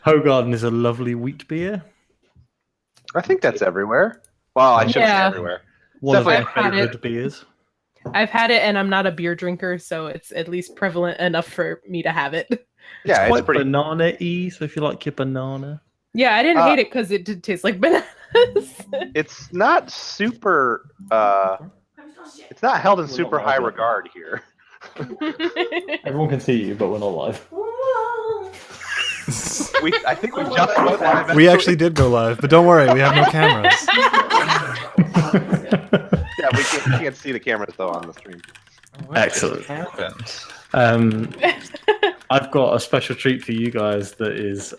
Hogarden is a lovely wheat beer. I think that's everywhere. Well, I shouldn't say everywhere. One of my Definitely. favorite beers. I've had it, and I'm not a beer drinker, so it's at least prevalent enough for me to have it. Yeah, It's quite pretty banana-y, so if you like your banana. Yeah, I didn't hate it because it did taste like bananas. It's not super. It's not held in super high regard here. Everyone can see you, but we're not live. I think we just went live. We actually did go live, but don't worry, we have no cameras. Yeah, we can't see the cameras though on the stream. Excellent. I've got a special treat for you guys that is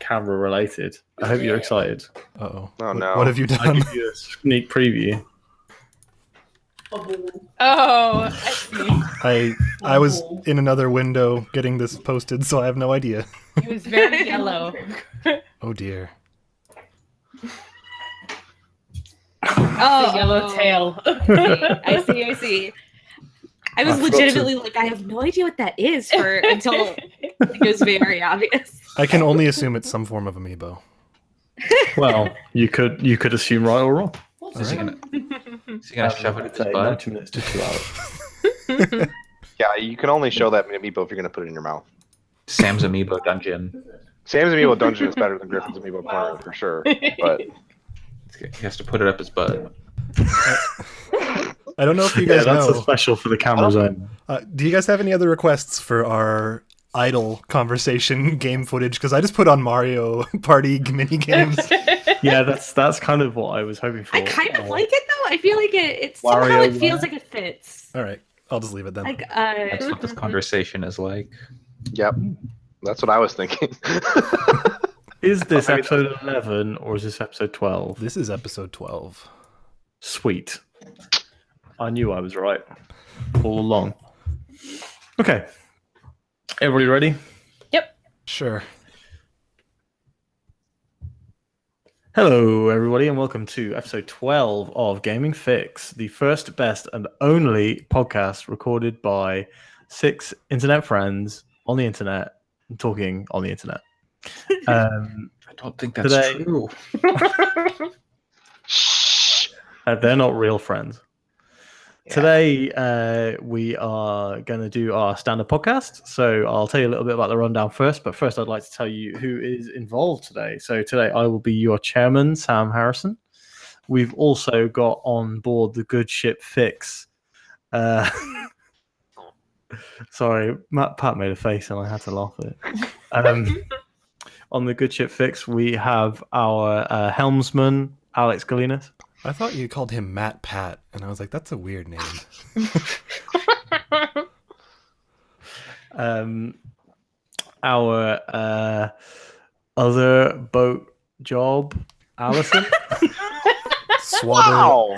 camera related. I hope you're excited. Uh-oh. Oh no. What have you I'll done? give you a sneak preview. Oh, I see. I was in another window getting this posted, so I have no idea. It was very yellow. Oh dear. Oh, yellow tail. I see. I was legitimately like, I have no idea what that is until it was very obvious. I can only assume it's some form of amiibo. Well, you could assume right or wrong. Is he gonna shove it in his butt? 90 minutes to 2 hours. Yeah, you can only show that amiibo if you're gonna put it in your mouth. Sam's Amiibo Dungeon. Sam's amiibo dungeon is better than Griffin's amiibo corner for sure. But He has to put it up his butt. I don't know if you guys that's know. a special for the cameras only. Do you guys have any other requests for our idle conversation game footage? Because I just put on Mario Party mini games. Yeah, that's kind of what I was hoping for. I kind of like it though. I feel like it Wario somehow it feels like it fits. All right, I'll just leave it then. Like That's what this conversation is like. yep, that's what I was thinking. Is this episode 11 or is this episode 12? This is episode 12. Sweet. I knew I was right all along. Okay. Everybody ready? Yep. Sure. Hello, everybody, and welcome to episode 12 of Gaming Fix, the first, best, and only podcast recorded by 6 internet friends on the internet talking on the internet. I don't think that's today- true. Shh. They're not real friends. Yeah. Today, we are going to do our standard podcast. So I'll tell you a little bit about the rundown first. But first, I'd like to tell you who is involved today. So today, I will be your chairman, Sam Harrison. We've also got on board the Good Ship Fix. Sorry, Pat made a face and I had to laugh at it. On the Good Ship Fix, we have our helmsman, Alex Galinas. I thought you called him Matt Pat, and I was like, that's a weird name. Our other boat job, Allison. Swabber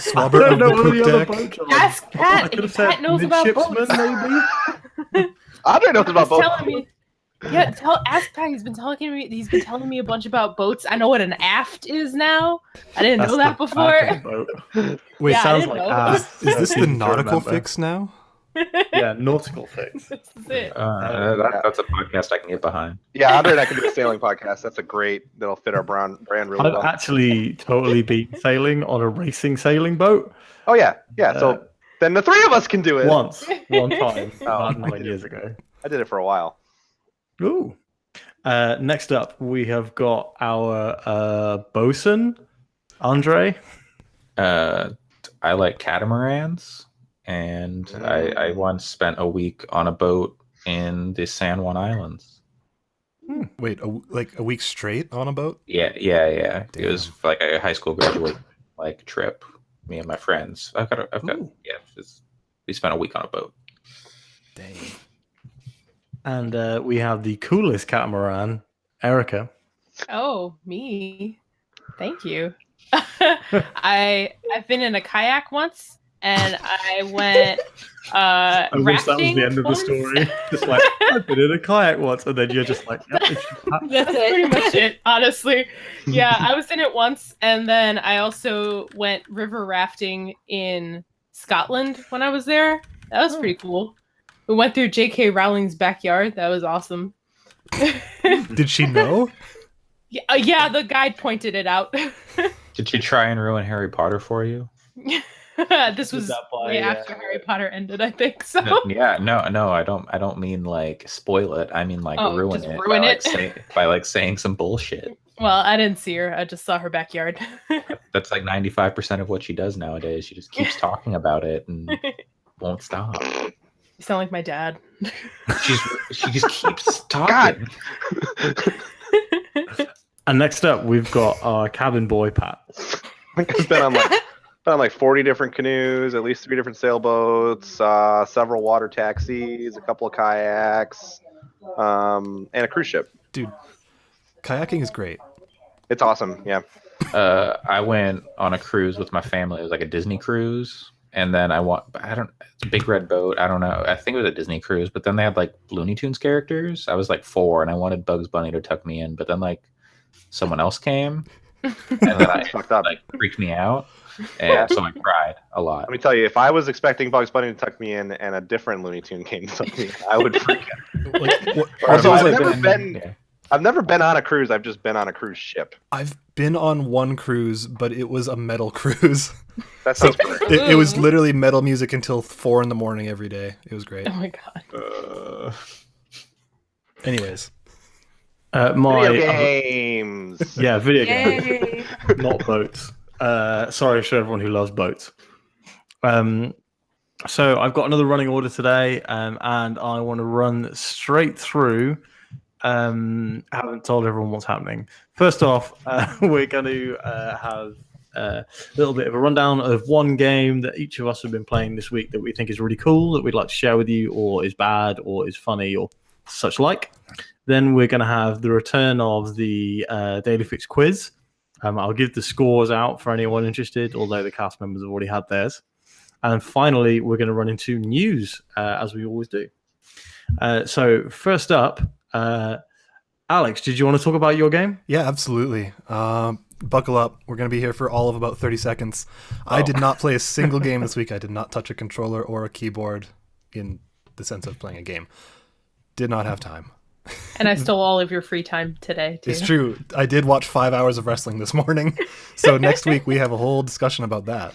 of the poop deck. Ask Pat if Pat knows about boats. Maybe. Andre knows about both. Telling me. Yeah, ask Pat. He's been telling me a bunch about boats. I know what an aft is now. I didn't know that before. Wait, Yeah, sounds I like didn't know. ass. Is this the nautical Remember. fix now? Yeah, nautical fix. This is it. That's a podcast I can get behind. Yeah, Andre and I can do a sailing podcast. That's that'll fit our brand really I've well. actually totally been sailing on a racing sailing boat. Oh yeah. So then the three of us can do it. One time, about I 9 did years it. ago. I did it for a while. Ooh. Next up, we have got our bosun, Andre. I like catamarans, and I once spent a week on a boat in the San Juan Islands. Wait, like a week straight on a boat? Yeah. Damn. It was like a high school graduate trip. Me and my friends. We spent a week on a boat. Dang. And we have the coolest catamaran, Erica. Oh, me. Thank you. I've been in a kayak once, and I went I wish that was rafting the end of the once. story. Just like, I've been in a kayak once, and then you're just like, yep, That's pretty much it, honestly. Yeah, I was in it once, and then I also went river rafting in Scotland when I was there. That was pretty cool. We went through J.K. Rowling's backyard. That was awesome. Did she know? Yeah, the guide pointed it out. Did she try and ruin Harry Potter for you? This was that by, way after Harry Potter ended, I think. So No, I don't mean like spoil it. I mean like ruin just it ruin by, it? by saying some bullshit. well, I didn't see her. I just saw her backyard. That's like 95% of what she does nowadays. She just keeps talking about it and won't stop. You sound like my dad. She just keeps talking. And next up, we've got our cabin boy, Pat. I think I've been on like 40 different canoes, at least 3 different sailboats, several water taxis, a couple of kayaks, and a cruise ship. Dude, kayaking is great. It's awesome. Yeah. I went on a cruise with my family. It was like a Disney cruise. And then it's a big red boat. I don't know. I think it was a Disney cruise, but then they had like Looney Tunes characters. I was like 4 and I wanted Bugs Bunny to tuck me in, but then like someone else came and then I fucked up. like freaked me out. And so I cried a lot. Let me tell you, if I was expecting Bugs Bunny to tuck me in and a different Looney Tune came to tuck me in, I would freak out. Like, Also, Yeah. I've never been on a cruise. I've just been on a cruise ship. I've been on one cruise, but it was a metal cruise. That sounds great. It was literally metal music until 4 a.m. every day. It was great. Oh my god. Anyways, Video games. Yeah, video games, Yay. not boats. Sorry for everyone who loves boats. So I've got another running order today, and I want to run straight through. I haven't told everyone what's happening. First off, we're going to have a little bit of a rundown of one game that each of us have been playing this week that we think is really cool, that we'd like to share with you, or is bad, or is funny, or such like. Then we're going to have the return of the Daily Fix quiz. I'll give the scores out for anyone interested, although the cast members have already had theirs. And finally, we're going to run into news, as we always do. So first up, Alex, did you want to talk about your game? yeah, absolutely. Buckle up. We're going to be here for all of about 30 seconds. I did not play a single game this week. I did not touch a controller or a keyboard in the sense of playing a game. Did not have time. And I stole all of your free time today, too. It's true. I did watch 5 hours of wrestling this morning. So next week we have a whole discussion about that.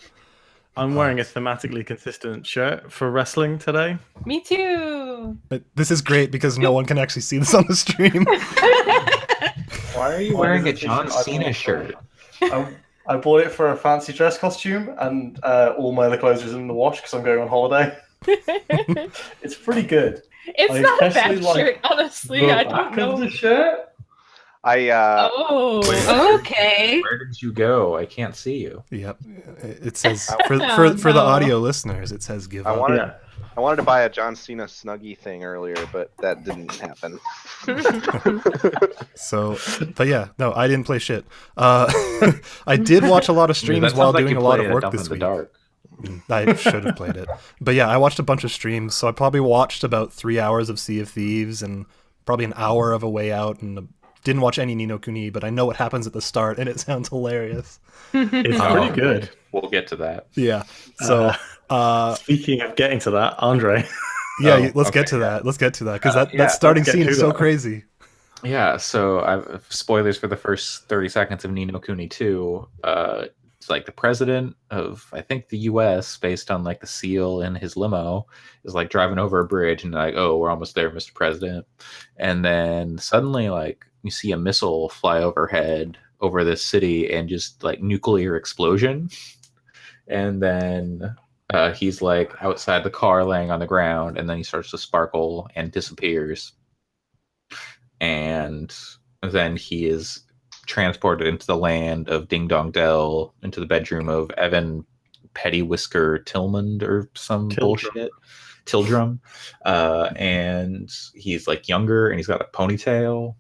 I'm wearing a thematically consistent shirt for wrestling today. Me too. This is great because no one can actually see this on the stream. Why are you wearing a John Cena shirt? I bought it for a fancy dress costume, and all my other clothes are in the wash because I'm going on holiday. It's pretty good. It's I not a bad especially like shirt, honestly. The I back don't of know. the shirt. Oh. Okay. Where did you go? I can't see you. Yep. It says for Oh, the no. audio listeners, it says give I up. wanted, Yeah. I wanted to buy a John Cena Snuggie thing earlier, but that didn't happen. So, but yeah, no, I didn't play shit. I did watch a lot of streams That while sounds like doing you a lot played of a work Dump in this the week. Dark. I should have played it. But yeah, I watched a bunch of streams. So I probably watched about 3 hours of Sea of Thieves and probably an hour of A Way Out, and didn't watch any Ni no Kuni, but I know what happens at the start and it sounds hilarious. It's pretty good. We'll get to that. Yeah. So, Speaking of getting to that, Andre. yeah, Oh, let's get okay, to that. Let's get to that because yeah, that starting let's get scene to is so that. crazy. Yeah, so I've spoilers for the first 30 seconds of Ni no Kuni 2. It's like the president of, I think, the US, based on like the seal in his limo, is like driving over a bridge and like, oh, we're almost there, Mr. President. And then suddenly, like, you see a missile fly overhead over this city and just like nuclear explosion. And then he's like outside the car laying on the ground, and then he starts to sparkle and disappears. And then he is transported into the land of Ding Dong Dell, into the bedroom of Evan Petty Whisker Tillman or some bullshit. Tildrum. And he's like younger and he's got a ponytail.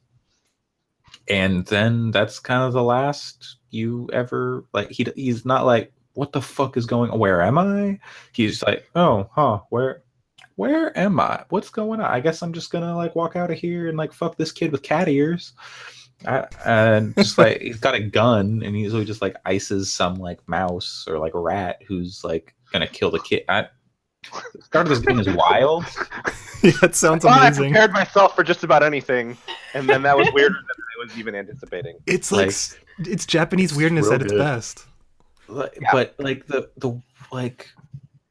And then that's kind of the last you ever like. He's not like, what the fuck is going on? Where am I? He's like, oh, huh, where am I? What's going on? I guess I'm just gonna like walk out of here and like fuck this kid with cat ears. And just like he's got a gun and he just like ices some like mouse or like rat who's like gonna kill the kid. The start of this game is wild. Yeah, it sounds I amazing. prepared myself for just about anything, and then that was weirder than I was even anticipating. It's like it's Japanese it's weirdness real at its good. best. But like the like,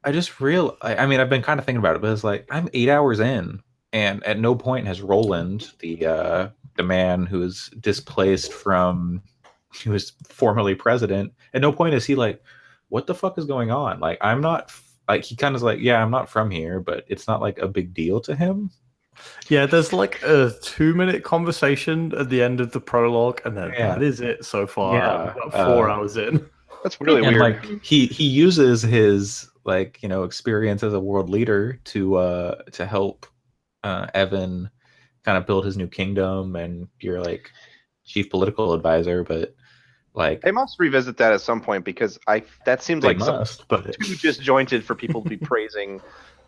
I just I mean, I've been kind of thinking about it, but it's like I'm 8 hours in, and at no point has Roland, the man who is displaced from, who was formerly president, at no point is he like, what the fuck is going on? Like, I'm not like, he kind of like, yeah, I'm not from here, but it's not like a big deal to him. Yeah, there's like a 2-minute conversation at the end of the prologue, and then Yeah. that is it so far. Yeah, We're about 4 hours in. That's really And weird. like he uses his, like, you know, experience as a world leader to help Evan kind of build his new kingdom, and you're like chief political advisor, but like They must revisit that at some point because that seems they like must, but too disjointed for people to be praising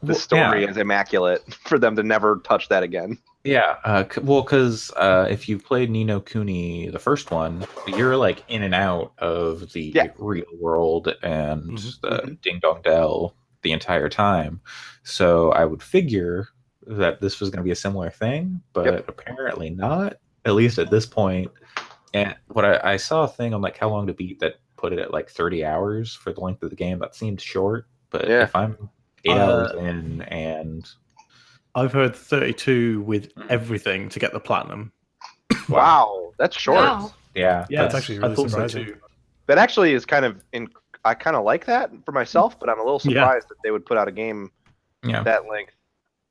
the Well, story yeah. as immaculate for them to never touch that again. yeah, well, because if you've played Ni no Kuni, the first one, you're like in and out of the real world and the Ding Dong Dell the entire time. So I would figure that this was going to be a similar thing, but apparently not, at least at this point. And what I saw a thing on like how long to beat that put it at like 30 hours for the length of the game. That seemed short, but if I'm 8 hours in, and I've heard 32 with everything to get the platinum. Wow, that's short. Wow. yeah, That's actually really I thought surprising. so too. That actually is kind of I kind of like that for myself, but I'm a little Yeah. surprised that they would put out a game yeah. that length.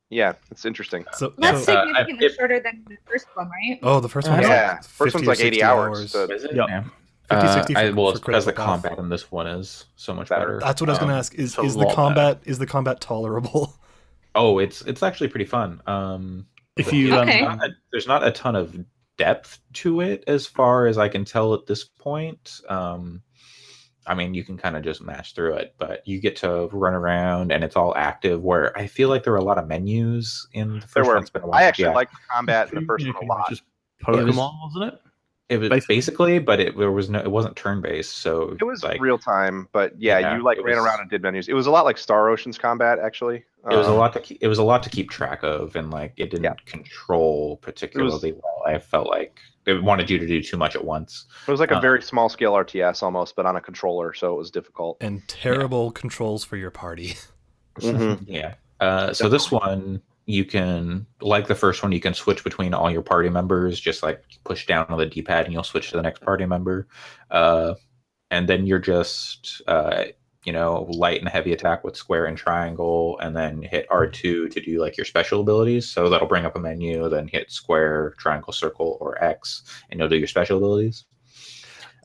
Yeah, it's interesting. So, That's so- significantly shorter than the first one, right? oh, the first one. Yeah, was first 50 one's or like 80 60 hours. So Is it? Yep. Yeah. 50, 60 for, well, it's for because the critical path. combat in this one is so much Better. better. That's what I was going to ask. Is it's a the lot combat is the combat tolerable? Oh, it's actually pretty fun. If you Okay. There's not a ton of depth to it as far as I can tell at this point. I mean, you can kind of just mash through it, but you get to run around and it's all active, where I feel like there were a lot of menus in the first there were. one. It's been a while. I actually Yeah. liked the combat in the first one a lot. Just Pokemon, wasn't it? It was basically, but it wasn't turn based, so It was like real time, but yeah, Yeah, you like it ran was- around and did menus. It was a lot like Star Ocean's combat, actually. it was a lot to keep, keep track of, and like it didn't control particularly well. I felt like it wanted you to do too much at once. It was like a very small scale RTS almost, but on a controller, so it was difficult. And terrible controls for your party. Mhm. Yeah. So this one, you can, like the first one, you can switch between all your party members. Just like push down on the D-pad, and you'll switch to the next party member. And then you're just, light and heavy attack with square and triangle, and then hit R2 to do like your special abilities. So that'll bring up a menu. Then hit square, triangle, circle, or X, and you'll do your special abilities.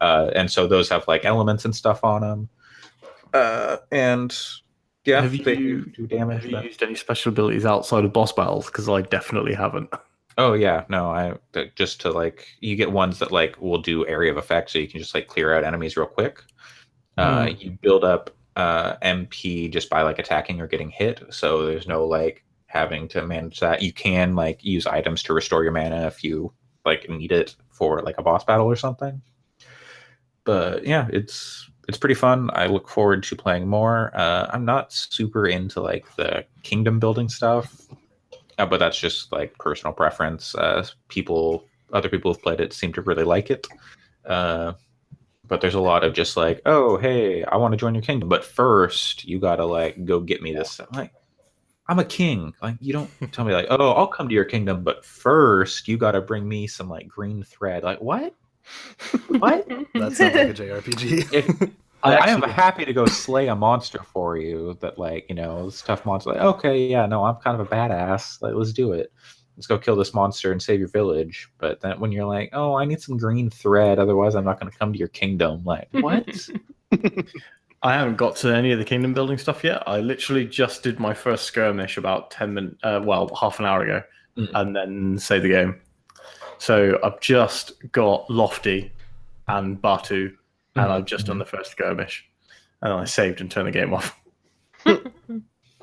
And so those have like elements and stuff on them. And yeah, Have they you do damage. Have you but- used any special abilities outside of boss battles? Because I definitely haven't. Oh yeah, no, just to like, you get ones that like will do area of effect, so you can just like clear out enemies real quick. You build up MP just by like attacking or getting hit, so there's no like having to manage that. You can like use items to restore your mana if you like need it for like a boss battle or something. But yeah, it's pretty fun. I look forward to playing more. I'm not super into like the kingdom building stuff. But that's just like personal preference. Other people who've played it seem to really like it. But there's a lot of just like, oh, hey, I want to join your kingdom, but first you gotta like go get me this stuff. Like, I'm a king. Like, you don't tell me like, oh, I'll come to your kingdom, but first you gotta bring me some like green thread. Like, what? What? That sounds like a JRPG. If, I am happy to go slay a monster for you. That like, this tough monster. Like, okay, yeah, no, I'm kind of a badass. Like, let's do it. Let's go kill this monster and save your village. But then when you're like, oh, I need some green thread, otherwise I'm not going to come to your kingdom. Like, what? I haven't got to any of the kingdom building stuff yet. I literally just did my first skirmish about 10 minutes, half an hour ago, and then saved the game. So I've just got Lofty and Batu, and I've just done the first skirmish, and then I saved and turned the game off.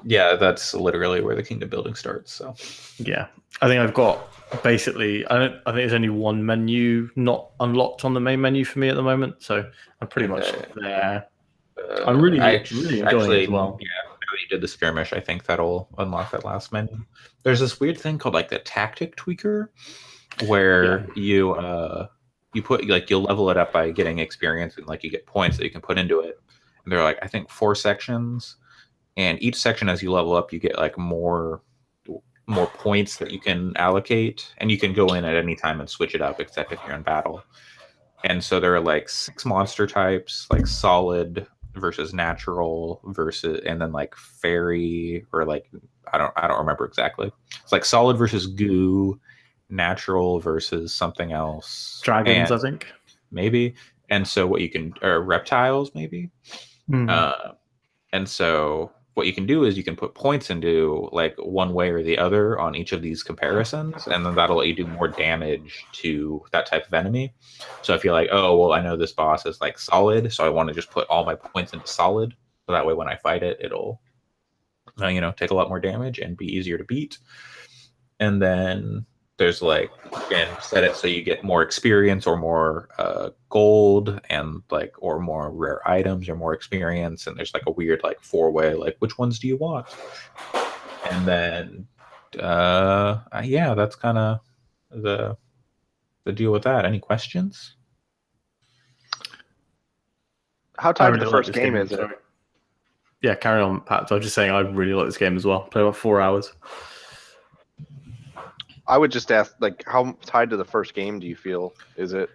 Yeah, that's literally where the kingdom building starts. So Yeah, I think I've got basically. I think there's only one menu not unlocked on the main menu for me at the moment, so I'm pretty much there. I'm really enjoying it as well. Yeah, you did the skirmish, I think that'll unlock that last menu. There's this weird thing called like the tactic tweaker, where you put like you'll level it up by getting experience, and like you get points that you can put into it. And there are like I think 4 sections, and each section as you level up, you get like more points that you can allocate, and you can go in at any time and switch it up, except if you're in battle. And so there are like 6 monster types, like solid versus natural versus, and then like fairy, or like I don't remember exactly. It's like solid versus goo, natural versus something else, Dragons, and I think. maybe. And so what you can, or reptiles maybe. And so what you can do is you can put points into like one way or the other on each of these comparisons, and then that'll let you do more damage to that type of enemy. So if you're like, oh, well, I know this boss is like solid, so I want to just put all my points into solid, so that way when I fight it, it'll, take a lot more damage and be easier to beat. And then there's like, again, set it so you get more experience or more gold, and like, or more rare items or more experience. And there's like a weird like 4-way, like which ones do you want? And then that's kind of the deal with that. Any questions? How tied to the first game is it? Sorry. Yeah, carry on, Pat. I was just saying I really like this game as well. Played about 4 hours. I would just ask, like, how tied to the first game do you feel? Is it?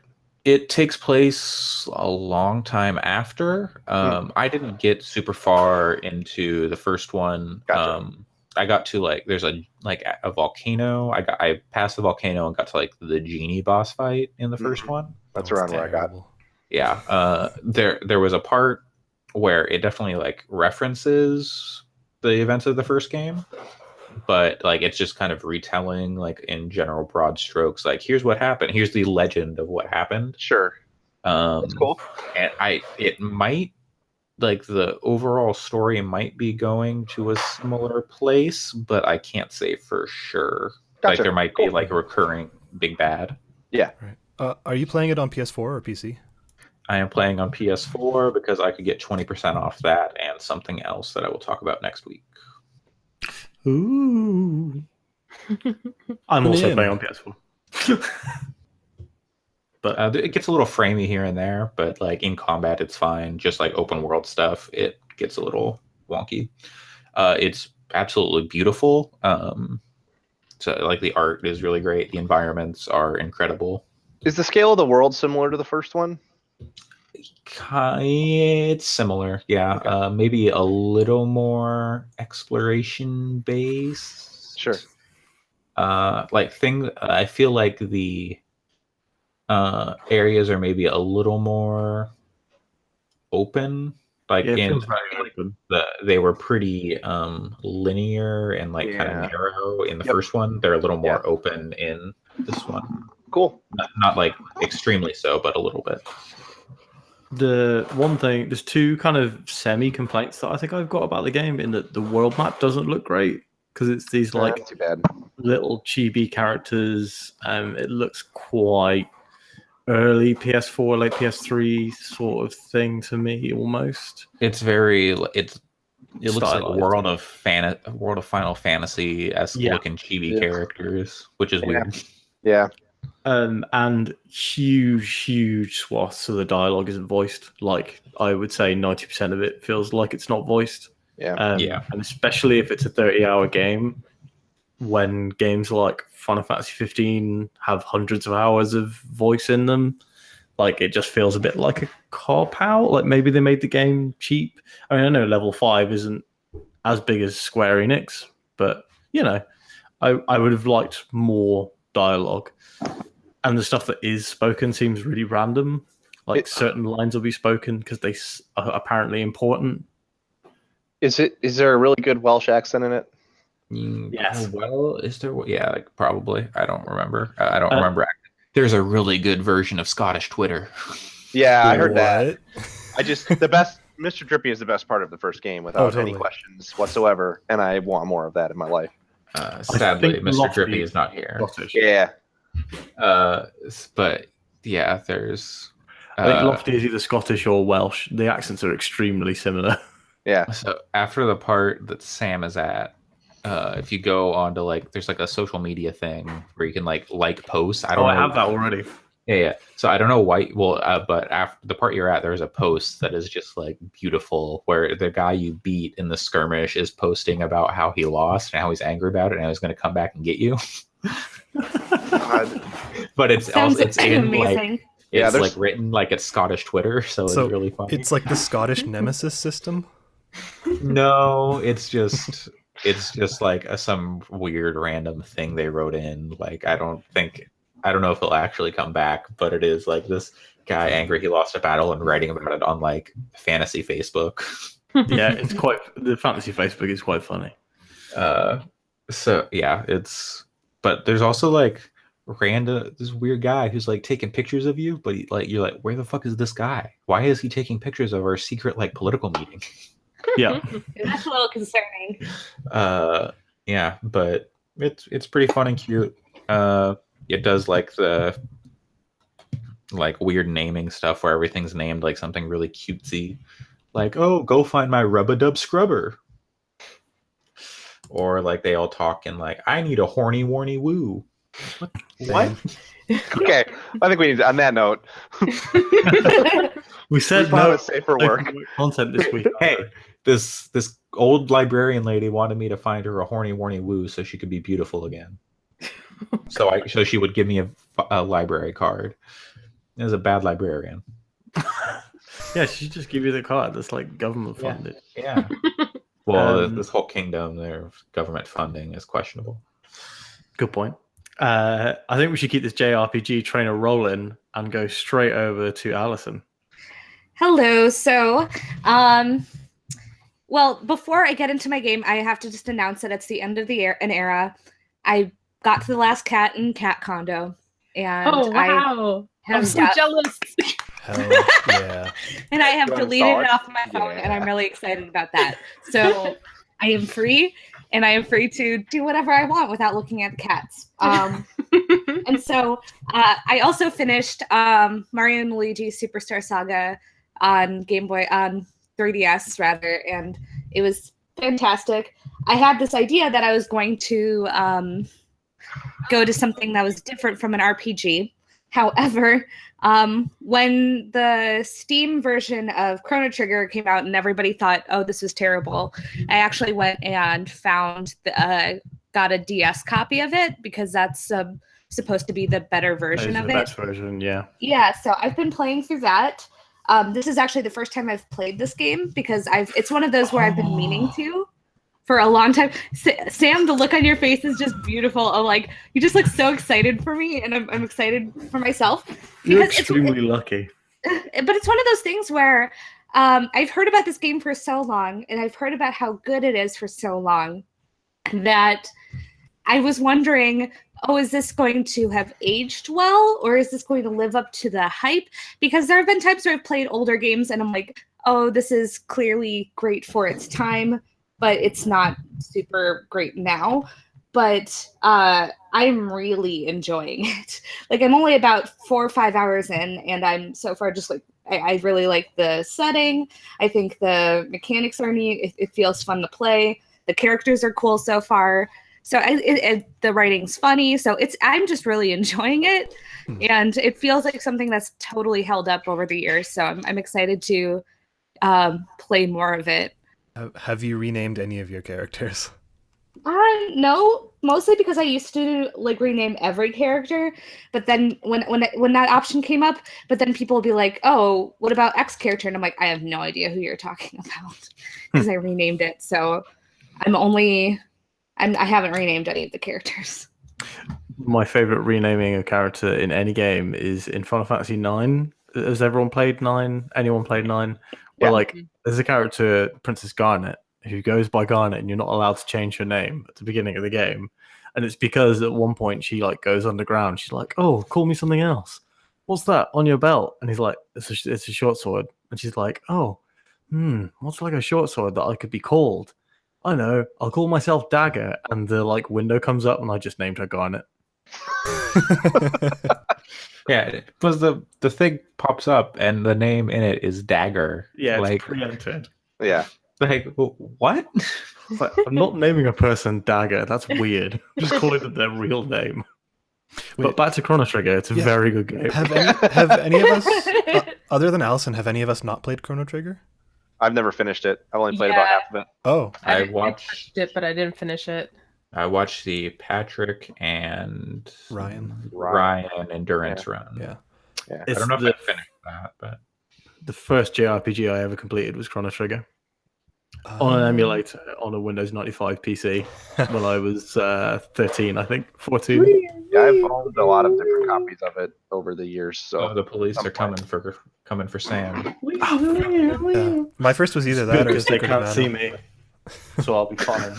It takes place a long time after. I didn't get super far into the first one. Gotcha. I got to like, there's a volcano. I passed the volcano and got to like the genie boss fight in the first one. That's around where I got. Yeah. There was a part where it definitely like references the events of the first game, but like it's just kind of retelling like in general broad strokes, like here's what happened, here's the legend of what happened. Sure. That's cool. And it might, like the overall story might be going to a similar place, but I can't say for sure. Gotcha. Like there might be like a recurring big bad. Yeah. Right. Are you playing it on PS4 or PC? I am playing on PS4 because I could get 20% off that and something else that I will talk about next week. Ooh. I'm also playing on PS4. But it gets a little framey here and there, but like in combat, it's fine. Just like open world stuff, it gets a little wonky. It's absolutely beautiful. So like the art is really great. The environments are incredible. Is the scale of the world similar to the first one? It's similar, yeah. Okay. Maybe a little more exploration based. Sure. I feel like the areas are maybe a little more open. Like they were pretty linear and like kind of narrow in the first one. They're a little more open in this one. Cool. Not like extremely so, but a little bit. The one thing, there's 2 kind of semi-complaints that I think I've got about the game, in that the world map doesn't look great because it's these like too bad. Little chibi characters. It looks quite early PS4, late PS3 sort of thing to me, almost. It looks like a world of Final Fantasy as looking chibi characters, which is weird. Yeah. And huge swaths of the dialogue isn't voiced. Like I would say 90% of it feels like it's not voiced. Yeah. And especially if it's a 30-hour game, when games like Final Fantasy 15 have hundreds of hours of voice in them, like it just feels a bit like a cop-out. Like maybe they made the game cheap. I mean, I know Level 5 isn't as big as Square Enix, but I would have liked more dialogue. And the stuff that is spoken seems really random. Like certain lines will be spoken because they are apparently important. Is there a really good Welsh accent in it? Yes. Well, is there? Yeah, like, probably. I don't remember. I don't remember. There's a really good version of Scottish Twitter. Yeah, I heard that. The best. Mr. Drippy is the best part of the first game without any questions whatsoever, and I want more of that in my life. Sadly, Mr. Drippy is not here. Yeah. But yeah, there's. I think Lofty is either Scottish or Welsh. The accents are extremely similar. Yeah. So after the part that Sam is at, if you go on to like, there's like a social media thing where you can like posts. I don't know. I have that already. Yeah. So I don't know why. Well, but after the part you're at, there's a post that is just like beautiful, where the guy you beat in the skirmish is posting about how he lost and how he's angry about it, and how he's going to come back and get you. God. But it's Sounds also it's in amazing. like Yeah, it's there's- like written like it's Scottish Twitter, so it's really funny. It's like the Scottish Nemesis system. No, it's just like some weird random thing they wrote in. Like I don't know if he'll actually come back, but it is like this guy angry he lost a battle and writing about it on like fantasy Facebook. Yeah, it's quite the fantasy Facebook is quite funny. So yeah, but there's also like this weird guy who's like taking pictures of you, but you're like, where the fuck is this guy? Why is he taking pictures of our secret like political meeting? Yeah. That's a little concerning. Yeah, but it's pretty fun and cute. It does like the like weird naming stuff where everything's named like something really cutesy, like, oh, go find my rub-a-dub scrubber, or like they all talk in like, I need a horny warny woo. What? Okay, I think we need. On that note, We said found no a safer work. content this week. Hey, this old librarian lady wanted me to find her a horny warny woo so she could be beautiful again. So she would give me a library card. It was a bad librarian. Yeah, she should just give you the card that's like government funded. Yeah. Well, this whole kingdom, their government funding is questionable. Good point. I think we should keep this JRPG trainer rolling and go straight over to Alison. Hello. So, well, before I get into my game, I have to just announce that it's the end of an era. I got to the last cat in Cat Condo, and Oh wow! I'm so jealous. Hell yeah. And I have Going deleted solid? it off my phone, and I'm really excited about that. So I am free, and I am free to do whatever I want without looking at the cats. And so I also finished Mario and Luigi Superstar Saga on Game Boy, on 3DS rather, and it was fantastic. I had this idea that I was going to go to something that was different from an RPG. However, when the Steam version of Chrono Trigger came out and everybody thought, oh, this was terrible, I actually went and got a DS copy of it because that's supposed to be the better version of the it. best version, yeah. Yeah, so I've been playing through that. This is actually the first time I've played this game because it's one of those where I've been meaning to for a long time. Sam, the look on your face is just beautiful. I'm like, you just look so excited for me, and I'm excited for myself. You're Because extremely lucky. but it's one of those things where I've heard about this game for so long, and I've heard about how good it is for so long, that I was wondering, oh, is this going to have aged well, or is this going to live up to the hype? Because there have been times where I've played older games and I'm like, oh, this is clearly great for its time, but it's not super great now. But I'm really enjoying it. Like, I'm only about 4 or 5 hours in, and I'm so far just like, I really like the setting. I think the mechanics are neat. It feels fun to play. The characters are cool so far. So the writing's funny. So I'm just really enjoying it. And it feels like something that's totally held up over the years. So I'm excited to play more of it. Have you renamed any of your characters? No, mostly because I used to like rename every character, but then when that option came up, but then people will be like, "Oh, what about X character?" And I'm like, I have no idea who you're talking about because I renamed it. So I haven't renamed any of the characters. My favorite renaming a character in any game is in Final Fantasy IX. Has everyone played 9? Anyone played 9? Where like there's a character, Princess Garnet, who goes by Garnet, and you're not allowed to change her name at the beginning of the game. And it's because at one point she like goes underground. She's like, "Oh, call me something else. What's that on your belt?" And he's like, "It's a short sword." And she's like, "Oh, what's like a short sword that I could be called? I know. I'll call myself Dagger." And the like window comes up, and I just named her Garnet. Yeah, because the thing pops up and the name in it is Dagger. Yeah, like it's preempted. Yeah. Like, what? It's like, I'm not naming a person Dagger. That's weird. Just call it their real name. Wait. But back to Chrono Trigger. It's a Yeah. very good game. Have any of us, other than Allison, have any of us not played Chrono Trigger? I've never finished it. I've only played Yeah. about half of it. Oh, I I watched touched it, but I didn't finish it. I watched the Patrick and Ryan. endurance run. Yeah. Yeah. I don't know if I finished that, but The first JRPG I ever completed was Chrono Trigger on an emulator on a Windows 95 PC when I was 13, I think, 14. Yeah, I've owned a lot of different copies of it over the years. So the police are coming for Sam. Yeah. My first was either that or Because they Secret can't of see Mana. me, so I'll be fine.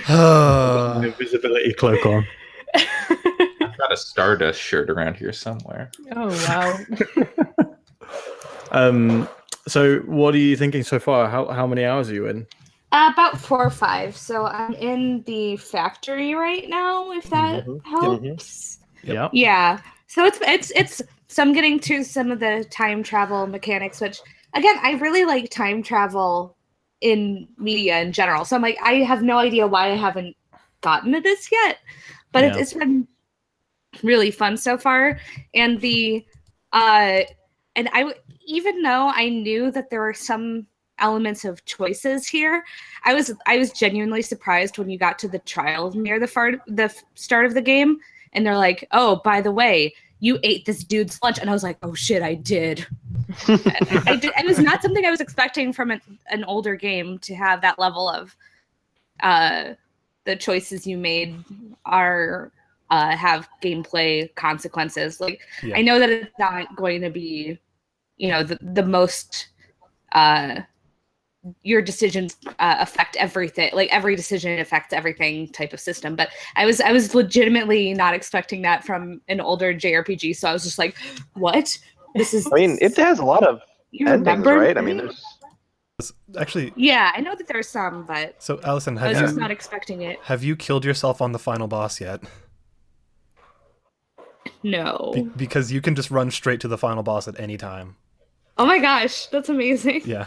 An invisibility cloak on. I've got a Stardust shirt around here somewhere. Oh wow. So what are you thinking so far? How many hours are you in? About 4 or 5. So I'm in the factory right now, if that helps. Yeah. Yeah. So it's so I'm getting to some of the time travel mechanics, which again, I really like time travel in media in general. So I'm like, I have no idea why I haven't gotten to this yet, but Yeah. it's been really fun so far. And even though I knew that there were some elements of choices here, I was genuinely surprised when you got to the trial near the start of the game, and they're like, "Oh, by the way, you ate this dude's lunch," and I was like, "Oh shit, I did." I did. It was not something I was expecting from an older game to have that level of the choices you made are have gameplay consequences. Like, Yeah. I know that it's not going to be, the most your decisions affect everything. Like every decision affects everything type of system. But I was legitimately not expecting that from an older JRPG. So I was just like, what? This is. I mean, it has a lot of You endings, remember? right? I mean, there's Actually, Yeah, I know that there's some, but so Allison, I was have just you not expecting it. have you killed yourself on the final boss yet? No. Because you can just run straight to the final boss at any time. Oh my gosh, that's amazing. Yeah.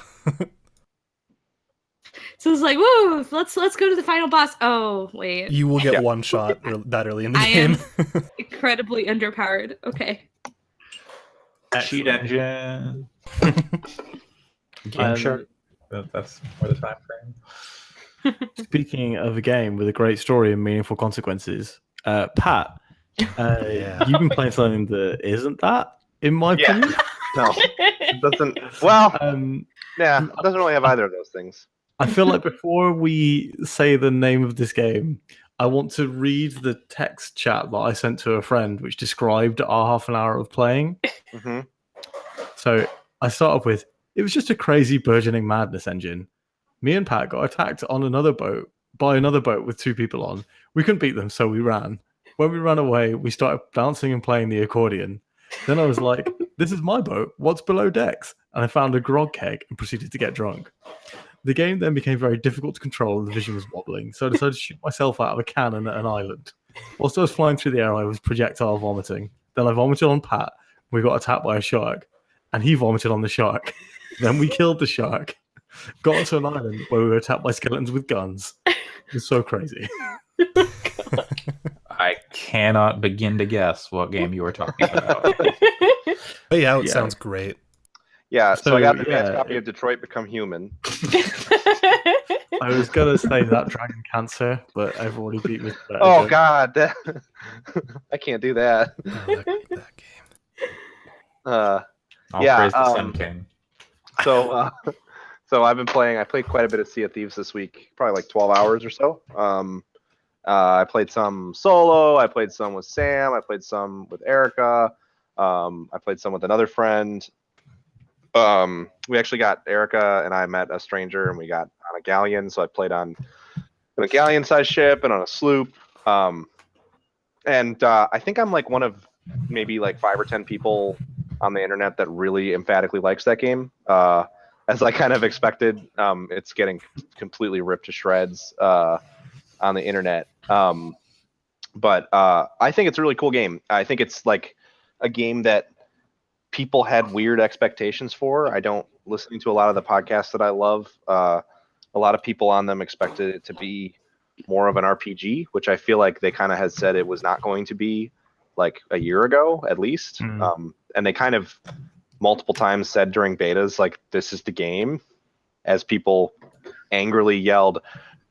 So it's like, whoa, let's go to the final boss. Oh wait, You will get Yeah. one shot that early in the I game. am incredibly underpowered. Okay. Cheat engine. Game Um, Shark. That's more the time frame. Speaking of a game with a great story and meaningful consequences, Pat, Yeah. you've been playing something that isn't that, in my Yeah. opinion. no, it doesn't. Well, yeah, it doesn't really have either of those things. I feel like before we say the name of this game, I want to read the text chat that I sent to a friend, which described our half an hour of playing. Hmm. So I start off with, it was just a crazy burgeoning madness engine. Me and Pat got attacked on another boat by another boat with 2 people on. We couldn't beat them, so we ran. When we ran away, we started bouncing and playing the accordion. Then I was like, this is my boat. What's below decks? And I found a grog keg and proceeded to get drunk. The game then became very difficult to control and the vision was wobbling, so I decided to shoot myself out of a cannon at an island. Whilst I was flying through the air, I was projectile vomiting. Then I vomited on Pat. We got attacked by a shark, and he vomited on the shark. Then we killed the shark, got onto an island where we were attacked by skeletons with guns. It was so crazy. I cannot begin to guess what game you were talking about. But yeah, it Yeah. sounds great. Yeah, so I got an So, advanced yeah, copy of Detroit Become Human. I was going to say that Dragon Cancer, but I've already beat with that. Oh God, I can't do that. Oh, that game. I'll Yeah, praise the Sun King. So, so I've been playing. I played quite a bit of Sea of Thieves this week, probably like 12 hours or so. I played some solo. I played some with Sam. I played some with Erica. I played some with another friend. We actually got Erica and I met a stranger, and we got on a galleon. So I played on a galleon-sized ship and on a sloop. And I think I'm like one of maybe like 5 or 10 people on the internet that really emphatically likes that game. As I kind of expected, it's getting completely ripped to shreds on the internet. But I think it's a really cool game. I think it's like a game that people had weird expectations for. I don't listening to a lot of the podcasts that I love. A lot of people on them expected it to be more of an RPG, which I feel like they kind of had said it was not going to be like a year ago at least. And they kind of multiple times said during betas like this is the game, as people angrily yelled,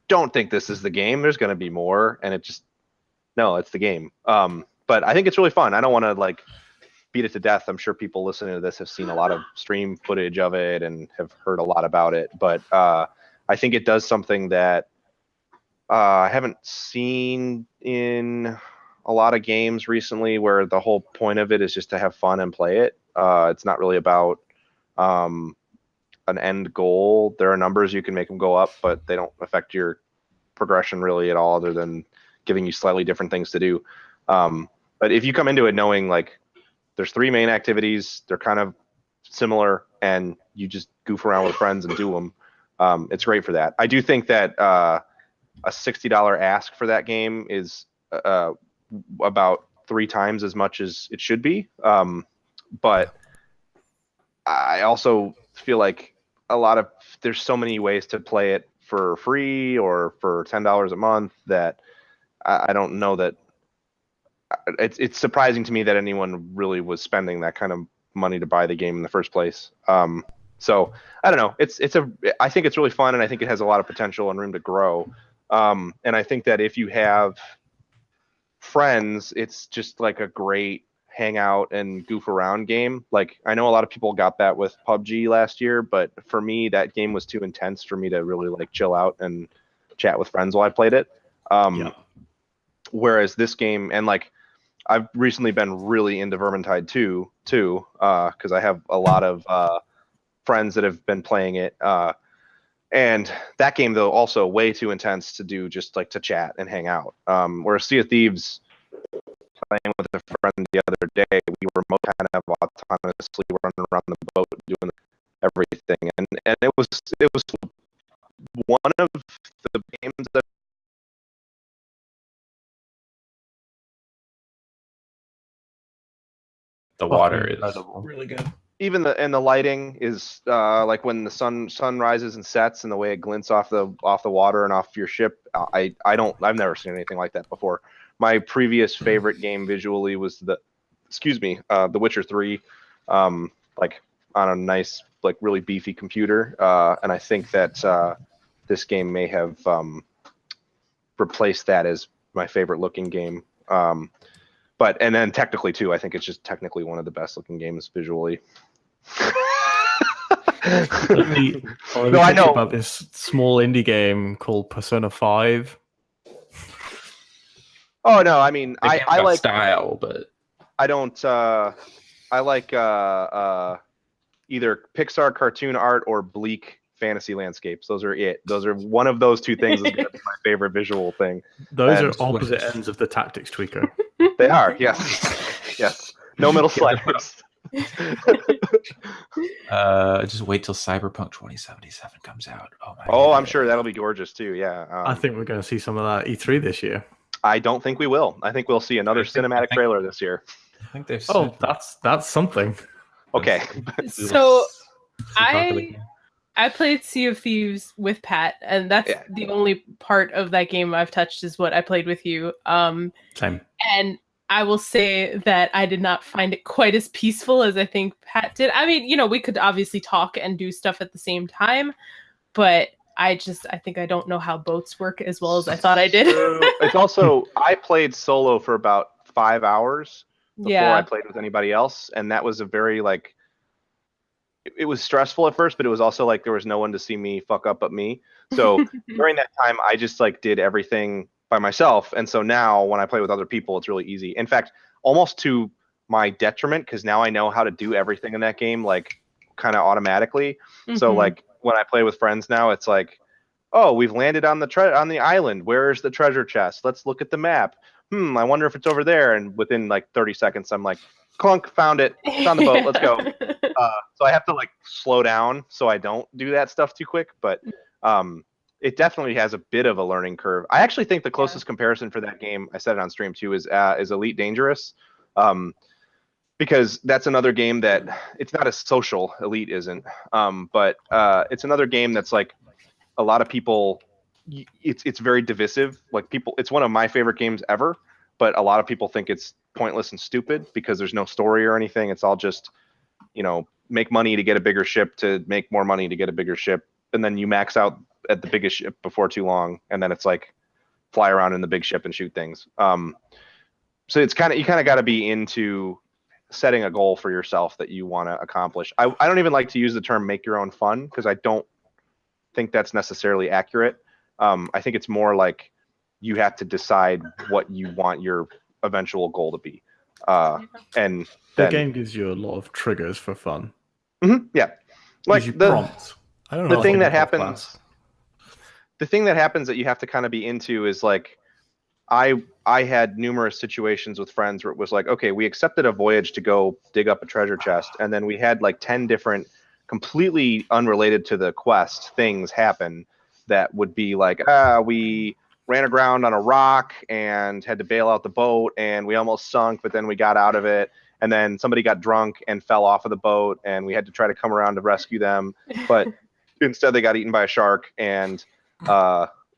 "Don't think this is the game. There's going to be more." And it just no, it's the game. But I think it's really fun. I don't want to like beat it to death. I'm sure people listening to this have seen a lot of stream footage of it and have heard a lot about it. But I think it does something that I haven't seen in a lot of games recently, where the whole point of it is just to have fun and play it. It's not really about an end goal. There are numbers you can make them go up, but they don't affect your progression really at all, other than giving you slightly different things to do. But if you come into it knowing like there's 3 main activities, they're kind of similar, and you just goof around with friends and do them, it's great for that. I do think that a $60 ask for that game is about 3 times as much as it should be. But I also feel like there's so many ways to play it for free or for $10 a month that I don't know that it's surprising to me that anyone really was spending that kind of money to buy the game in the first place. So I don't know. I think it's really fun, and I think it has a lot of potential and room to grow. And I think that if you have friends, it's just like a great hangout and goof around game. Like I know a lot of people got that with PUBG last year, but for me, that game was too intense for me to really like chill out and chat with friends while I played it. Whereas this game, and like I've recently been really into Vermintide 2 too, because I have a lot of friends that have been playing it. And that game, though, also way too intense to do just like to chat and hang out. Whereas Sea of Thieves, playing with a friend the other day, we were kind of autonomously running around the boat doing everything, and it was one of the games that the water is really good. Even the lighting is like when the sun rises and sets, and the way it glints off the water and off your ship. I've never seen anything like that before. My previous favorite game visually was The Witcher 3, like on a nice, like really beefy computer. And I think that this game may have replaced that as my favorite looking game. And then technically too, I think it's just technically one of the best looking games visually. I know about this small indie game called Persona 5. Oh no, I mean I like style, but I don't. I like either Pixar cartoon art or bleak fantasy landscapes. Those are it. Those are one of those 2 things is going to be my favorite visual thing. Those are opposite ends of the tactics tweaker. They are, yes, yes. No middle sliders. Just wait till Cyberpunk 2077 comes out. I'm sure that'll be gorgeous too. Yeah. I think we're going to see some of that E3 this year. I don't think we will. I think we'll see another cinematic trailer this year. I think they've. That's something. Okay. So I played Sea of Thieves with Pat, and that's the only part of that game I've touched is what I played with you. Same. And I will say that I did not find it quite as peaceful as I think Pat did. I mean, we could obviously talk and do stuff at the same time, but I think I don't know how boats work as well as I thought I did. It's also, I played solo for about 5 hours before I played with anybody else, and that was a very like, it was stressful at first, but it was also like there was no one to see me fuck up but me. So during that time, I just like did everything by myself. And so now when I play with other people, it's really easy. In fact, almost to my detriment, because now I know how to do everything in that game, like kind of automatically. Mm-hmm. So like when I play with friends now, it's like, oh, we've landed on the island. Where's the treasure chest? Let's look at the map. I wonder if it's over there. And within like 30 seconds, I'm like, clunk, found it. It's on the boat. Let's go. So I have to like slow down so I don't do that stuff too quick. But it definitely has a bit of a learning curve. I actually think the closest comparison for that game, I said it on stream too, is Elite Dangerous. because that's another game that it's not as social. Elite isn't, but it's another game that's like a lot of people. It's very divisive. Like people, it's one of my favorite games ever, but a lot of people think it's pointless and stupid because there's no story or anything. It's all just, make money to get a bigger ship to make more money to get a bigger ship, and then you max out at the biggest ship before too long, and then it's like fly around in the big ship and shoot things. So it's you kind of got to be into setting a goal for yourself that you want to accomplish. I don't even like to use the term make your own fun because I don't think that's necessarily accurate. I think it's more like you have to decide what you want your eventual goal to be. And the game gives you a lot of triggers for fun. Yeah. Like the prompts. I don't know. The thing that happens that you have to kind of be into is like, I had numerous situations with friends where it was like, okay, we accepted a voyage to go dig up a treasure chest, and then we had like 10 different completely unrelated to the quest things happen that would be like, we ran aground on a rock and had to bail out the boat, and we almost sunk, but then we got out of it, and then somebody got drunk and fell off of the boat, and we had to try to come around to rescue them, but instead they got eaten by a shark, and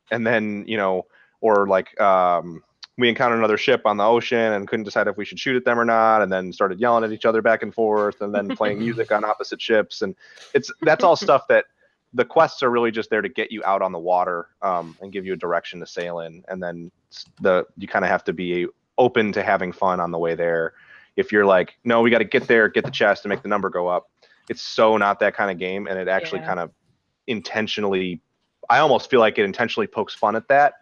then or like we encountered another ship on the ocean and couldn't decide if we should shoot at them or not, and then started yelling at each other back and forth, and then playing music on opposite ships. And that's all stuff that the quests are really just there to get you out on the water, and give you a direction to sail in. And then you kind of have to be open to having fun on the way there. If you're like, no, we got to get there, get the chest, and make the number go up, it's so not that kind of game. And it actually kind of intentionally, I almost feel like it intentionally pokes fun at that.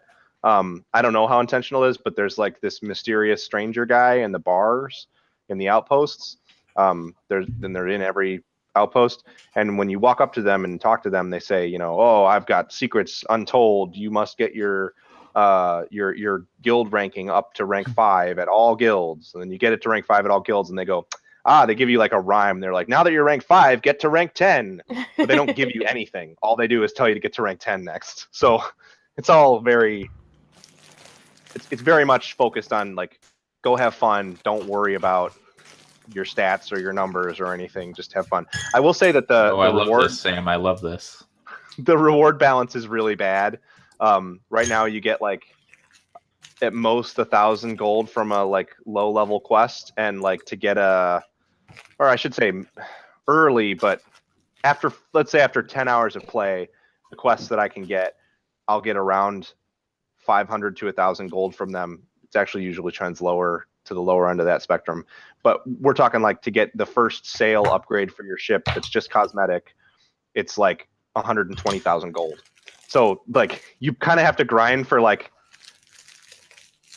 I don't know how intentional it is, but there's like this mysterious stranger guy in the bars, in the outposts. They're in every outpost, and when you walk up to them and talk to them, they say, oh, I've got secrets untold. You must get your guild ranking up to rank 5 at all guilds, and then you get it to rank 5 at all guilds, and they go, they give you like a rhyme. They're like, now that you're rank 5, get to rank 10, but they don't give you anything. All they do is tell you to get to rank 10 next. So it's all very. It's very much focused on like, go have fun. Don't worry about your stats or your numbers or anything. Just have fun. I will say that the love this, Sam. I love this. The reward balance is really bad. Right now you get like at most 1,000 gold from a like low level quest, and like to get or I should say early, but let's say after 10 hours of play, the quests that I can get, I'll get around 500 to 1,000 gold from them. It's actually usually trends lower to the lower end of that spectrum, but we're talking like to get the first sail upgrade for your ship that's just cosmetic, it's like 120,000 gold. So like you kind of have to grind for like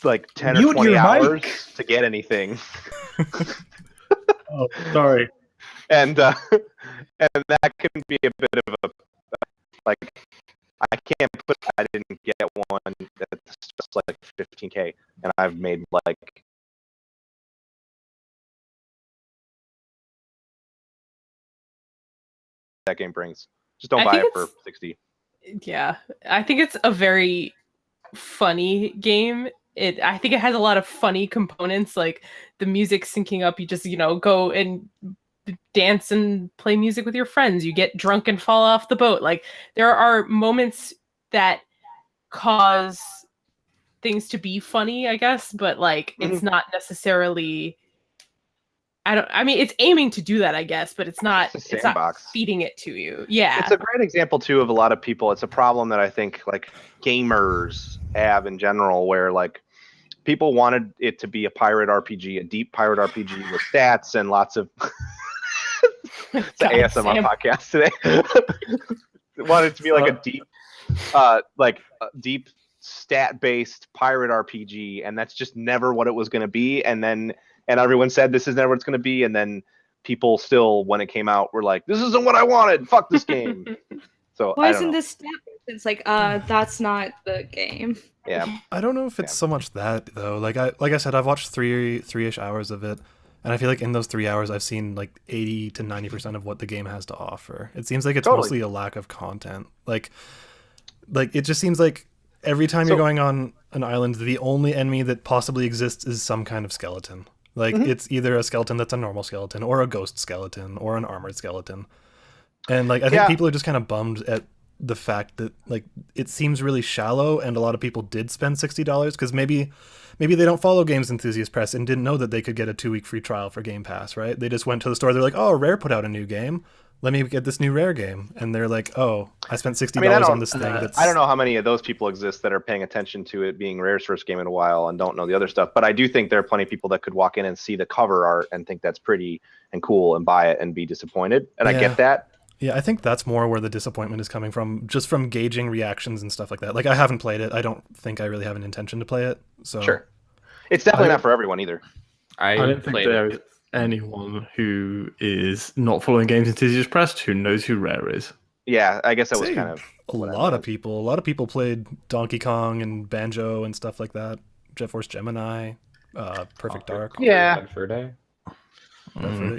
10 or 20 hours to get anything. Oh, sorry. And that can be a bit of a like, I can't put. I didn't get one that's like 15K, and I've made like that game brings. Just don't buy it for 60. Yeah, I think it's a very funny game. I think it has a lot of funny components, like the music syncing up. You just go and dance and play music with your friends. You get drunk and fall off the boat. Like there are moments that cause things to be funny, I guess, but like it's not necessarily. I mean, it's aiming to do that, I guess, but it's not feeding it to you. Yeah. It's a great example too of a lot of people. It's a problem that I think like gamers have in general, where like people wanted it to be a pirate RPG, a deep pirate RPG with stats and lots of it's an ASMR podcast today. Wanted it to be like a deep stat-based pirate RPG, and that's just never what it was going to be. And everyone said this is never what it's going to be, and then people still, when it came out, were like, "This isn't what I wanted. Fuck this game." So why isn't this stat? It's like, that's not the game. Yeah, I don't know if it's so much that though. Like I said, I've watched three-ish hours of it. And I feel like in those 3 hours, I've seen like 80 to 90% of what the game has to offer. It seems like it's mostly a lack of content. Like it just seems like every time you're going on an island, the only enemy that possibly exists is some kind of skeleton. Like Mhm. it's either a skeleton that's a normal skeleton, or a ghost skeleton, or an armored skeleton. And like I think Yeah. people are just kind of bummed at the fact that like it seems really shallow, and a lot of people did spend $60 because maybe they don't follow Games Enthusiast Press and didn't know that they could get a 2-week free trial for Game Pass, right? They just went to the store. They're like, oh, Rare put out a new game. Let me get this new Rare game. And they're like, oh, I spent $60 on this thing. That's I don't know how many of those people exist that are paying attention to it being Rare's first game in a while and don't know the other stuff. But I do think there are plenty of people that could walk in and see the cover art and think that's pretty and cool and buy it and be disappointed. And I Yeah. get that. Yeah, I think that's more where the disappointment is coming from, just from gauging reactions and stuff like that. Like, I haven't played it. I don't think I really have an intention to play it. So Sure. It's definitely not for everyone either. I don't think there is anyone who is not following Games Enthusiast Press who knows who Rare is. Yeah, I guess that was Say, kind of a lot of people. A lot of people played Donkey Kong and Banjo and stuff like that. Jet Force Gemini, Perfect Dark. Yeah. Red Fur Day.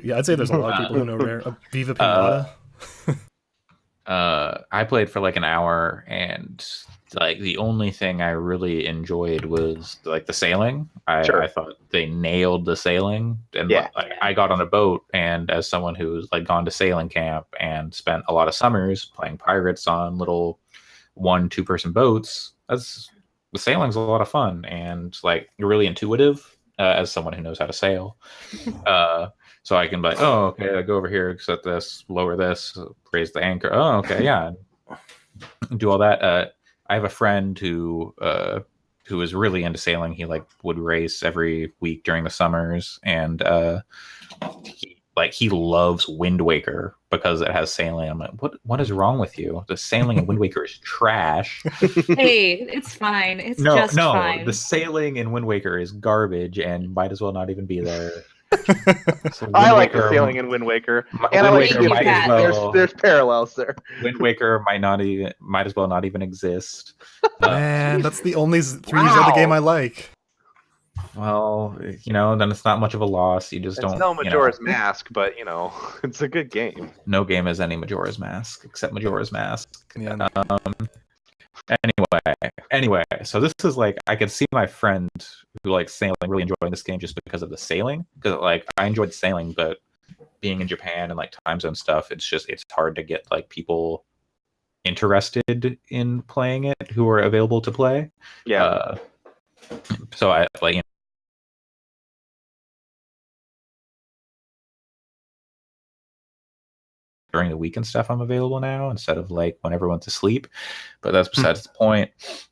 Yeah, I'd say there's a lot of people who know Rare. Viva Pinata. I played for like an hour, and like the only thing I really enjoyed was like the sailing. I thought they nailed the sailing, and Yeah. like, I got on a boat, and as someone who's like gone to sailing camp and spent a lot of summers playing pirates on little 1-2 person boats, the sailing's a lot of fun and like really intuitive as someone who knows how to sail. So I can be like, oh, okay, I go over here, set this, lower this, raise the anchor. Oh, okay, yeah, do all that. I have a friend who is really into sailing. He like would race every week during the summers, and he loves Wind Waker because it has sailing. I'm like, what is wrong with you? The sailing in Wind Waker is trash. Hey, it's fine. It's just fine. The sailing in Wind Waker is garbage and might as well not even be there. So I Wind like the Waker- sailing in Wind Waker. Wind And I like Waker might as well- there's parallels there. Wind Waker might as well not even exist. Man, that's the only 3D Zelda game I like. Well, then it's not much of a loss. You just It's don't. no Majora's Mask, but it's a good game. No game has any Majora's Mask except Majora's Mask. Yeah. Anyway, so this is like I could see my friend who likes sailing really enjoying this game just because of the sailing. Because like I enjoyed sailing, but being in Japan and like time zone stuff, it's hard to get like people interested in playing it who are available to play. Yeah. So I like during the week and stuff I'm available now instead of like when everyone's asleep, but that's besides the point.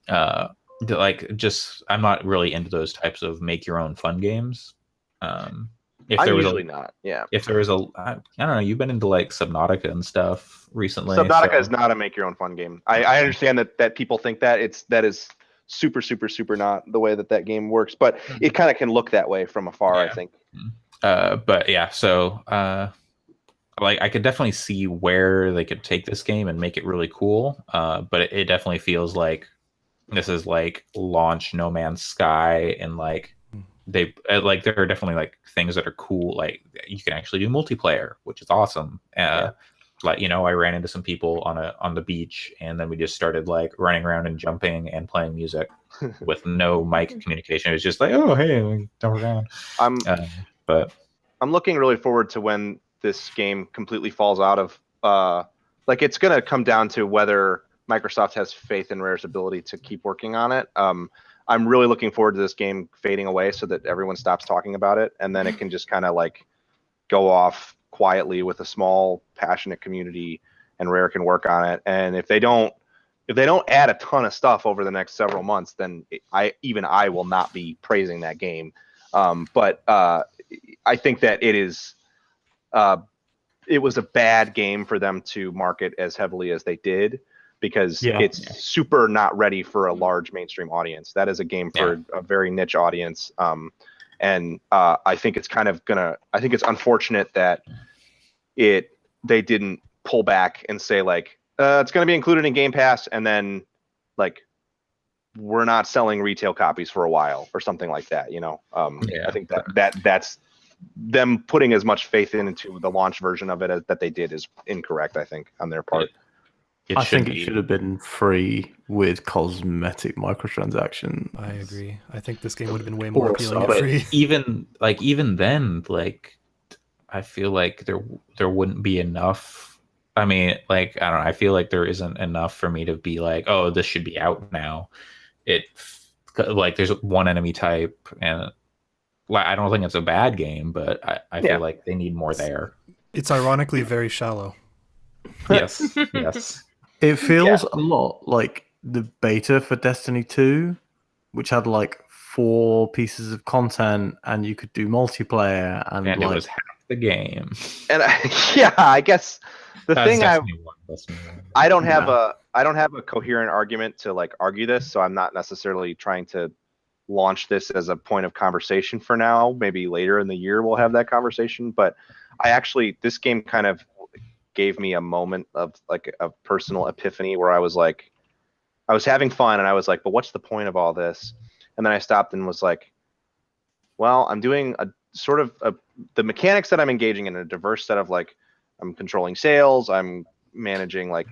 I'm not really into those types of make your own fun games. If I'm there was usually not. Yeah. If there was I don't know, you've been into like Subnautica and stuff recently. Subnautica so- is not a make your own fun game. I understand that people think that is super not the way that game works, but it kind of can look that way from afar. Yeah. I think. But yeah, so like I could definitely see where they could take this game and make it really cool. But it definitely feels like this is like launch No Man's Sky, and like they like there are definitely like things that are cool. Like you can actually do multiplayer, which is awesome. Like I ran into some people on the beach, and then we just started like running around and jumping and playing music with no mic communication. It was just like, oh hey, we jump around. But I'm looking really forward to when this game completely falls out of like it's going to come down to whether Microsoft has faith in Rare's ability to keep working on it. I'm really looking forward to this game fading away so that everyone stops talking about it, and then it can just kind of like go off quietly with a small passionate community, and Rare can work on it. And if they don't add a ton of stuff over the next several months, then I will not be praising that game. But I think that it was a bad game for them to market as heavily as they did, because it's super not ready for a large mainstream audience. That is a game for a very niche audience. And I think it's I think it's unfortunate that they didn't pull back and say like, it's going to be included in Game Pass, and then like we're not selling retail copies for a while or something like that. I think that's them putting as much faith into the launch version of it as that they did is incorrect, I think, on their part. I think it should have been free with cosmetic microtransactions. I agree. I think this game would have been way more appealing But at free. even then, like I feel like there wouldn't be enough. I mean, like I don't know. I feel like there isn't enough for me to be like, oh, this should be out now. Like there's one enemy type, and like I don't think it's a bad game, but I feel like they need more there. It's ironically very shallow. Yes, yes. It feels a lot like the beta for Destiny 2, which had like 4 pieces of content, and you could do multiplayer, and it like was half the game. And I guess the thing I don't have a coherent argument to like argue this, so I'm not necessarily trying to launch this as a point of conversation for now. Maybe later in the year we'll have that conversation, but this game kind of gave me a moment of like a personal epiphany where I was having fun and I was like, but what's the point of all this? And then I stopped and was like, well, I'm doing a sort of the mechanics that I'm engaging in a diverse set of like, I'm controlling sales, I'm managing like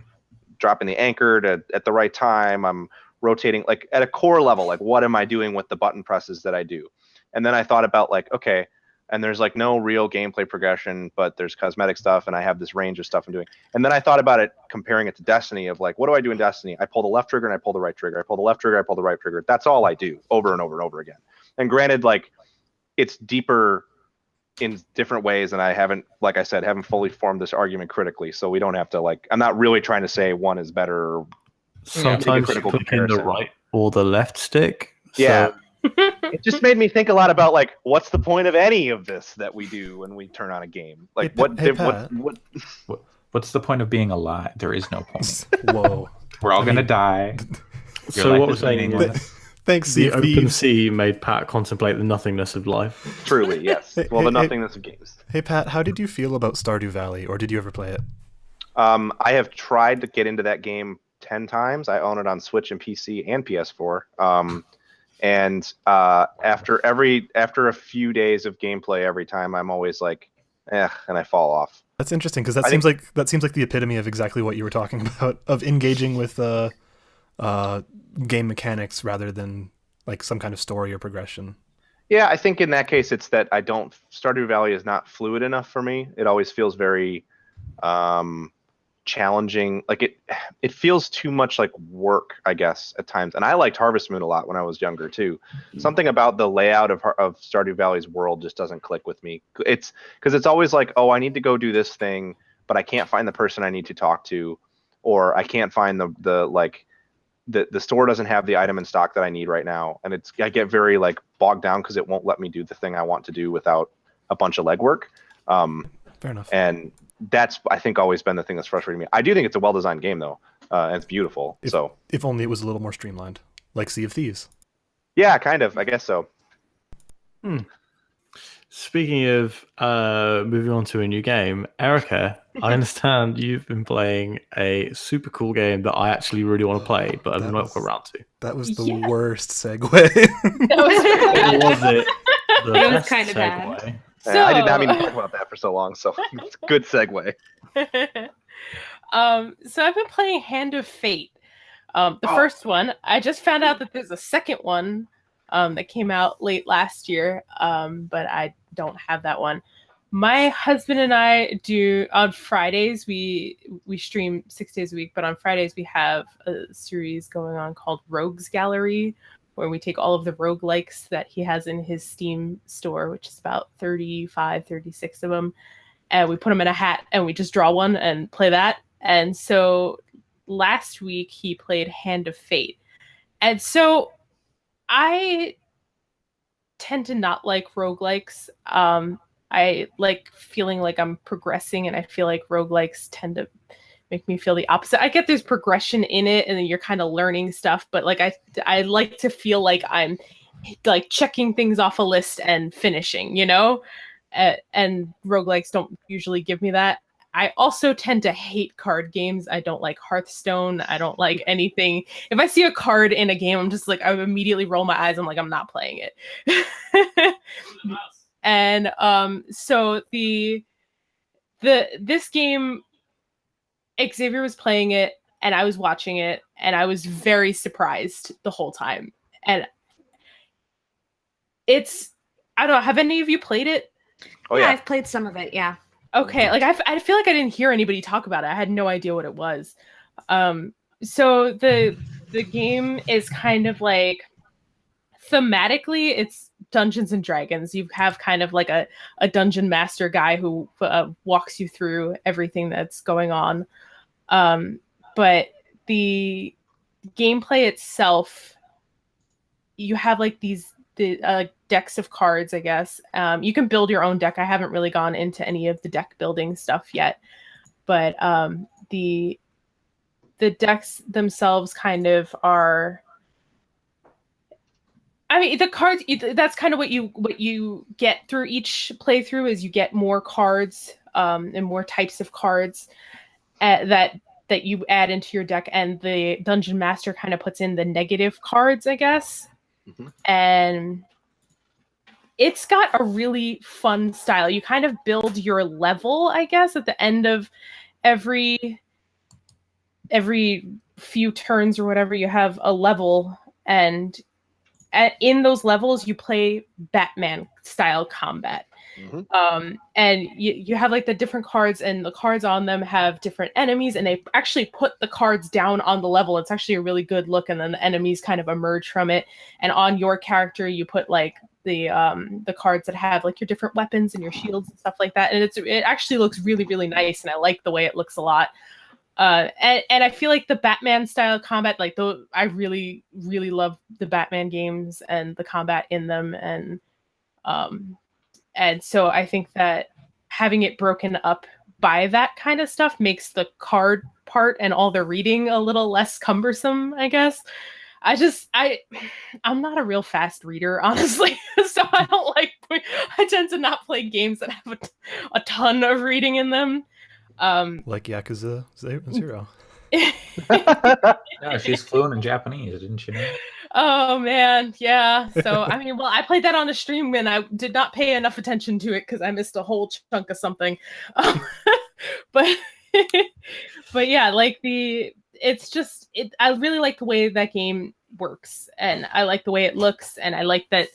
dropping the anchor at the right time, I'm rotating like at a core level, like what am I doing with the button presses that I do? And then I thought about like, okay, and there's like no real gameplay progression, but there's cosmetic stuff and I have this range of stuff I'm doing. And then I thought about it, comparing it to Destiny of like, what do I do in Destiny? I pull the left trigger and I pull the right trigger. I pull the left trigger, I pull the right trigger. That's all I do over and over and over again. And granted, like it's deeper in different ways, and I haven't, like I said, haven't fully formed this argument critically. So we don't have to like, I'm not really trying to say one is better. Or sometimes you click in the right or the left stick. Yeah. It just made me think a lot about like, what's the point of any of this that we do when we turn on a game? Like, what's the point of being alive? There is no point. Whoa, we're all gonna die. So what we're saying is, thanks. The open sea made Pat contemplate the nothingness of life. Truly, yes. Well, the nothingness of games. Hey Pat, how did you feel about Stardew Valley, or did you ever play it? I have tried to get into that game 10 times. I own it on Switch and PC and PS4. And after a few days of gameplay, every time I'm always like, and I fall off. That's interesting because that seems like the epitome of exactly what you were talking about, of engaging with game mechanics rather than like some kind of story or progression. Yeah, I think in that case it's that Stardew Valley is not fluid enough for me. It always feels very challenging. Like it feels too much like work, I guess, at times. And I liked Harvest Moon a lot when I was younger too. Something about the layout of Stardew Valley's world just doesn't click with me. It's because it's always like, oh, I need to go do this thing, but I can't find the person I need to talk to, or I can't find the store doesn't have the item in stock that I need right now. And I get very like bogged down because it won't let me do the thing I want to do without a bunch of legwork. Fair enough. And that's, I think, always been the thing that's frustrating me. I do think it's a well-designed game, though, and it's beautiful. If only it was a little more streamlined, like Sea of Thieves. Yeah, kind of. I guess so. Speaking of moving on to a new game, Erica, I understand you've been playing a super cool game that I actually really want to play, but I've not got around to. That was the worst segue. That was it? It was kind of bad. So, I did not mean to talk about that for so long, so it's a good segue. So I've been playing Hand of Fate. The first one, I just found out that there's a second one that came out late last year, but I don't have that one. My husband and I do, on Fridays, we stream 6 days a week, but on Fridays we have a series going on called Rogues Gallery, where we take all of the roguelikes that he has in his Steam store, which is about 35, 36 of them, and we put them in a hat and we just draw one and play that. And so last week he played Hand of Fate. And so I tend to not like roguelikes. I like feeling like I'm progressing, and I feel like roguelikes tend to make me feel the opposite. I get there's progression in it and then you're kind of learning stuff, but like I like to feel like I'm like checking things off a list and finishing, you know? And roguelikes don't usually give me that. I also tend to hate card games. I don't like Hearthstone. I don't like anything. If I see a card in a game, I'm just like, I immediately roll my eyes. I'm like, I'm not playing it. And so this game, Xavier was playing it, and I was watching it, and I was very surprised the whole time. And I don't know, have any of you played it? Oh yeah, yeah. I've played some of it. Yeah. Okay, like I feel like I didn't hear anybody talk about it. I had no idea what it was. So the game is kind of like, thematically, it's Dungeons and Dragons. You have kind of like a dungeon master guy who walks you through everything that's going on. But the gameplay itself, you have like the decks of cards, I guess. You can build your own deck. I haven't really gone into any of the deck building stuff yet, but the decks themselves kind of are. I mean, the cards. That's kind of what you get through each playthrough is you get more cards, and more types of cards that you add into your deck, and the dungeon master kind of puts in the negative cards, I guess. Mhm. And it's got a really fun style. You kind of build your level, I guess, at the end of every few turns or whatever. You have a level, and in those levels you play Batman style combat. And you have like the different cards, and the cards on them have different enemies, and they actually put the cards down on the level. It's actually a really good look, and then the enemies kind of emerge from it. And on your character you put like the cards that have like your different weapons and your shields and stuff like that, and it actually looks really, really nice, and I like the way it looks a lot. And I feel like the Batman style combat, like I really, really love the Batman games and the combat in them, and so I think that having it broken up by that kind of stuff makes the card part and all the reading a little less cumbersome, I guess. I'm not a real fast reader, honestly. So I tend to not play games that have a ton of reading in them. Like Yakuza 0. Yeah, she's fluent in Japanese, didn't you know? Oh man, yeah. So I mean, well, I played that on a stream and I did not pay enough attention to it because I missed a whole chunk of something. But but yeah, like I really like the way that game works, and I like the way it looks, and I like that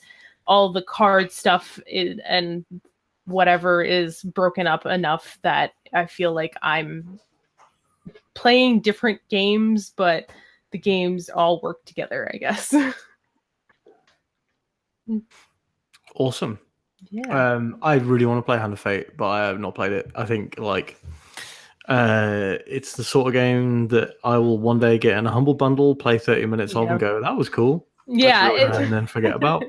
all the card stuff and whatever is broken up enough that I feel like I'm playing different games, but the games all work together, I guess. Awesome. Yeah. I really want to play Hand of Fate, but I have not played it. I think like it's the sort of game that I will one day get in a humble bundle, play 30 minutes of, and go, "That was cool," Yeah, and then forget about.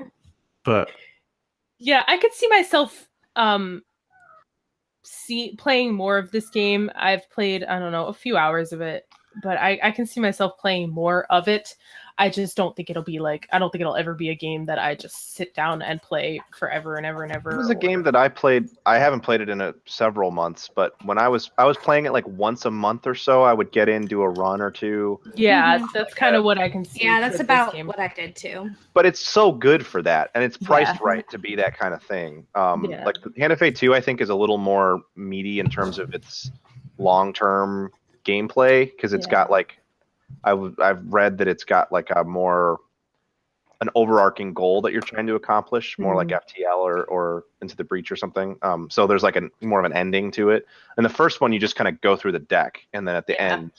But yeah, I could see myself playing more of this game. I've played, I don't know, a few hours of it, but I can see myself playing more of it. I just don't think it'll be like, I don't think it'll ever be a game that I just sit down and play forever and ever and ever. It was a game that I played. I haven't played it in several months, but when I was playing it like once a month or so, I would get in, do a run or two. Yeah, that's kind of what I can see. Yeah, that's about what I did too. But it's so good for that, and it's priced right to be that kind of thing. Like the Hand of Fate 2, I think, is a little more meaty in terms of its long-term gameplay, because it's got like, I've read that it's got like an overarching goal that you're trying to accomplish, more like FTL or Into the Breach or something. So there's like more of an ending to it. And the first one, you just kind of go through the deck, and then at the end,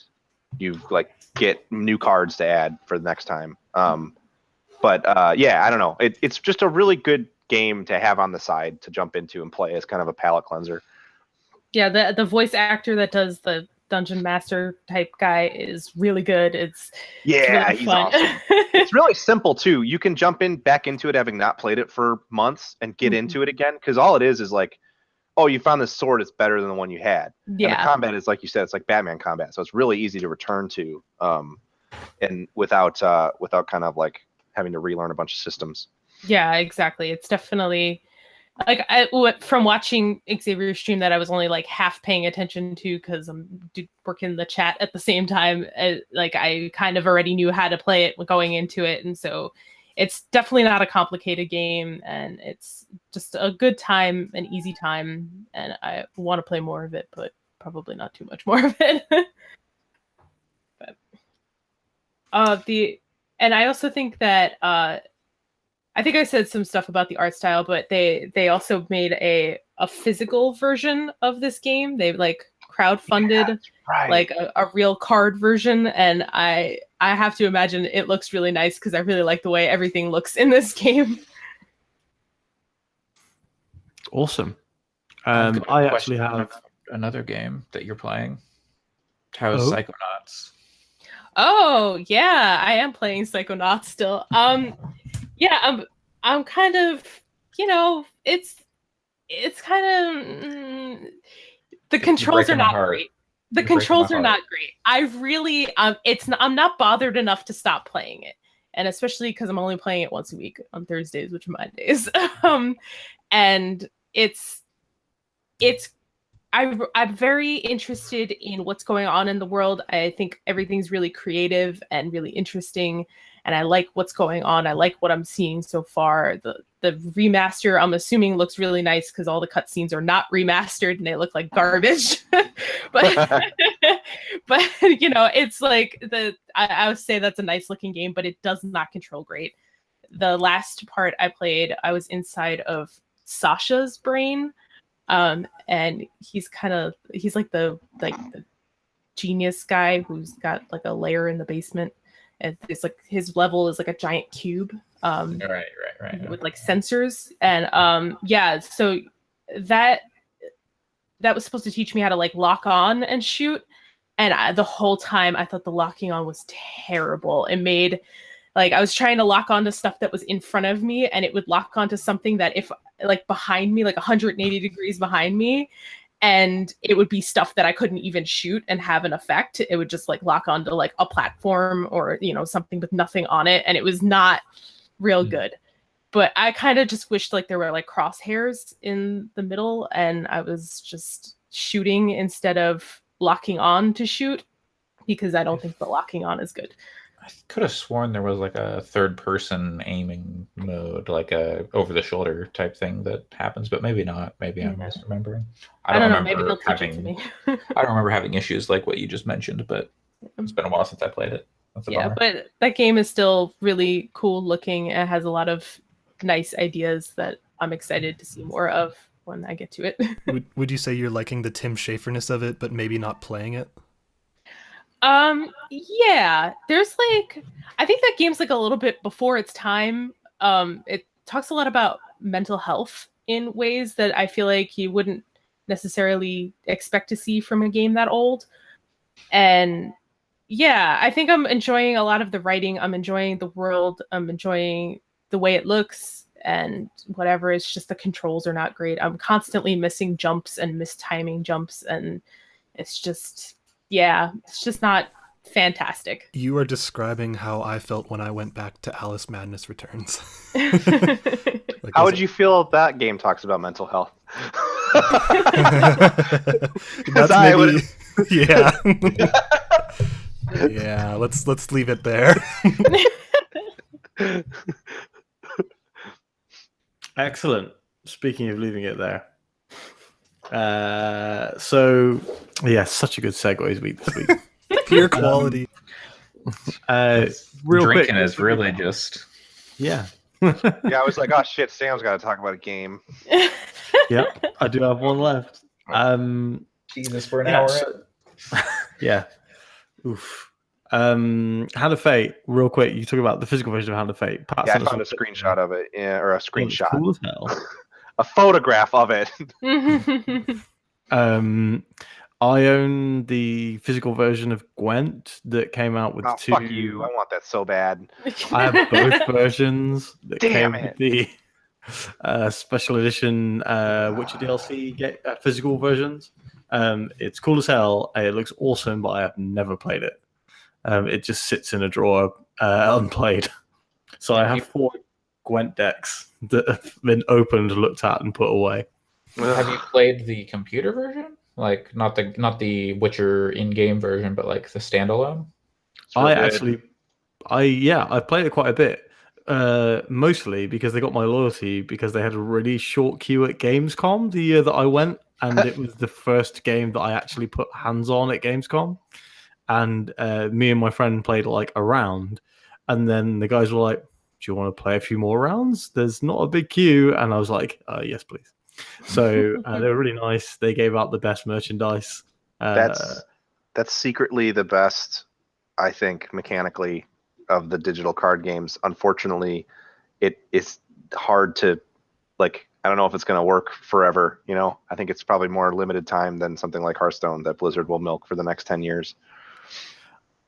you like get new cards to add for the next time. But yeah, I don't know. It's just a really good game to have on the side to jump into and play as kind of a palate cleanser. Yeah, the voice actor that does the Dungeon Master type guy is really good. It's really he's fun. awesome. It's really simple too. You can jump back into it having not played it for months and get into it again, because all it is like, oh, you found this sword, it's better than the one you had. Yeah. And the combat is, like you said, it's like Batman combat, so it's really easy to return to, and without kind of like having to relearn a bunch of systems. Yeah, exactly. It's definitely like from watching Xavier's stream that I was only like half paying attention to because I'm working the chat at the same time. Like I kind of already knew how to play it going into it, and so it's definitely not a complicated game, and it's just a good time, an easy time, and I want to play more of it, but probably not too much more of it. But And I also think that I think I said some stuff about the art style, but they also made a physical version of this game. They like crowdfunded Right. like a real card version, and I have to imagine it looks really nice because I really like the way everything looks in this game. Awesome. I've got a I question actually have. about another game that you're playing. How's Oh. Psychonauts? Oh yeah, I am playing Psychonauts still. Yeah, I'm kind of, it's kind of the controls are breaking my not heart. great. The You're breaking controls my are heart. not great. I really I'm not bothered enough to stop playing it. And especially because I'm only playing it once a week on Thursdays, which are my days. And I'm very interested in what's going on in the world. I think everything's really creative and really interesting, and I like what's going on. I like what I'm seeing so far. The remaster, I'm assuming, looks really nice because all the cutscenes are not remastered and they look like garbage. but but it's like I would say that's a nice looking game, but it does not control great. The last part I played, I was inside of Sasha's brain. And he's like the genius guy who's got like a lair in the basement, and it's like his level is like a giant cube Right. with like sensors, and so that was supposed to teach me how to like lock on and shoot, and the whole time I thought the locking on was terrible. It made like I was trying to lock onto stuff that was in front of me, and it would lock onto something that if like behind me, like 180 degrees behind me, and it would be stuff that I couldn't even shoot and have an effect. It would just like lock onto like a platform or something with nothing on it, and it was not real good. But I kind of just wished like there were like crosshairs in the middle, and I was just shooting instead of locking on to shoot, because I don't think the locking on is good. I could have sworn there was like a third-person aiming mode, like a over-the-shoulder type thing that happens, but maybe not. Maybe I'm misremembering. I don't know. Maybe they'll teach it to me. I don't remember having issues like what you just mentioned, but it's been a while since I played it. That's a bummer. But that game is still really cool looking. It has a lot of nice ideas that I'm excited to see more of when I get to it. Would you say you're liking the Tim Schafer-ness of it, but maybe not playing it? Yeah, there's like, I think that game's like a little bit before its time. It talks a lot about mental health in ways that I feel like you wouldn't necessarily expect to see from a game that old. And yeah, I think I'm enjoying a lot of the writing. I'm enjoying the world. I'm enjoying the way it looks and whatever. It's just the controls are not great. I'm constantly missing jumps and mistiming jumps, and it's just not fantastic. You are describing how I felt when I went back to Alice Madness Returns. Like, How would you feel if that game talks about mental health? That's I maybe, yeah. Yeah, let's leave it there. Excellent. Speaking of leaving it there. So yeah, such a good segues week this week. Pure quality. Real Drinking quick, is really just yeah. Yeah, I was like, oh shit, Sam's got to talk about a game. Yeah, I do have one left. Jesus for an Yeah, hour. so- yeah. Oof. Hand of Fate, real quick. You talk about the physical version of Hand of Fate. Pat Yeah, I sent us found a screenshot of it, or a It's screenshot, cool as hell. a photograph of it. I own the physical version of Gwent that came out with Oh, two. fuck you! I want that so bad. I have both versions that Damn came it. with the special edition Witcher DLC physical versions. It's cool as hell. It looks awesome, but I have never played it. It just sits in a drawer unplayed. So I have 4 Gwent decks that have been opened, looked at, and put away. Have you played the computer version? Like not the Witcher in-game version, but like the standalone? I played it quite a bit. Mostly because they got my loyalty because they had a really short queue at Gamescom the year that I went, and it was the first game that I actually put hands on at Gamescom. and me and my friend played like a round, and then the guys were like, "Do you want to play a few more rounds? There's not a big queue." And I was like, "Yes, please." So they were really nice. They gave out the best merchandise. That's secretly the best, I think, mechanically of the digital card games. Unfortunately, it is hard to, like, I don't know if it's going to work forever. You know, I think it's probably more limited time than something like Hearthstone that Blizzard will milk for the next 10 years.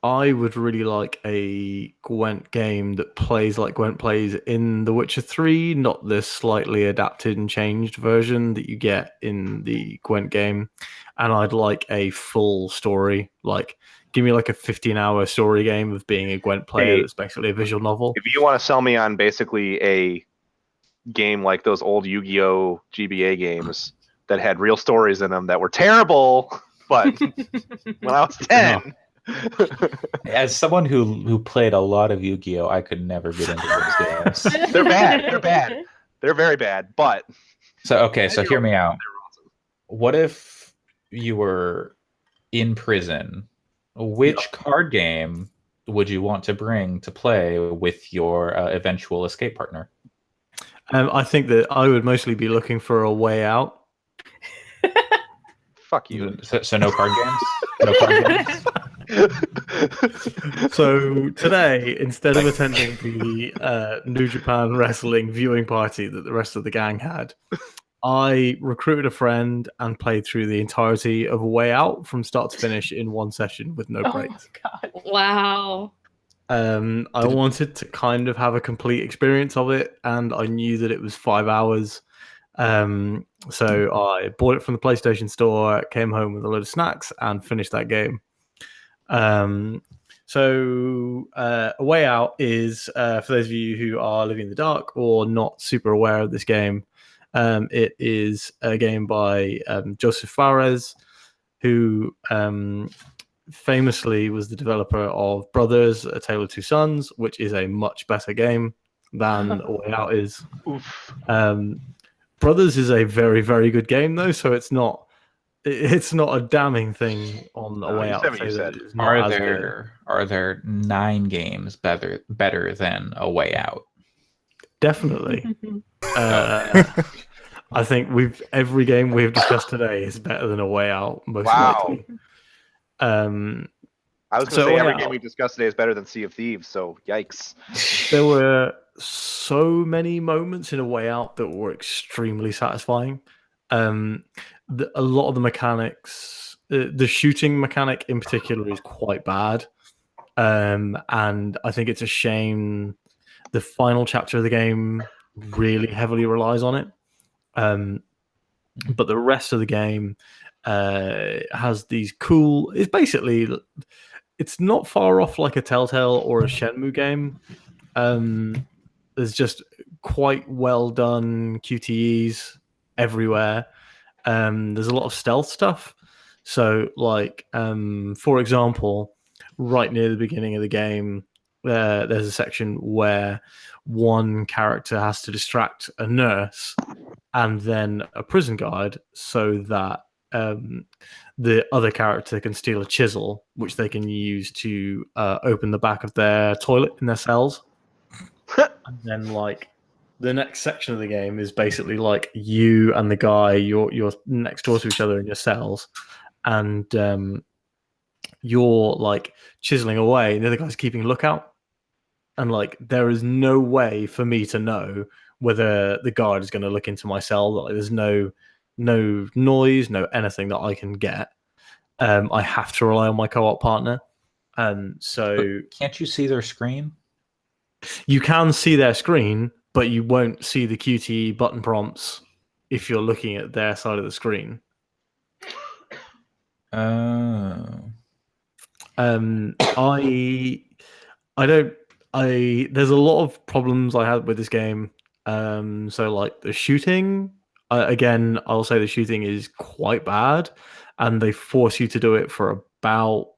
I would really like a Gwent game that plays like Gwent plays in The Witcher 3, not the slightly adapted and changed version that you get in the Gwent game. And I'd like a full story. Like, give me like a 15-hour story game of being a Gwent player Hey, that's basically a visual novel. If you want to sell me on basically a game like those old Yu-Gi-Oh! GBA games that had real stories in them that were terrible, but when I was 10... As someone who played a lot of Yu-Gi-Oh, I could never get into those games. They're bad. They're bad. They're very bad. But So hear me out. What if you were in prison? Which card game would you want to bring to play with your eventual escape partner? I think that I would mostly be looking for a way out. fuck you. So no card games? No card games? So today, instead of attending the New Japan Wrestling viewing party that the rest of the gang had, I recruited a friend and played through the entirety of A Way Out from start to finish in one session with no breaks. Oh my God. Wow. I wanted to kind of have a complete experience of it, and I knew that it was 5 hours. So I bought it from the PlayStation Store, came home with a load of snacks, and finished that game. So A Way Out is, for those of you who are living in the dark or not super aware of this game, it is a game by Joseph Fares, who famously was the developer of Brothers, A Tale of Two Sons, which is a much better game than A Way Out is. Oof. Brothers is a very, very good game, though, so it's not a damning thing on A Way Out. Are there 9 games better than A Way Out? Definitely. I think every game we've discussed today is better than A Way Out, most likely. I was going to say every game we discussed today is better than Sea of Thieves, so yikes. There were so many moments in A Way Out that were extremely satisfying. A lot of the mechanics, the shooting mechanic in particular, is quite bad. And I think it's a shame the final chapter of the game really heavily relies on it. But the rest of the game has these cool... It's not far off like a Telltale or a Shenmue game. There's just quite well done QTEs everywhere. There's a lot of stealth stuff. So, like, for example, right near the beginning of the game, there's a section where one character has to distract a nurse and then a prison guard so that the other character can steal a chisel, which they can use to open the back of their toilet in their cells. And then, like, the next section of the game is basically like you and the guy, you're next door to each other in your cells, and you're like chiseling away, and the other guy's keeping a lookout. And like, there is no way for me to know whether the guard is going to look into my cell. Like, there's no noise, no anything that I can get. I have to rely on my co-op partner. So but can't you see their screen? You can see their screen, but you won't see the QTE button prompts if you're looking at their side of the screen. There's a lot of problems I had with this game. So like the shooting, again, I'll say the shooting is quite bad, and they force you to do it for about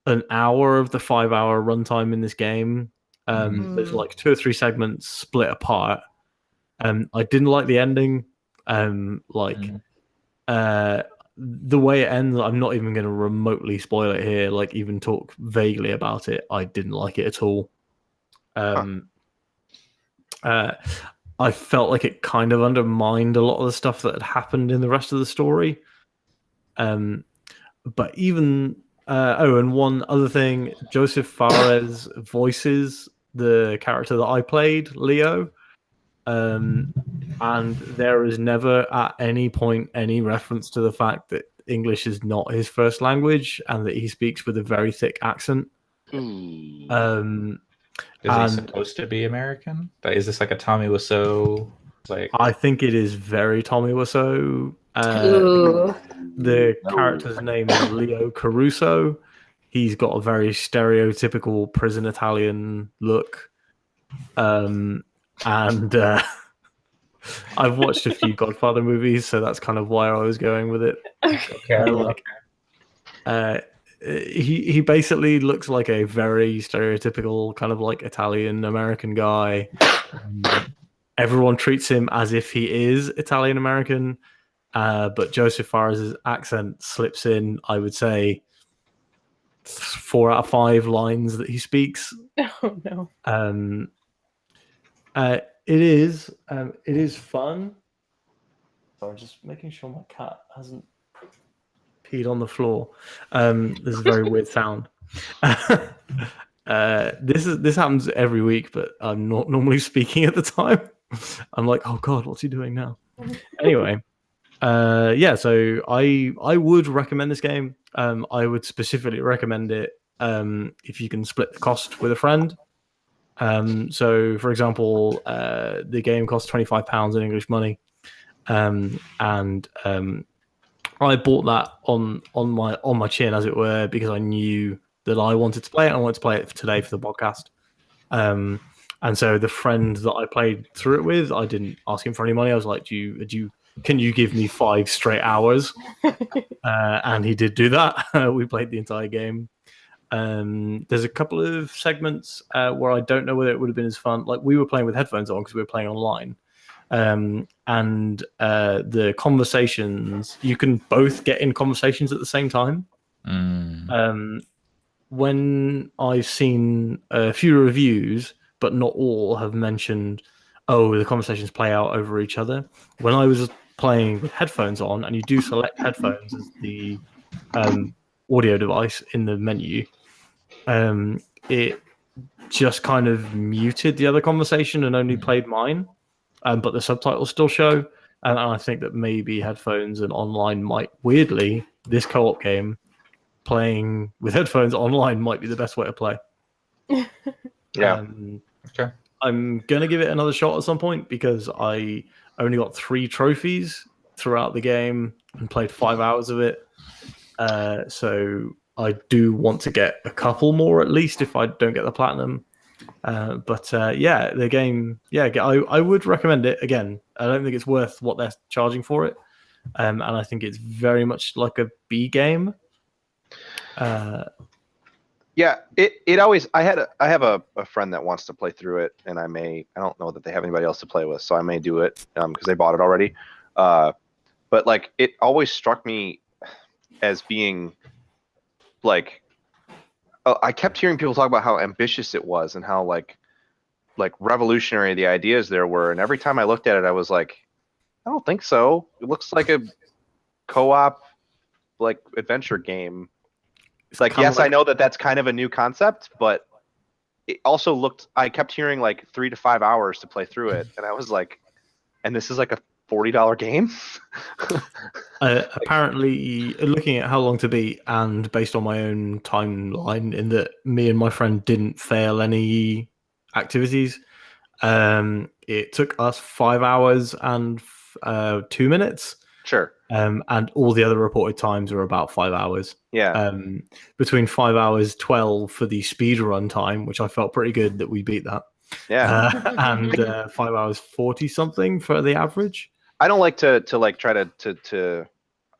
an hour of the 5-hour runtime in this game. There's like 2 or 3 segments split apart. I didn't like the ending. the way it ends, I'm not even going to remotely spoil it here. Like even talk vaguely about it. I didn't like it at all. I felt like it kind of undermined a lot of the stuff that had happened in the rest of the story. But even and one other thing, Joseph Fares voices the character that I played, Leo. And there is never at any point any reference to the fact that English is not his first language and that he speaks with a very thick accent. Is he supposed to be American? Is this like a Tommy Wiseau? Like, I think it is very Tommy Wiseau. The character's name is Leo Caruso. He's got a very stereotypical prison Italian look. And I've watched a few Godfather movies, so that's kind of why I was going with it. He basically looks like a very stereotypical kind of like Italian American guy. Everyone treats him as if he is Italian American, but Joseph Fares' accent slips in, I would say, 4 out of 5 lines that he speaks. Oh no. It is fun. Sorry, just making sure my cat hasn't peed on the floor. This is a very weird sound. This happens every week, but I'm not normally speaking at the time. I'm like, oh god, what's he doing now? Anyway, so I would recommend this game. I would specifically recommend it if you can split the cost with a friend. So for example, the game costs £25 in English money, and I bought that on my chin, as it were, because I knew that I wanted to play it. I wanted to play it today for the podcast. And so the friend that I played through it with, I didn't ask him for any money. I was like, can you give me 5 straight hours? And he did do that. We played the entire game. There's a couple of segments where I don't know whether it would have been as fun. Like we were playing with headphones on because we were playing online. And the conversations, you can both get in conversations at the same time. When I've seen a few reviews, but not all, have mentioned, oh, the conversations play out over each other. When I was playing with headphones on, and you do select headphones as the audio device in the menu, it just kind of muted the other conversation and only played mine, but the subtitles still show. And I think that maybe headphones and online might, weirdly, this co-op game, playing with headphones online might be the best way to play. Yeah. Okay. I'm going to give it another shot at some point because I only got 3 trophies throughout the game and played 5 hours of it. So I do want to get a couple more at least if I don't get the platinum. The game, I would recommend it. Again, I don't think it's worth what they're charging for it. And I think it's very much like a B game. It always. I have a friend that wants to play through it, and I don't know that they have anybody else to play with, so I may do it because they bought it already. But like, it always struck me as being like, I kept hearing people talk about how ambitious it was and how like revolutionary the ideas there were, and every time I looked at it, I was like, I don't think so. It looks like a co-op like adventure game. It's like, yes, I know that that's kind of a new concept, but it also looked, I kept hearing like 3 to 5 hours to play through it, and I was like, and this is like a $40 game? Apparently, looking at how long to beat, and based on my own timeline, in that me and my friend didn't fail any activities, it took us 5 hours and 2 minutes. Sure. And all the other reported times are about 5 hours. Yeah. Between 5 hours 12 for the speed run time, which I felt pretty good that we beat that. Yeah. And 5 hours 40 something for the average. I don't like to like try to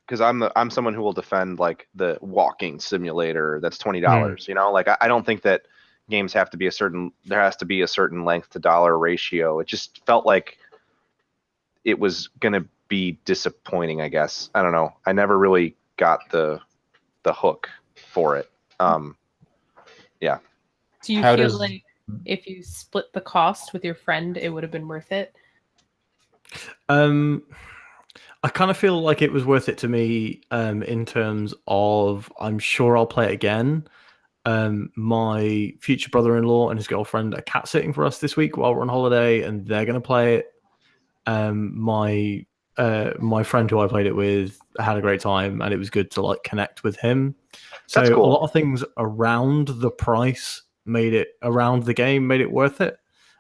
because I'm someone who will defend like the walking simulator that's $20. You know, like I don't think that games have to be there has to be a certain length to dollar ratio. It just felt like it was gonna be disappointing, I guess. I don't know. I never really got the hook for it. Yeah. Do you How feel does- like if you split the cost with your friend, it would have been worth it? I kind of feel like it was worth it to me in terms of I'm sure I'll play it again. My future brother-in-law and his girlfriend are cat sitting for us this week while we're on holiday, and they're going to play it. My friend who I played it with had a great time, and it was good to like connect with him. So That's cool. a lot of things around the price around the game made it worth it.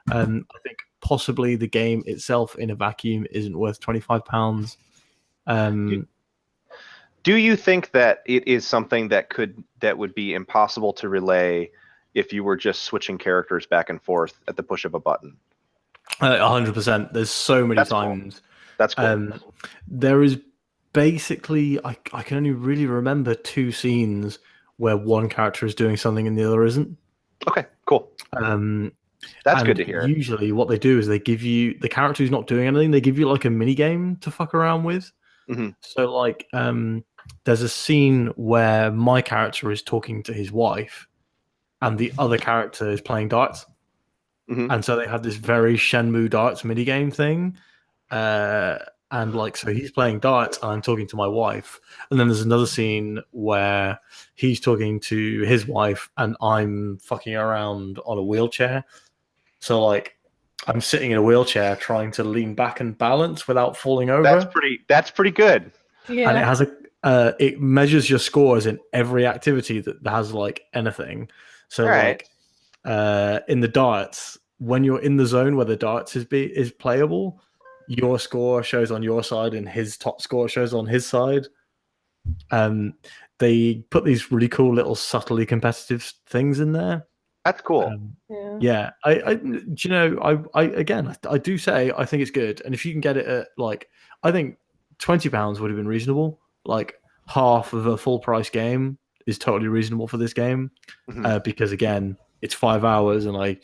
I think possibly the game itself in a vacuum isn't worth £25. Do you think that it is something that would be impossible to relay if you were just switching characters back and forth at the push of a button? 100%. There's so many That's cool. times. That's cool. There is basically I can only really remember 2 scenes where one character is doing something and the other isn't. Okay, cool. That's good to hear. Usually what they do is they give you the character who's not doing anything, they give you like a mini game to fuck around with. Mm-hmm. So like there's a scene where my character is talking to his wife and the other character is playing darts. Mm-hmm. And so they have this very Shenmue darts minigame thing. And like, so he's playing darts and I'm talking to my wife. And then there's another scene where he's talking to his wife and I'm fucking around on a wheelchair. So like, I'm sitting in a wheelchair trying to lean back and balance without falling over. That's pretty good. Yeah. And it has it measures your scores in every activity that has like anything. So Right. like in the darts, when you're in the zone where the darts is playable, your score shows on your side and his top score shows on his side. They put these really cool little subtly competitive things in there. That's cool. Yeah, I do you know, I do say I think it's good, and if you can get it at like, I think £20 would have been reasonable. Like half of a full price game is totally reasonable for this game, because again, it's 5 hours, and I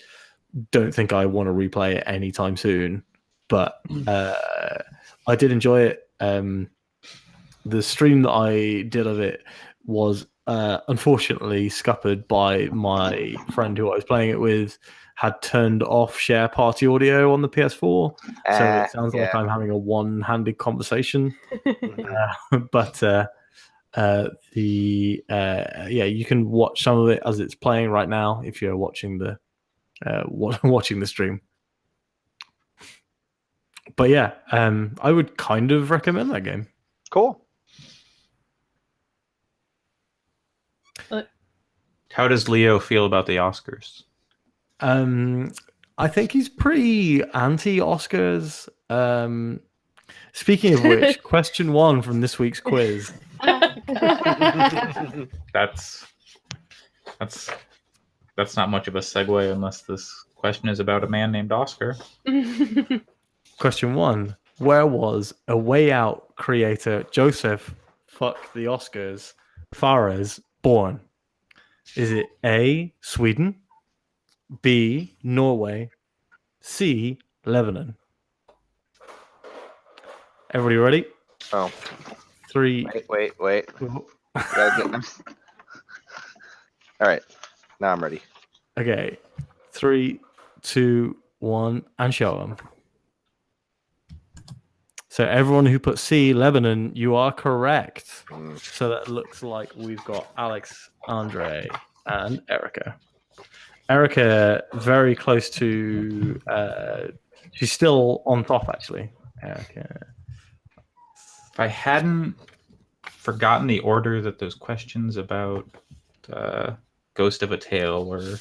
don't think I want to replay it anytime soon. But I did enjoy it. The stream that I did of it was unfortunately scuppered by my friend who I was playing it with had turned off share party audio on the PS4, so it sounds like I'm having a one-handed conversation. But you can watch some of it as it's playing right now if you're watching the stream. But yeah, I would kind of recommend that game. Cool. How does Leo feel about the Oscars? I think he's pretty anti-Oscars. Speaking of which, question 1 from this week's quiz. That's not much of a segue unless this question is about a man named Oscar. Question 1. Where was A Way Out creator Joseph Fuck the Oscars Fares born? Is it A, Sweden, B, Norway, C, Lebanon? Everybody ready? Oh. 3. Wait. All right. Now I'm ready. Okay. 3, 2, 1, and show them. So everyone who put C, Lebanon, you are correct. So that looks like we've got Alex, Andre, and Erica. Erica, very close to... she's still on top, actually. Erica. If I hadn't forgotten the order that those questions about Ghost of a Tale were,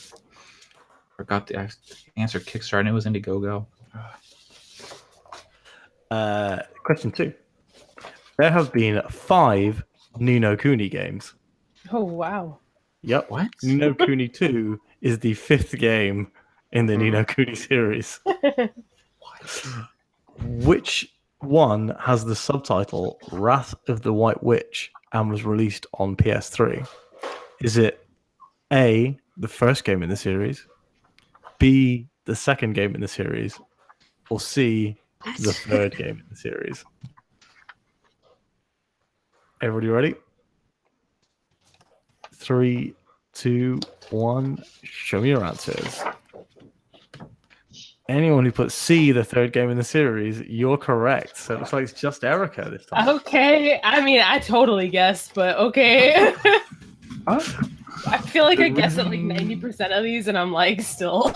forgot the answer Kickstarter, and it was Indiegogo. Question 2. There have been 5 Ni no Kuni games. Oh, wow. Yep. What? Ni no Kuni 2 is the 5th game in the Ni no Kuni series. Which one has the subtitle Wrath of the White Witch and was released on PS3? Is it A, the first game in the series, B, the second game in the series, or C, the third game in the series? Everybody ready? 3, 2, 1. Show me your answers. Anyone who put C, the third game in the series, you're correct. So it looks like it's just Erica this time. Okay. I mean, I totally guessed, but okay. I feel like I guess at like 90% of these, and I'm like, still,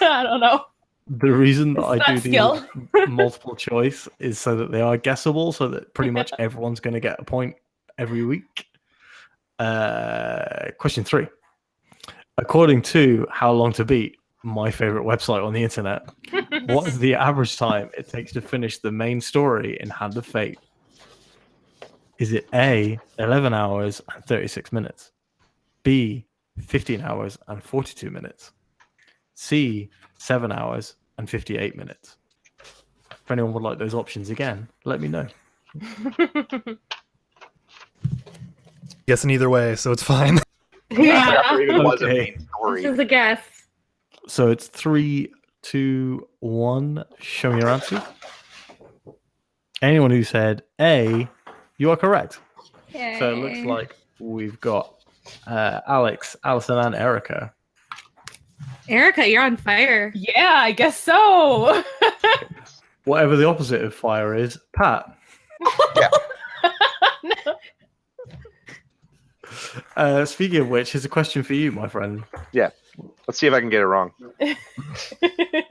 I don't know. The reason that It's I not do skill. the multiple choice is so that they are guessable, so that pretty much everyone's going to get a point every week. Question 3. According to How Long to Beat, my favorite website on the internet, what is the average time it takes to finish the main story in Hand of Fate? Is it A, 11 hours and 36 minutes? B, 15 hours and 42 minutes? C, 7 hours and 58 minutes? If anyone would like those options again, let me know. Guessing either way, so it's fine. I forgot there even was a Okay. main story. This is a guess. So it's 3, 2, 1. Show me your answers. Anyone who said A, you are correct. So it looks like we've got Alex, Allison, and Erica. Erica, you're on fire. Yeah, I guess so. Whatever the opposite of fire is, Pat. Speaking of which, here's a question for you, my friend. Let's see if I can get it wrong. I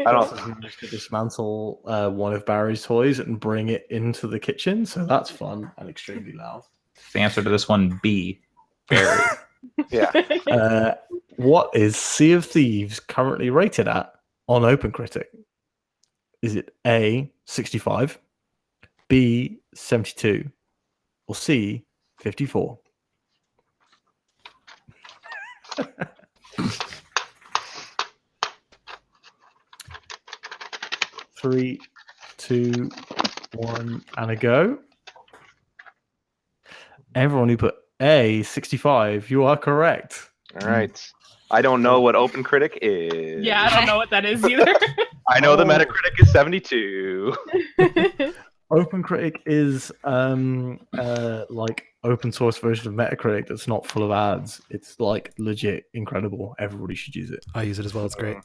Alice has managed to dismantle one of Barry's toys and bring it into the kitchen, so that's fun and extremely loud. The answer to this one, B. Very. Yeah. What is Sea of Thieves currently rated at on OpenCritic? Is it A, 65, B, 72, or C, 54? Three, 2, 1, and a go. Everyone who put A, 65, you are correct. All right. I don't know what OpenCritic is. Yeah, I don't know what that is either. I know the Metacritic is 72. OpenCritic is like open source version of Metacritic that's not full of ads. It's like legit incredible. Everybody should use it. I use it as well. It's great.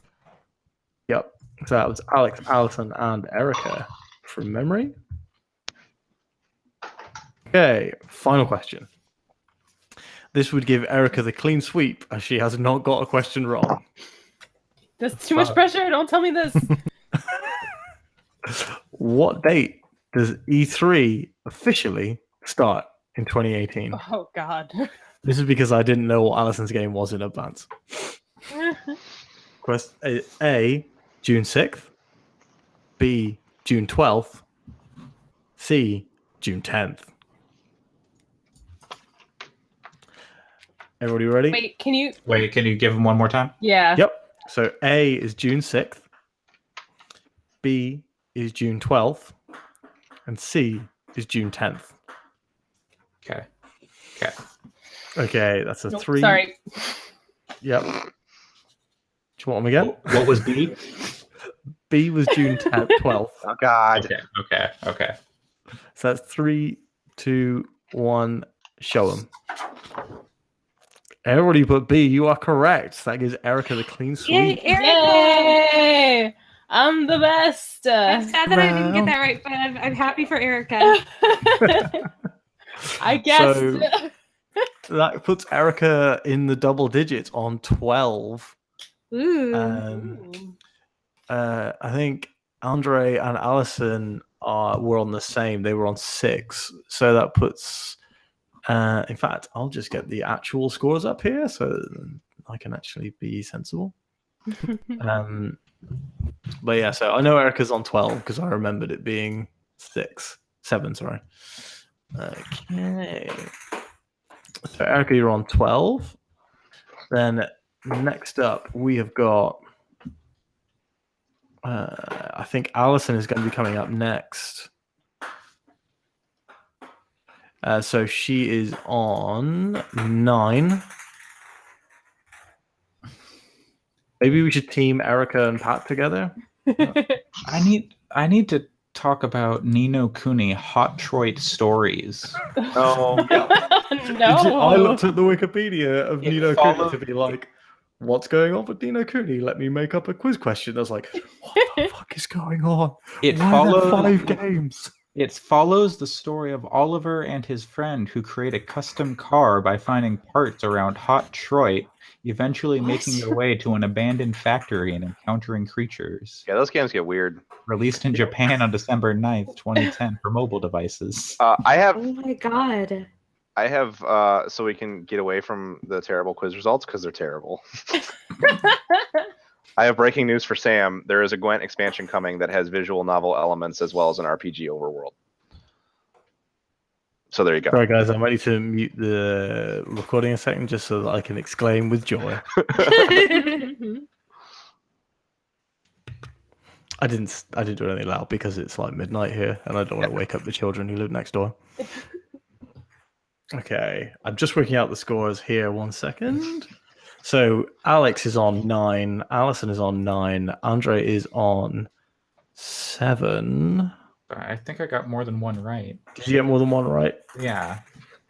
Yep. So that was Alex, Allison, and Erica from memory. Okay, final question. This would give Erica the clean sweep as she has not got a question wrong. That's too much pressure. Don't tell me this. What date does E3 officially start in 2018? Oh, God. This is because I didn't know what Allison's game was in advance. A, June 6th. B, June 12th. C, June 10th. Everybody ready? Wait, can you? Wait, can you give them one more time? Yeah. Yep. So A is June 6th. B is June 12th. And C is June 10th. Okay. Okay, that's a Nope, 3. Sorry. Yep. Do you want them again? What was B? B was June 10th, 12th. Oh, God. Okay. So that's 3, 2, 1. Show them. Everybody but B, you are correct. That gives Erica the clean Yay, sweep. Erica! Yay! I'm the best. I'm sad that I didn't get that right, but I'm happy for Erica. I guess. So- That puts Erica in the double digits on 12. Ooh. I think Andre and Allison were on the same. They were on 6. So that puts... in fact, I'll just get the actual scores up here so I can actually be sensible. But yeah, so I know Erica's on 12 because I remembered it being 7, sorry. Okay. So Erica, you're on 12. Then next up, we have got... I think Allison is going to be coming up next. So she is on 9. Maybe we should team Erica and Pat together. I need to talk about Nino Kuni Hot Troit stories. Oh, No. I looked at the Wikipedia of It Nino followed- Kuni to be like, what's going on with Nino Kuni? Let me make up a quiz question. I was like, what the fuck is going on? It Why are there follows 5 games? It follows the story of Oliver and his friend who create a custom car by finding parts around Hot Troit, eventually making their way to an abandoned factory and encountering creatures. yeah, those games get weird. Released in Japan on December 9th, 2010 for mobile devices. I have Oh my god. so we can get away from the terrible quiz results because they're terrible. I have breaking news for Sam. There is a Gwent expansion coming that has visual novel elements as well as an RPG overworld. So there you go. Sorry, guys, I might need to mute the recording a second just so that I can exclaim with joy. I didn't do anything loud because it's like midnight here, and I don't want to wake up the children who live next door. Okay, I'm just working out the scores here. 1 second. So Alex is on 9, Allison is on 9, Andre is on 7. I think I got more than one right. Did you get more than one right? Yeah.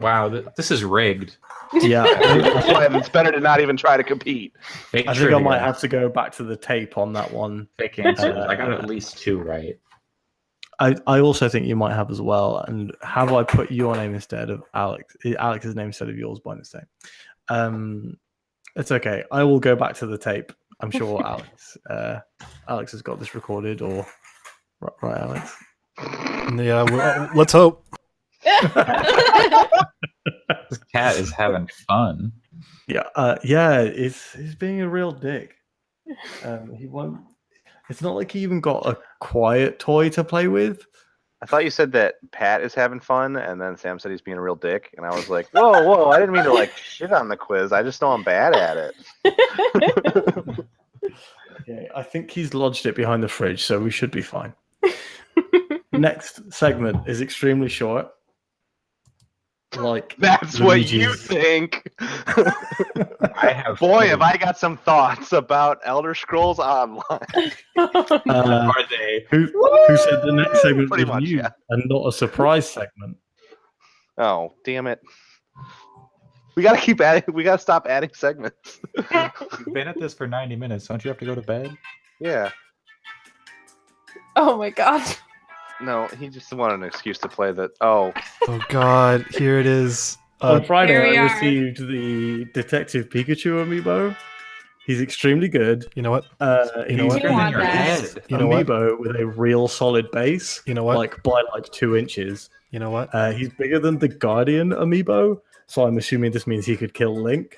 Wow, this is rigged. Yeah. That's why it's better to not even try to compete. Fake I think I trivia. might have to go back to the tape on that one. Fake answers. I got at least 2 right. I also think you might have as well. And have I put your name instead of Alex's name instead of yours by mistake? It's okay. I will go back to the tape. I'm sure Alex has got this recorded, or right, Alex? Yeah, let's hope. This cat is having fun. Yeah. He's being a real dick. He won't. It's not like he even got a quiet toy to play with. I thought you said that Pat is having fun, and then Sam said he's being a real dick, and I was like, whoa, I didn't mean to like shit on the quiz. I just know I'm bad at it. Okay, I think he's lodged it behind the fridge, so we should be fine. Next segment is extremely short. Like That's what you Luigi's- think. Have Have I got some thoughts about Elder Scrolls Online. Are they? Who said the next segment Pretty was much, new yeah. and not a surprise segment? Oh, damn it. We gotta keep adding. We gotta stop adding segments. You've been at this for 90 minutes. Don't you have to go to bed? Yeah. Oh my god. No, he just wanted an excuse to play that. Oh, Oh god, here it is. On Friday, Here we I are. received the Detective Pikachu amiibo. He's extremely good. You know what? He's know what? You want your that. head. You know what? amiibo with a real solid base, You know what? like by like 2 inches. You know what? He's bigger than the Guardian amiibo, so I'm assuming this means he could kill Link.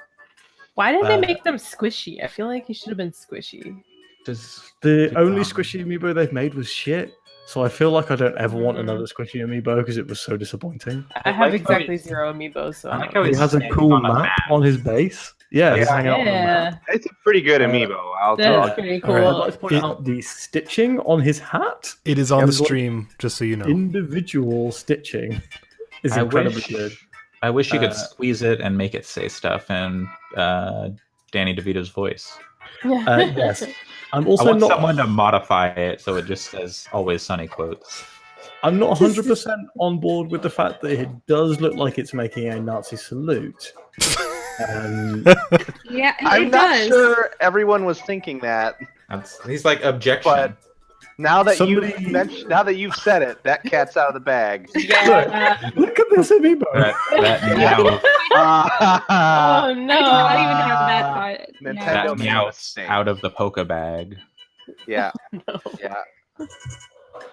Why did they Uh, make them squishy? I feel like he should have been squishy. The Good only job. squishy amiibo they've made was shit, so I feel like I don't ever want another squishy amiibo because it was so disappointing. I have like how exactly he's- 0 amiibos, so I I like don't how He he's has a standing cool on a map map. on his base. Yeah, he's Yeah. hanging out on the map. Yeah, it's a pretty good amiibo. I'll that's tell pretty All cool. right. I'd like to point It- out the stitching on his hat. It is on Yeah, the there's like stream, just so you know. Individual stitching is I incredibly wish- good. I wish you could Uh, squeeze it and make it say stuff in Danny DeVito's voice. Yes, I'm I also want not. someone to modify it so it just says "Always Sunny" quotes. I'm not 100% on board with the fact that it does look like it's making a Nazi salute. Yeah, I'm it not does. sure everyone was thinking that. He's like objection. But now that Somebody- now that you've said it, that cat's out of the bag. Yeah. Look at this amiibo. that meow, Ah, Oh no. I did not even have that thought. Nintendo that made a meow mistake. out of the polka bag. Yeah, No. yeah.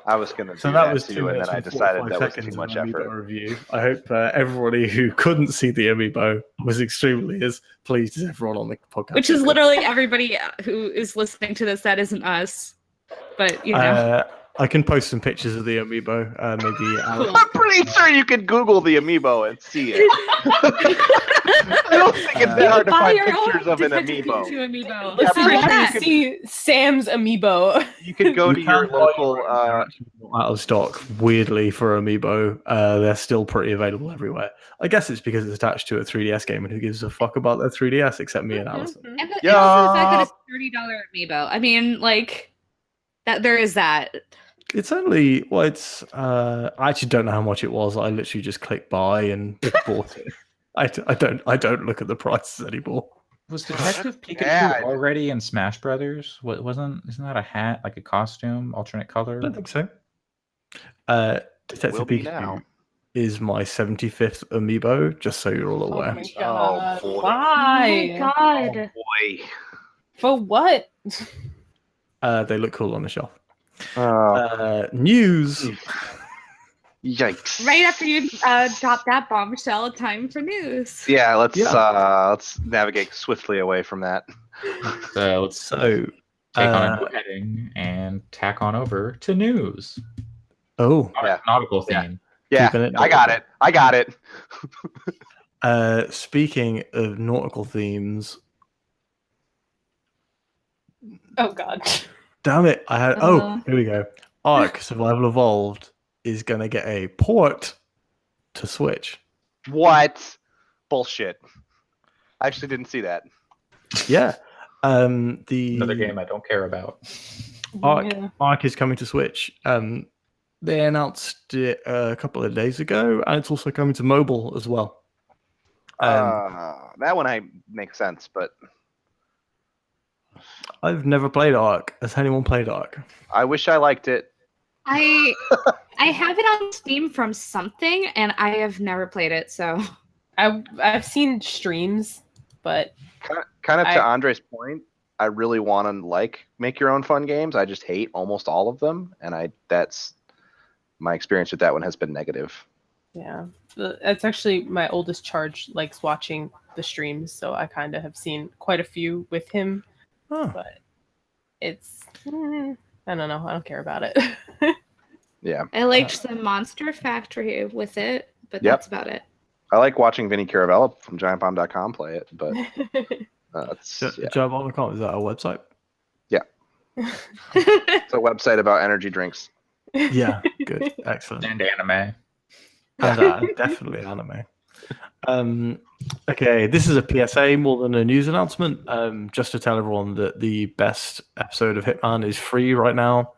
I was gonna do So that that was too, 2 and minutes then I and decided 45 that was seconds too of much amiibo effort. review. I hope everybody who couldn't see the amiibo was extremely as pleased as everyone on the podcast. Which is literally everybody who is listening to this that isn't us. But you know. I can post some pictures of the amiibo. Maybe Alex. I'm pretty sure you could Google the amiibo and see it. I don't think it's that hard to Buy find your own pictures of an Detective amiibo. Pikachu amiibo. Listen, pretty you sure you have to could- see Sam's amiibo. You could go to You your can buy local. your own. They're actually not out of stock. Weirdly, for amiibo, they're still pretty available everywhere. I guess it's because it's attached to a 3DS game, and who gives a fuck about their 3DS except me and Allison? And, and Yeah. also the fact that it's $30 amiibo. I mean, like that there is that. It's only well, it's I actually don't know how much it was. I literally just clicked buy and bought it. I don't look at the prices anymore. Was Detective Pikachu Yeah. already in Smash Brothers? What isn't that a hat, like a costume, alternate color? I don't think so. Detective Will be Pikachu now. is my 75th amiibo, just so you're all Oh aware. my god. boy. Oh Why? my god. Boy. For what? They look cool on the shelf. News. Yikes. Right after you drop that bombshell, time for news. Yeah, let's navigate swiftly away from that. So let's So, take on a new heading and tack on over to news. oh, Yeah. Nautical Yeah. theme. Yeah, Keeping it I got it. speaking of nautical themes, Oh god. damn it! I had. Here we go. Ark Survival Evolved is gonna get a port to Switch. What? Bullshit. I actually didn't see that. Yeah. Another The game I don't care about. Ark is coming to Switch. They announced it a couple of days ago, and it's also coming to mobile as well. That one makes sense, but I've never played Ark. Has anyone played Ark? I wish I liked it. I have it on Steam from something, and I have never played it. So I've seen streams, but Kind of to Andre's point, I really want to make your own fun games. I just hate almost all of them, and that's my experience with that one has been negative. yeah, that's actually my oldest charge likes watching the streams, so I kind of have seen quite a few with him. Oh. But it's I don't know. I don't care about it. Yeah. I liked the Monster Factory with it, but Yep. that's about it. I like watching Vinny Caravella from GiantBomb.com play it, but it's Giant.com, is that a website? It's a website about energy drinks. Yeah, good, excellent. And anime. And definitely anime. Okay, this is a PSA more than a news announcement. Just to tell everyone that the best episode of Hitman is free right now,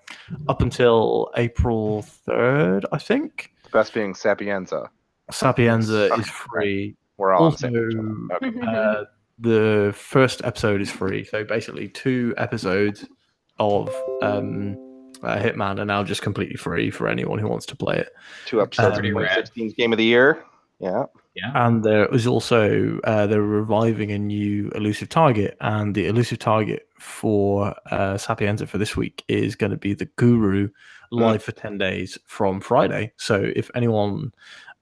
up until April 3rd, I think. Best being Sapienza. Sapienza Okay. is free. We're all on the Also, same page. Okay. the first episode is free. So basically, 2 episodes of Hitman are now just completely free for anyone who wants to play it. 2 episodes of pretty rad. 2016's Game of the Year. Yeah. Yeah. And there is also they're reviving a new elusive target, and the elusive target for Sapienza for this week is going to be the Guru live for 10 days from Friday. So if anyone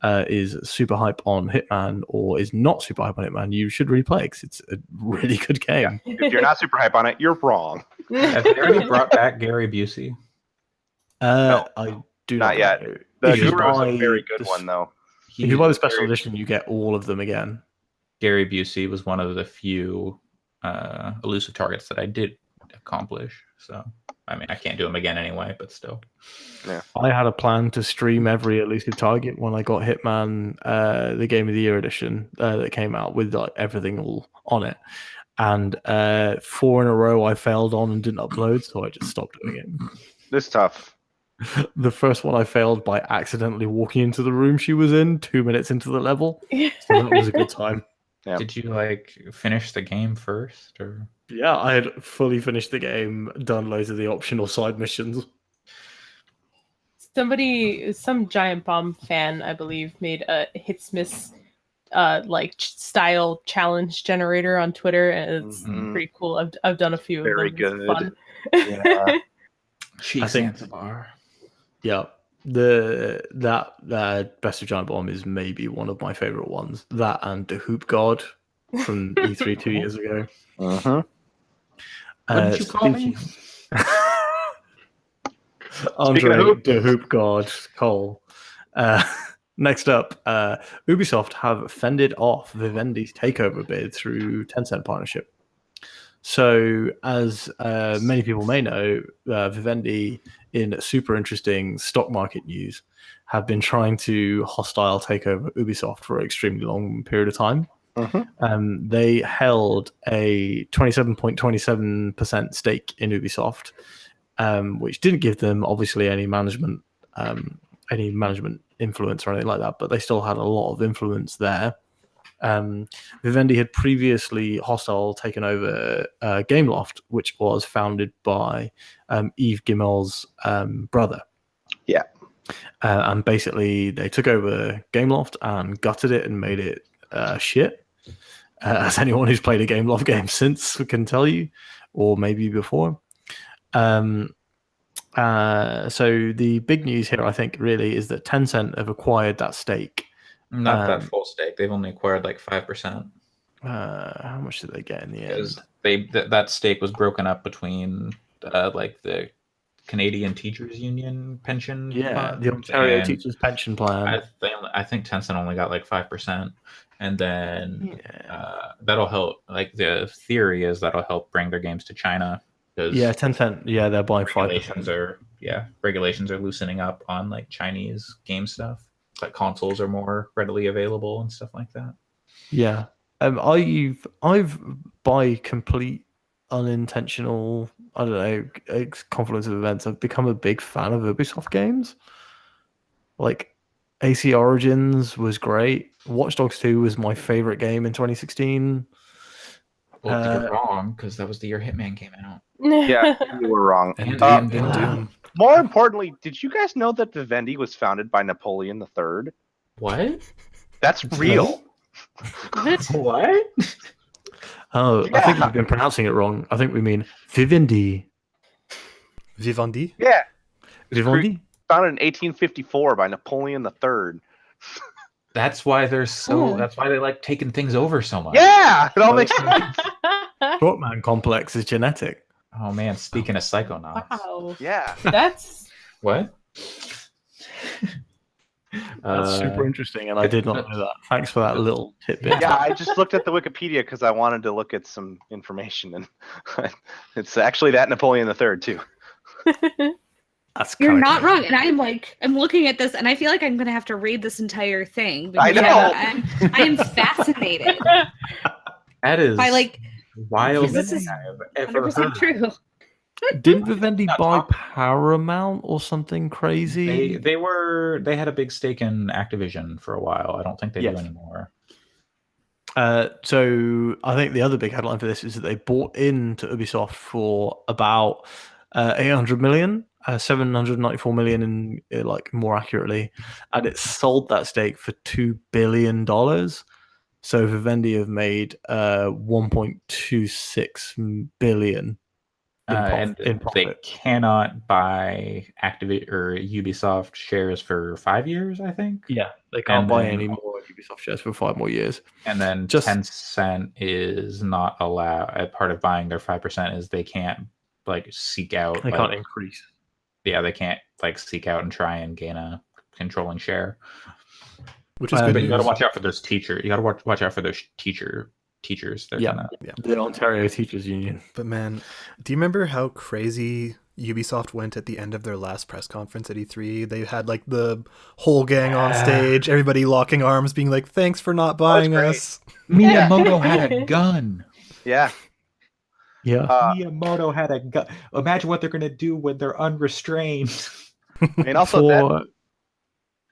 is super hype on Hitman or is not super hype on Hitman, you should replay because it's a really good game. If you're not super hype on it, you're wrong. Have they already brought back Gary Busey? No, I do not yet. know. The If you Guru is a buy very good the- one, though. If you buy the special edition, you get all of them again. Gary Busey was one of the few elusive targets that I did accomplish. So, I mean, I can't do them again anyway, but still. I had a plan to stream every elusive target when I got Hitman, the Game of the Year edition that came out with like everything all on it. And 4 in a row I failed on and didn't upload, so I just stopped doing it. This is tough. The first one I failed by accidentally walking into the room she was in 2 minutes into the level. So that was a good time. Yeah. Did you finish the game first, or? Yeah, I had fully finished the game, done loads of the optional side missions. Some Giant Bomb fan, I believe, made a Hitsmiss style challenge generator on Twitter, and it's pretty cool. I've done a few Very of them. good. It's fun. Yeah. She I think- Zanzibar. Yeah, that Best of Giant Bomb is maybe one of my favorite ones. That and the Hoop God from E3 2 years ago. Uh-huh. Wouldn't you call me? Andre, hoop. the Hoop God, Cole. Next up, Ubisoft have fended off Vivendi's takeover bid through Tencent partnership. So, as many people may know, Vivendi, in super interesting stock market news, have been trying to hostile take over Ubisoft for an extremely long period of time. They held a 27.27% stake in Ubisoft which didn't give them obviously any management influence or anything like that, but they still had a lot of influence there. Vivendi had previously Hostile taken over Gameloft, which was founded by Yves Guillemot's brother. Yeah. And basically they took over Gameloft and gutted it and made it shit. As anyone who's played a Gameloft game since can tell you, or maybe before. So the big news here, I think, really is that Tencent have acquired that stake. Not that full stake. They've only acquired like 5%. How much did they get in the end? That stake was broken up between like the Canadian Teachers Union pension. Yeah, fund the Ontario and Teachers Pension Plan. I think Tencent only got like 5%, and then that'll help. Like the theory is that'll help bring their games to China. Yeah, Tencent. Yeah, they're buying 5%. Regulations are loosening up on like Chinese game stuff. Like consoles are more readily available and stuff like that. Yeah, I've by complete unintentional, I don't know, confluence of events, I've become a big fan of Ubisoft games. Like AC Origins was great. Watch Dogs 2 was my favorite game in 2016. Well, you're wrong, because that was the year Hitman came out. Yeah, you were wrong. And Doom. More importantly, did you guys know that Vivendi was founded by Napoleon III? What? That's real. What? Oh, Yeah. I think you've been pronouncing it wrong. I think we mean Vivendi. Vivendi? Yeah. Vivendi? Founded in 1854 by Napoleon III. That's why they're so. That's why they like taking things over so much. Yeah, it all makes sense. Shortman complex is genetic. Oh man, speaking of Psychonauts. Wow. Yeah. That's What? That's super interesting, and I did not know that. Thanks for that little tidbit. Yeah, I just looked at the Wikipedia because I wanted to look at some information, and it's actually that Napoleon III too. That's You're kinda not cool. wrong. And I'm looking at this and I feel like I'm going to have to read this entire thing. I because know. I am fascinated That is by like wild. this is I've ever 100% heard. true. Didn't Vivendi Not buy talking. Paramount or something crazy? They had a big stake in Activision for a while. I don't think they do Yes. anymore. So I think the other big headline for this is that they bought into Ubisoft for about 800 million, 794 million in like more accurately, and it sold that stake for $2 billion. So Vivendi have made 1.26 billion And in they profit. cannot buy Activate or Ubisoft shares for 5 years, I think. Yeah, they can't And buy then- any more Ubisoft shares for 5 more years. And then Just- Tencent is not allowed. Part of buying their 5% is they can't like seek out. They like, can't increase. Yeah, they can't like seek out and try and gain a controlling share. Which is But good But you got to news. watch out for those teachers. You got to watch out for those teachers. They're Yeah. gonna. The Ontario Teachers Union. But man, do you remember how crazy Ubisoft went at the end of their last press conference at E3? They had like the whole gang on stage, everybody locking arms, being like, "Thanks for not buying great. us." Miyamoto had a gun. Yeah. Yeah. Miyamoto had a gun. Imagine what they're gonna do when they're unrestrained. And also that For-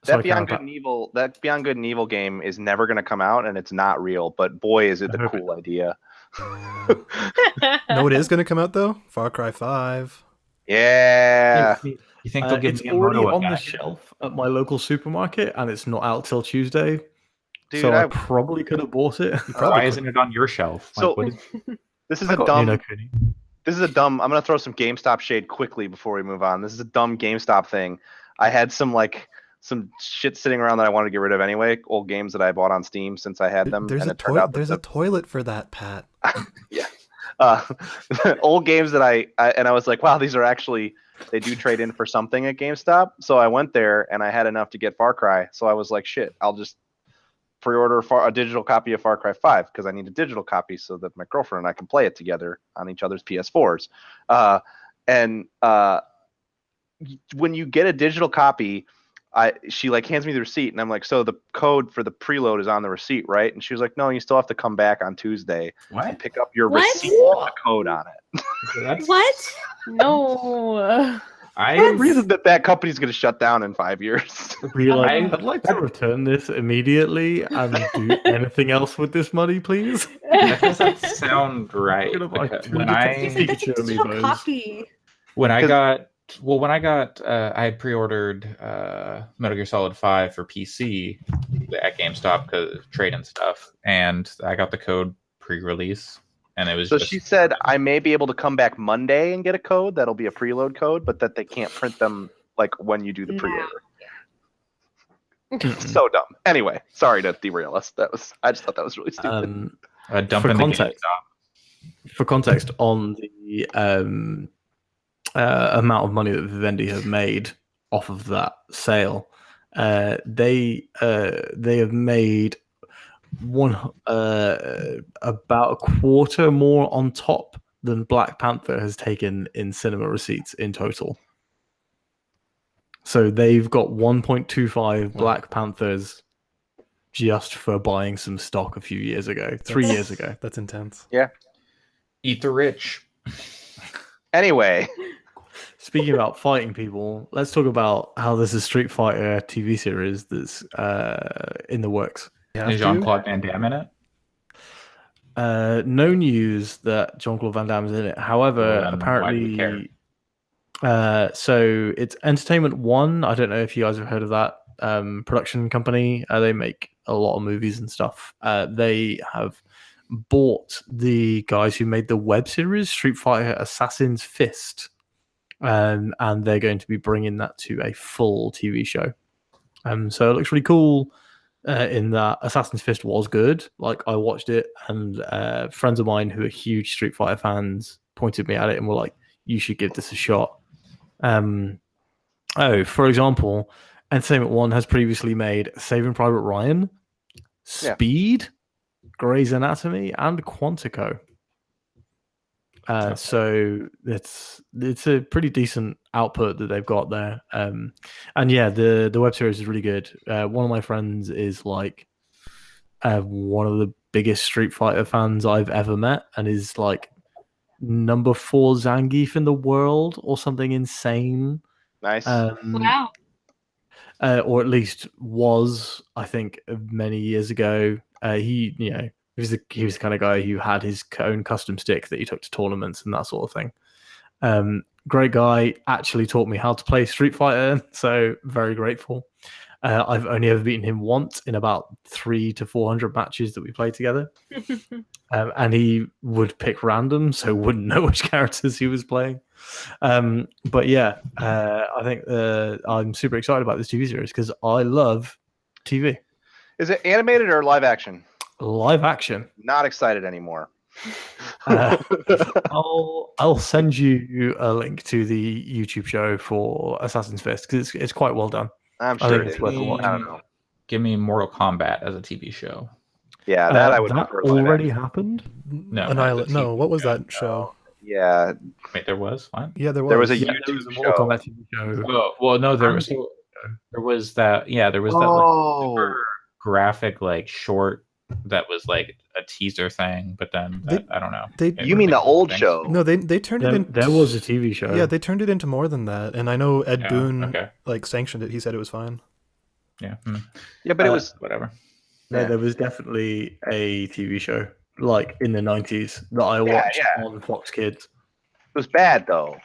Sorry, Beyond Karen, Good and Evil, that Beyond Good and Evil game is never going to come out, and it's not real. But boy, is it the I hope it cool idea! No, it is going to come out though. Far Cry 5. Yeah. You think they'll give it's Miyamoto already a on gun? the shelf at my local supermarket, and it's not out till Tuesday. Dude, So I I- probably could have bought it. Why isn't it on your shelf? So- what is- This is I a got dumb. Ni no Kuni. This is a dumb. I'm gonna throw some GameStop shade quickly before we move on. This is a dumb GameStop thing. I had some shit sitting around that I wanted to get rid of anyway. Old games that I bought on Steam since I had them. There's and a it turned out that there's the- a toilet for that, Pat. old games that I was like, wow, these are actually, they do trade in for something at GameStop. So I went there and I had enough to get Far Cry. So I was like, shit, I'll just pre-order a digital copy of Far Cry 5 because I need a digital copy so that my girlfriend and I can play it together on each other's PS4s. When you get a digital copy, she like hands me the receipt, and I'm like, so the code for the preload is on the receipt, right? And she was like, no, you still have to come back on Tuesday and What? pick up your What? receipt with the code on it. That's, What? No. The reason that company's going to shut down in 5 years. Be like, I- I'd like to return this immediately and do anything else with this money, please. That doesn't sound right. Gonna buy because two when detective I It's a Show me digital those. copy. when I 'Cause- got I had pre-ordered Metal Gear Solid 5 for PC at GameStop because trade and stuff, and I got the code pre-release, and it was So just she said I may be able to come back Monday and get a code that'll be a preload code, but that they can't print them like when you do the No. pre-order. Mm-mm. So dumb. Anyway, sorry to derail us. I just thought that was really stupid. a dump for in the context- GameStop. For context, on the amount of money that Vivendi have made off of that sale, they have made about a quarter more on top than Black Panther has taken in cinema receipts in total. So they've got 1.25 Black Panthers just for buying some stock a few years ago, 3 years ago. That's intense. Eat the rich. Anyway, Speaking about fighting people, let's talk about how there's a Street Fighter TV series that's in the works. Is Jean-Claude Van Damme in it? No news that Jean-Claude Van Damme is in it. However, Well, then why do we care? apparently, so it's Entertainment One. I don't know if you guys have heard of that production company. They make a lot of movies and stuff. They have bought the guys who made the web series Street Fighter Assassin's Fist, and they're going to be bringing that to a full TV show. So it looks really cool. In that Assassin's Fist was good. Like, I watched it, and friends of mine who are huge Street Fighter fans pointed me at it and were like, "You should give this a shot." For example, Entertainment One has previously made Saving Private Ryan, Speed, Grey's Anatomy, and Quantico. So it's a pretty decent output that they've got there. And yeah, the web series is really good. One of my friends is like one of the biggest Street Fighter fans I've ever met, and is like number 4 Zangief in the world or something insane. nice. Wow. Or at least was, I think, many years ago. He was the kind of guy who had his own custom stick that he took to tournaments and that sort of thing. Great guy. Actually taught me how to play Street Fighter, so very grateful. I've only ever beaten him once in about 300 to 400 matches that we played together. And he would pick random, so wouldn't know which characters he was playing. But yeah, I think I'm super excited about this TV series because I love TV. Is it animated or live action? Live action. Not excited anymore. I'll send you a link to the YouTube show for Assassin's Fist because it's quite well done. I'm I sure think it it's is. worth a watch. I don't know. Give me Mortal Kombat as a TV show. Yeah, that I would that prefer live already action. happened. No, No, what was that show? Yeah, Wait, there was what? Yeah, there was. there was a Yeah, there YouTube was a Mortal show. Kombat TV show. Well, no, there was that. Yeah, there was that like Oh, super graphic like short that was like a teaser thing, but then I don't know. They you mean the old Things. show? no, they turned it into. There was a TV show. Yeah, they turned it into more than that, and I know Ed Yeah, Boon okay. like sanctioned it. He said it was fine. Yeah. Yeah, but it was whatever. No, Yeah. there was definitely a TV show like in the 90s that I watched on Fox Kids. it was bad though.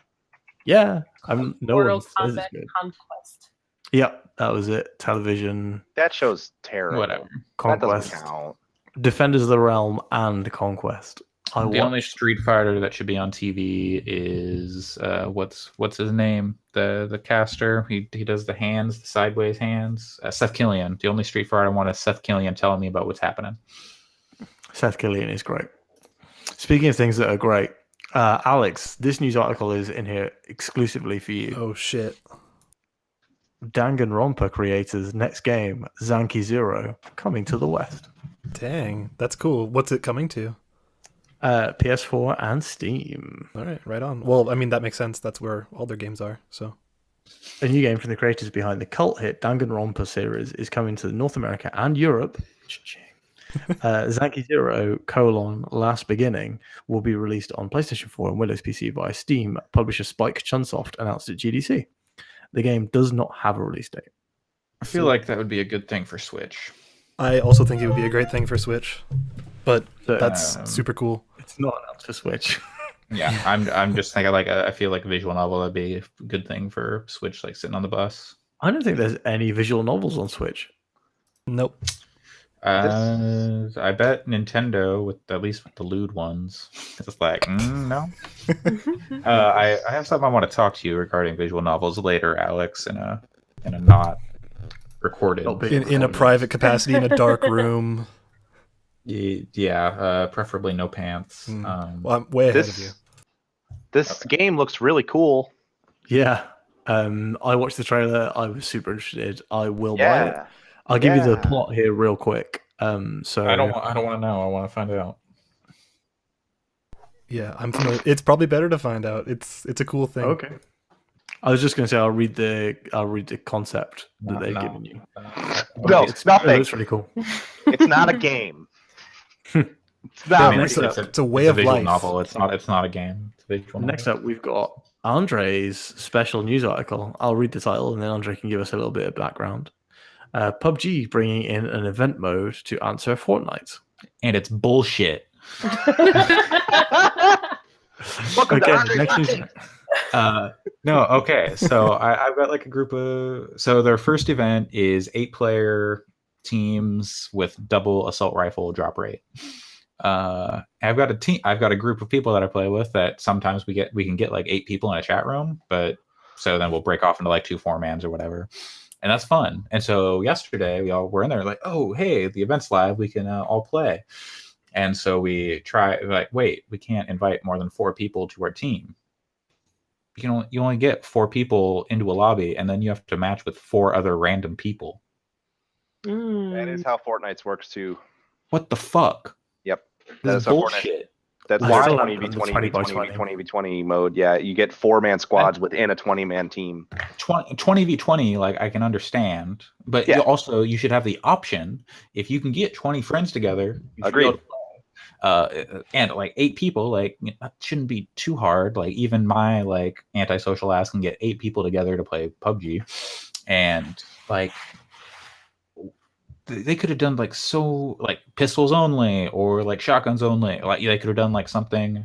Yeah, no Mortal one says Kombat it's good. Conquest. Yep, that was it. Television, That show's terrible. Whatever. That Conquest, doesn't count. Defenders of the Realm, and Conquest. The only Street Fighter that should be on TV is what's his name? The caster. He does the hands, the sideways hands. Seth Killian. The only Street Fighter I want is Seth Killian telling me about what's happening. Seth Killian is great. Speaking of things that are great, Alex, this news article is in here exclusively for you. Oh shit! Danganronpa creators' next game, Zanki Zero, coming to the West. Dang, that's cool. What's it coming to? PS4 and Steam. All right, right on. Well, I mean that makes sense. That's where all their games are. So A new game from the creators behind the cult hit Danganronpa series is coming to North America and Europe. Zanki Zero: Last Beginning will be released on PlayStation 4 and Windows PC by Steam. Publisher Spike Chunsoft announced at GDC. The game does not have a release date. I feel like that would be a good thing for Switch. I also think it would be a great thing for Switch, but So, that's super cool. It's not announced for Switch. Yeah, I'm just thinking like I feel like a visual novel would be a good thing for Switch, like sitting on the bus. I don't think there's any visual novels on Switch. Nope. I bet Nintendo, with at least with the lewd ones, it's like no. I have something I want to talk to you regarding visual novels later, Alex, in a not recorded In a private capacity in a dark room. Yeah, preferably no pants. Well, I'm way ahead of you. This game looks really cool. Yeah. I watched the trailer. I was super interested. I will buy it. I'll give you the plot here real quick. So I don't want to know. I want to find out. Yeah, I'm familiar. It's probably better to find out. It's a cool thing. Okay. I was just going to say I'll read the concept that they've given you. No, It's nothing. It's really cool. It's not a game. It's not. It's a way of visual life. novel. It's not a game. It's a visual novel. Next up, we've got Andre's special news article. I'll read the title, and then Andre can give us a little bit of background. PUBG bringing in an event mode to answer Fortnite. And it's bullshit. Welcome to Okay, Andre's next news. No, okay. So I've got like a group of. So their first event is 8-player teams with double assault rifle drop rate. I've got a team. I've got a group of people that I play with that sometimes we can get like 8 people in a chat room, but so then we'll break off into like 2 4-mans or whatever. And that's fun. And so yesterday we all were in there like, oh, hey, the event's live. We can all play. And so we try like, wait, we can't invite more than 4 people to our team. You only get 4 people into a lobby, and then you have to match with 4 other random people. That is how Fortnite works too. What the fuck? Yep. This is how Fortnite. bullshit. That's Why? 20v20 mode. Yeah, you get 4-man squads within a 20-man team. 20v20, like I can understand, but you should have the option if you can get 20 friends together. Agreed. And like 8 people, like that shouldn't be too hard. Like even my like antisocial ass can get 8 people together to play PUBG, and like they could have done like pistols only or like shotguns only. Like they could have done like something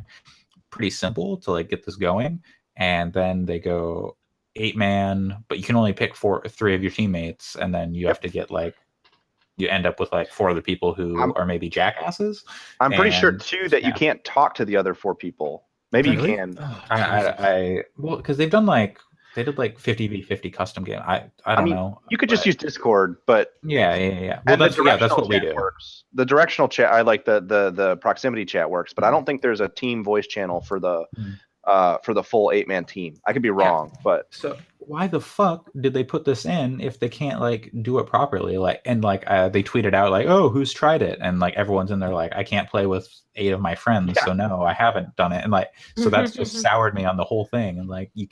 pretty simple to like get this going, and then they go 8-man, but you can only pick 3 of your teammates, and then you have to get like you end up with like 4 other people who are maybe jackasses. I'm pretty sure too that you can't talk to the other 4 people. Maybe you can. Well, because they did like 50v50 custom game. I don't know. You could just use Discord, but yeah. Well, that's what we do. Works. The directional chat, I like the proximity chat works, but I don't think there's a team voice channel for the full 8-man team. I could be wrong, but so why the fuck did they put this in if they can't like do it properly? Like and like they tweeted out like, oh, who's tried it? And like everyone's in there like, I can't play with 8 of my friends, so no, I haven't done it. And like so that's just soured me on the whole thing. And like you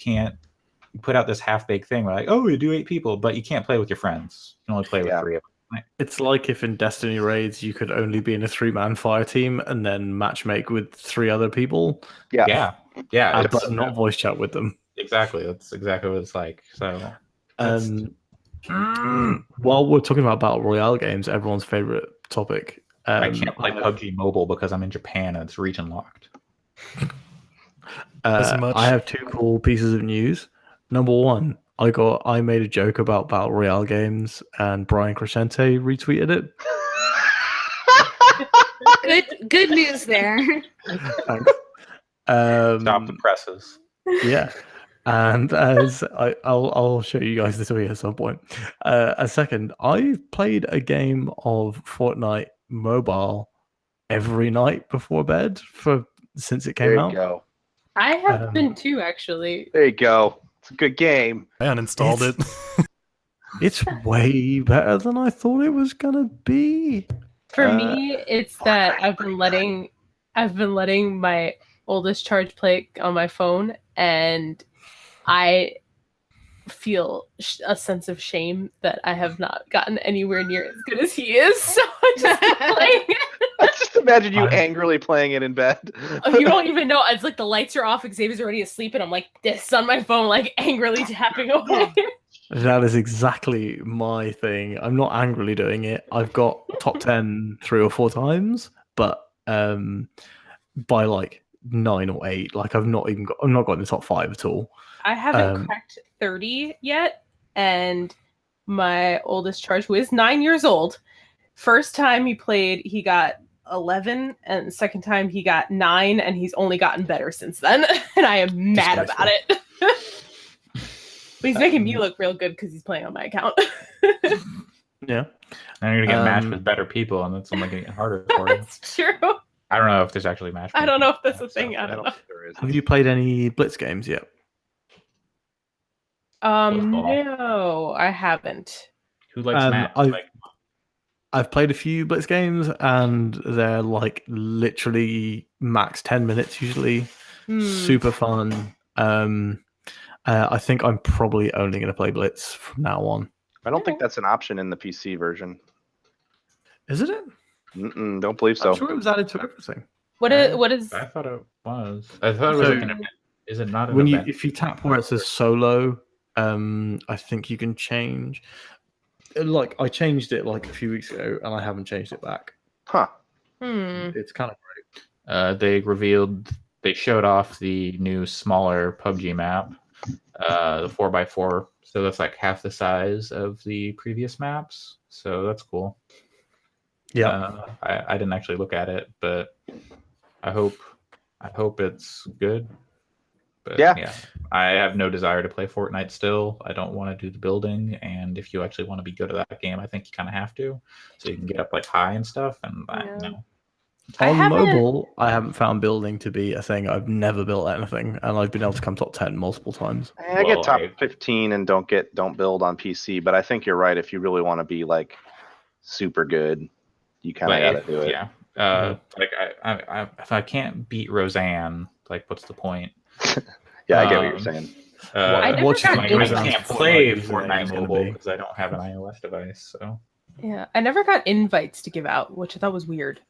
put out this half-baked thing where like, oh, you do 8 people, but you can't play with your friends. You can only play with 3 of them. It's like if in Destiny raids you could only be in a 3-man fire team and then matchmake with 3 other people. Yeah. But not voice chat with them. Exactly. That's exactly what it's like. So, while we're talking about battle royale games, everyone's favorite topic. I can't play PUBG Mobile because I'm in Japan and it's region locked. I have 2 cool pieces of news. Number 1, I made a joke about battle royale games, and Brian Crescente retweeted it. Good news there. Thanks. Stop the presses. Yeah. And as I'll show you guys the tweet at some point. A second, I played a game of Fortnite Mobile every night before bed since it came out. There you go. I have been too, actually. There you go. It's a good game. I uninstalled it. It's way better than I thought it was gonna be. For me, it's that I've been letting my oldest charge play on my phone, and I feel a sense of shame that I have not gotten anywhere near as good as he is. So I just keep playing it. I just imagine you angrily playing it in bed. You don't even know. It's like the lights are off, Xavier's already asleep, and I'm like this on my phone, like angrily tapping away. That is exactly my thing. I'm not angrily doing it. I've got top 10 3 or 4 times, but by like 9 or 8, like I'm not got in the top 5 at all. I haven't cracked 30 yet, and my oldest charge, who is 9 years old, first time he played, he got 11, and the second time he got 9, and he's only gotten better since then, and I am mad about it. But he's making me look real good because he's playing on my account. Yeah. And you're gonna get matched with better people, and that's only gonna get harder for you. That's true. I don't know if there's actually match. I don't know if that's a thing. I don't know. There is. Have you played any Blitz games yet? No, I haven't. Who likes match? I've played a few Blitz games, and they're like literally max 10 minutes usually. Super fun. I think I'm probably only going to play Blitz from now on. I don't think that's an option in the PC version. Isn't it? Don't believe so. I'm sure it was added to everything. What is? I thought it was. I thought it was. So, is it not? When if you tap where it says solo, I think you can change. Like I changed it like a few weeks ago, and I haven't changed it back. Huh. It's kind of great. They showed off the new smaller PUBG map, the 4x4. So that's like half the size of the previous maps. So that's cool. Yeah. I didn't actually look at it, but I hope it's good. But yeah, I have no desire to play Fortnite still. I don't want to do the building, and if you actually want to be good at that game, I think you kind of have to, so you can get up like high and stuff. And no. On mobile, I haven't found building to be a thing. I've never built anything, and I've been able to come top 10 multiple times. I get top 15 and don't build on PC, but I think you're right. If you really want to be like super good, you kind of got to do it. Yeah. Like I if I can't beat Roseanne, like what's the point? Yeah, I get what you're saying. I can't play Fortnite mobile because I don't have an iOS device. So yeah, I never got invites to give out, which I thought was weird.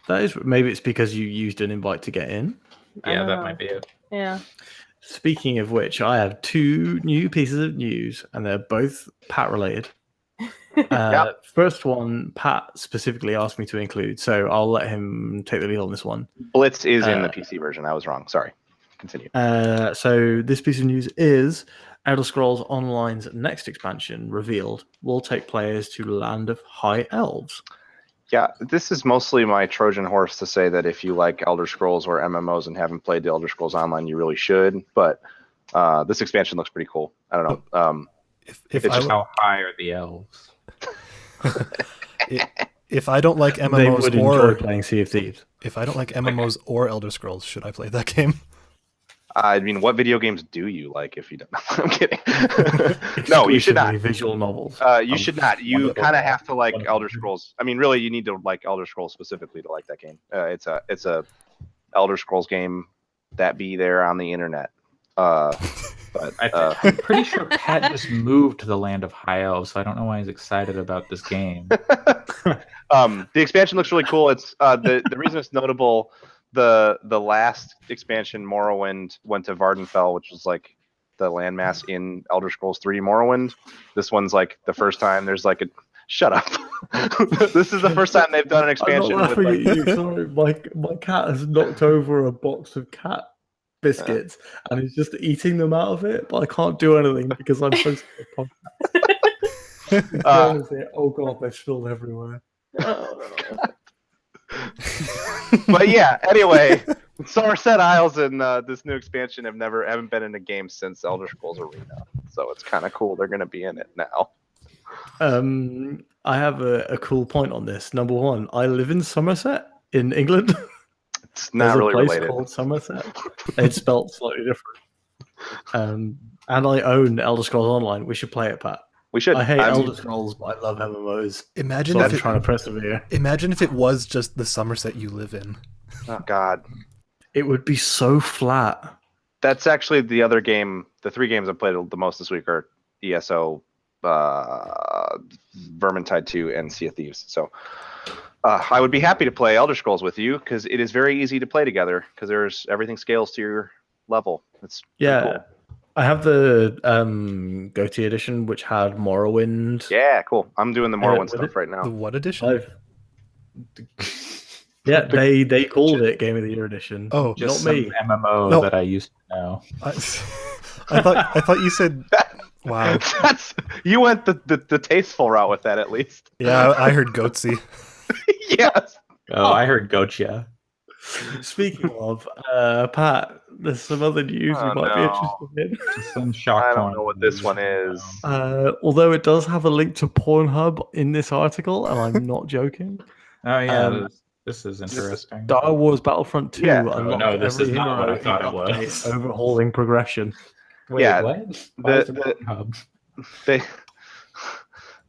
That is, maybe it's because you used an invite to get in. Yeah, that might be it. Yeah. Speaking of which, I have 2 new pieces of news, and they're both Pat related. First one, Pat specifically asked me to include, so I'll let him take the lead on this one. Blitz is in the PC version. I was wrong. Sorry. Continue. So this piece of news is Elder Scrolls Online's next expansion, revealed, will take players to Land of High Elves. Yeah, this is mostly my Trojan horse to say that if you like Elder Scrolls or MMOs and haven't played the Elder Scrolls Online, you really should. But this expansion looks pretty cool. I don't know. How high are the elves? If I don't like They MMOs would or enjoy playing Sea of Thieves. if I don't like MMOs or Elder Scrolls, should I play that game? I mean, what video games do you like? If you don't know, I'm kidding. No, you should not. Visual novels. You should not. You kind of have to like Elder Scrolls. I mean, really, you need to like Elder Scrolls specifically to like that game. It's a Elder Scrolls game that be there on the internet. But I'm pretty sure Pat just moved to the Land of High Elves, so I don't know why he's excited about this game. The expansion looks really cool. It's the reason it's notable. The last expansion, Morrowind, went to Vardenfell, which was like the landmass in Elder Scrolls 3 Morrowind. This one's like the first time there's like a shut up. This is the first time they've done an expansion. I'm not laughing at you. Sorry, my cat has knocked over a box of cat biscuits and he's just eating them out of it, but I can't do anything because I'm posting a podcast. Oh god, they're spilled everywhere. But yeah, anyway, Somerset Isles and this new expansion haven't been in a game since Elder Scrolls Arena, so it's kind of cool they're going to be in it now. I have a cool point on this. Number one, I live in Somerset in England. It's not really There's a place related. called Somerset. It's spelled slightly different. And I own Elder Scrolls Online. We should play it, Pat. We should. I hate Elder Scrolls, but I love MMOs. Imagine So if I'm trying to persevere. Imagine if it was just the Somerset you live in. Oh God. It would be so flat. That's actually the other game. The 3 games I played the most this week are ESO, Vermintide 2, and Sea of Thieves. So I would be happy to play Elder Scrolls with you because it is very easy to play together because everything scales to your level. It's pretty cool. I have the Goatee edition, which had Morrowind. Yeah, cool. I'm doing the Morrowind with stuff it? right The now. what edition? Yeah, they called it Game of the Year edition. Oh, Just not me. some MMO No. that I used to know. I thought you said. Wow. You went the tasteful route with that at least. Yeah, I heard Goatsy. Yes. Oh, I heard Gocha. Speaking of, Pat, there's some other news Oh, you might be no. interested in. Just some shock I don't porn know what this news. one is. Although it does have a link to Pornhub in this article, and I'm not joking. Oh yeah, Um, this is interesting. Star Wars Battlefront 2 Yeah. Oh, unlocked no, this every is not hero what I in thought it update, was. overhauling progression. Wait, Yeah, what? Why is it the- Pornhub?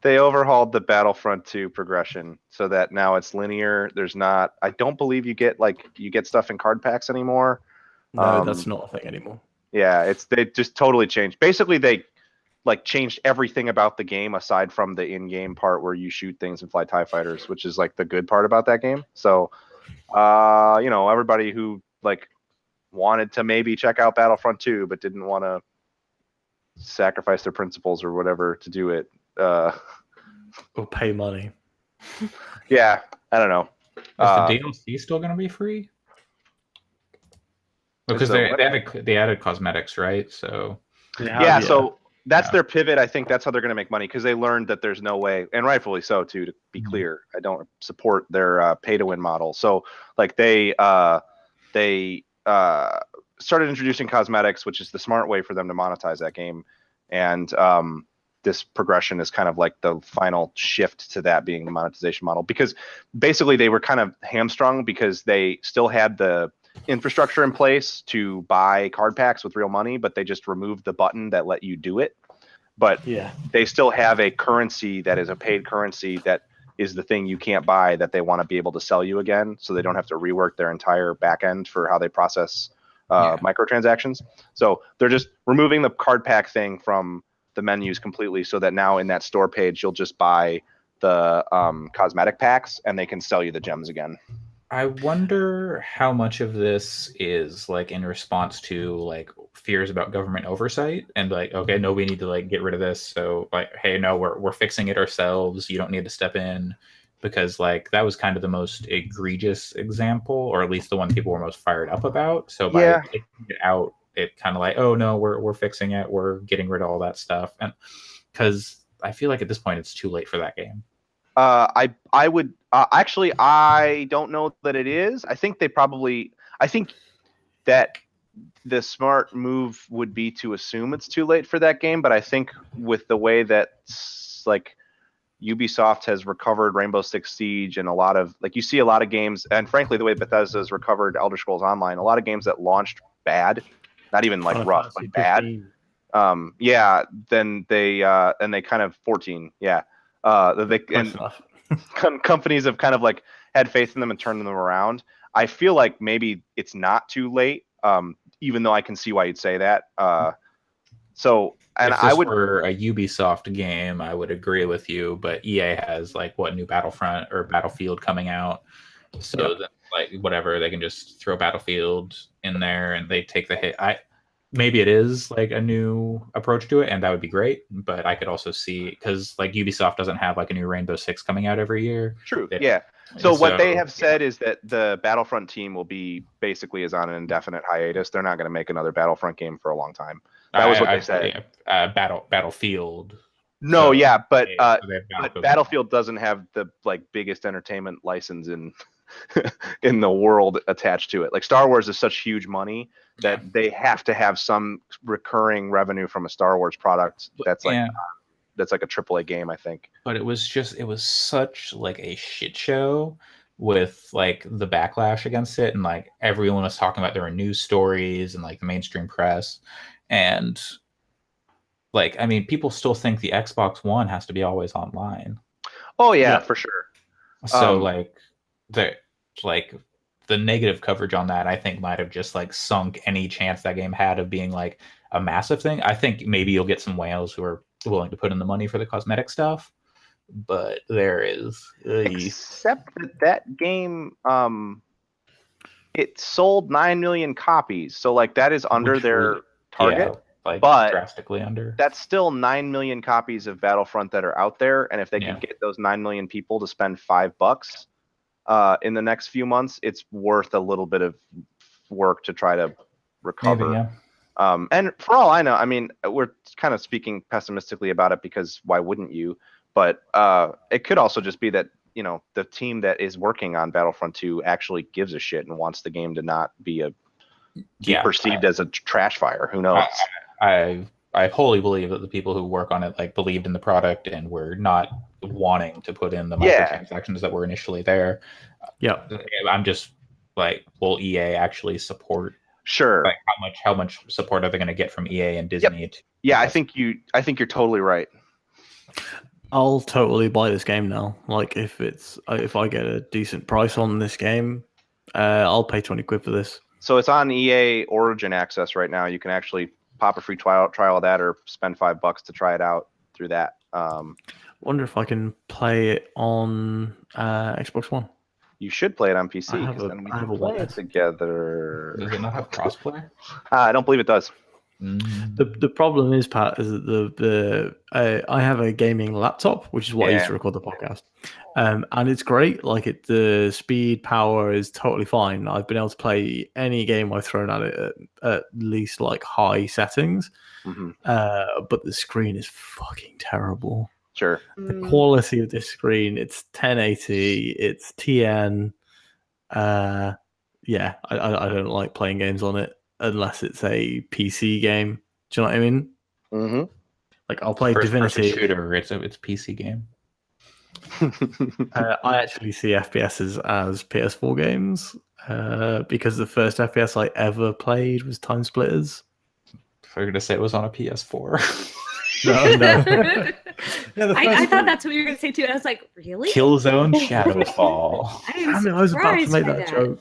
They overhauled the Battlefront 2 progression so that now it's linear. There's not. I don't believe you get stuff in card packs anymore. No, that's not a thing anymore. Yeah, they just totally changed. Basically, they changed everything about the game aside from the in-game part where you shoot things and fly TIE fighters, which is the good part about that game. So, everybody who wanted to maybe check out Battlefront 2 but didn't want to sacrifice their principles or whatever to do it. Or pay money. Yeah, I don't know. Is the DLC still going to be free? Because they added cosmetics, right? So Yeah, so that's their pivot. I think that's how they're going to make money because they learned that there's no way, and rightfully so too. To be clear, I don't support their pay-to-win model. So they started introducing cosmetics, which is the smart way for them to monetize that game, and this progression is kind of like the final shift to that being the monetization model, because basically they were kind of hamstrung because they still had the infrastructure in place to buy card packs with real money, but they just removed the button that let you do it. But they still have a currency that is a paid currency that is the thing you can't buy that they want to be able to sell you again, so they don't have to rework their entire back end for how they process microtransactions. So they're just removing the card pack thing from the menus completely, so that now in that store page you'll just buy the cosmetic packs and they can sell you the gems again. I wonder how much of this is in response to fears about government oversight and okay, no, we need to get rid of this. So hey, no, we're fixing it ourselves. You don't need to step in, because that was kind of the most egregious example, or at least the one people were most fired up about. So by taking it out, it kind of oh no, we're fixing it. We're getting rid of all that stuff. And because I feel like at this point it's too late for that game. I would actually, I don't know that it is. I think that the smart move would be to assume it's too late for that game. But I think with the way that Ubisoft has recovered Rainbow Six Siege and a lot of you see a lot of games, and frankly the way Bethesda has recovered Elder Scrolls Online, a lot of games that launched bad, not even rough, but bad. Then they kind of 14. Companies have kind of had faith in them and turned them around. I feel like maybe it's not too late, even though I can see why you'd say that. If this were a Ubisoft game, I would agree with you. But EA has new Battlefront or Battlefield coming out, so then, whatever, they can just throw Battlefield in there and they take the hit. Maybe it is a new approach to it, and that would be great. But I could also see, because Ubisoft doesn't have a new Rainbow Six coming out every year. True. Yeah. So what they have said is that the Battlefront team will be basically on an indefinite hiatus. They're not going to make another Battlefront game for a long time. That was what they said. Battlefield. No, so, but Battlefield doesn't have the biggest entertainment license in in the world attached to it. Star Wars is such huge money that they have to have some recurring revenue from a Star Wars product that's that's a AAA game, I think. But it was such a shit show with the backlash against it, and everyone was talking about there were news stories and the mainstream press, and I mean, people still think the Xbox One has to be always online. Oh yeah, for sure. So the negative coverage on that, I think, might have just like sunk any chance that game had of being like a massive thing. I think maybe you'll get some whales who are willing to put in the money for the cosmetic stuff, but there is Except that game, it sold 9 million copies, so like that is under their target. Like but drastically under. That's still 9 million copies of Battlefront that are out there, and if they can get those 9 million people to spend $5 in the next few months, it's worth a little bit of work to try to recover. Maybe, and for all I know, I mean, we're kind of speaking pessimistically about it because why wouldn't you? But it could also just be that, you know, the team that is working on Battlefront 2 actually gives a shit and wants the game to not be perceived as a trash fire. Who knows? I wholly believe that the people who work on it like believed in the product and were not wanting to put in the microtransactions that were initially there. Yeah, I'm just like, will EA actually support? Sure. Like how much support are they going to get from EA and Disney? Yeah, I think you're totally right. I'll totally buy this game now. Like if I get a decent price on this game, I'll pay 20 quid for this. So it's on EA Origin Access right now. You can actually pop a free trial of that, or spend $5 to try it out through that. Wonder if I can play it on Xbox One. You should play it on PC. I have a play it together. Does it not have crossplay? I don't believe it does. The problem is, Pat, is that I have a gaming laptop, which is what I use to record the podcast, and it's great. Like the speed, power is totally fine. I've been able to play any game I've thrown at it at least like high settings, but the screen is fucking terrible. Sure. The quality of this screen, it's 1080, it's TN. I don't like playing games on it unless it's a PC game. Do you know what I mean? Mm-hmm. Like I'll play First-person Divinity. shooter. It's a PC game. I actually see FPSs as PS4 games because the first FPS I ever played was Time Splitters. If I were going to say it was on a PS4. No. I thought that's what you were going to say too. I was like, really? Killzone Shadowfall. I was about to make that joke.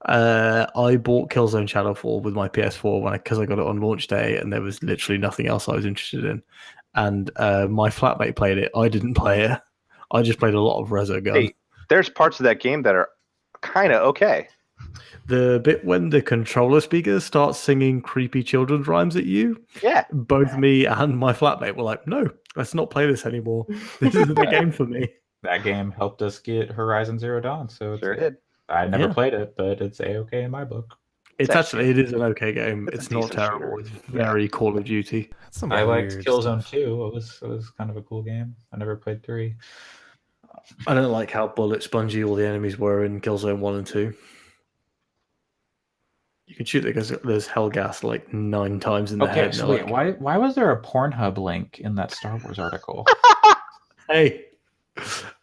I bought Killzone Shadowfall with my PS4 because I got it on launch day, and there was literally nothing else I was interested in. And my flatmate played it. I didn't play it. I just played a lot of Resogun. Hey, there's parts of that game that are kind of okay. The bit when the controller speakers start singing creepy children's rhymes at you, both me and my flatmate were like, no, let's not play this anymore. This isn't the game for me. That game helped us get Horizon Zero Dawn. So sure did. I never played it, but it's A-okay in my book. It is an okay game. It's not terrible. Shooter. It's very Call of Duty. I liked Killzone 2. It was kind of a cool game. I never played 3. I don't like how bullet spongy all the enemies were in Killzone 1 and 2. You can shoot because there's hell gas like 9 times in the head. So wait, why was there a Pornhub link in that Star Wars article? Hey,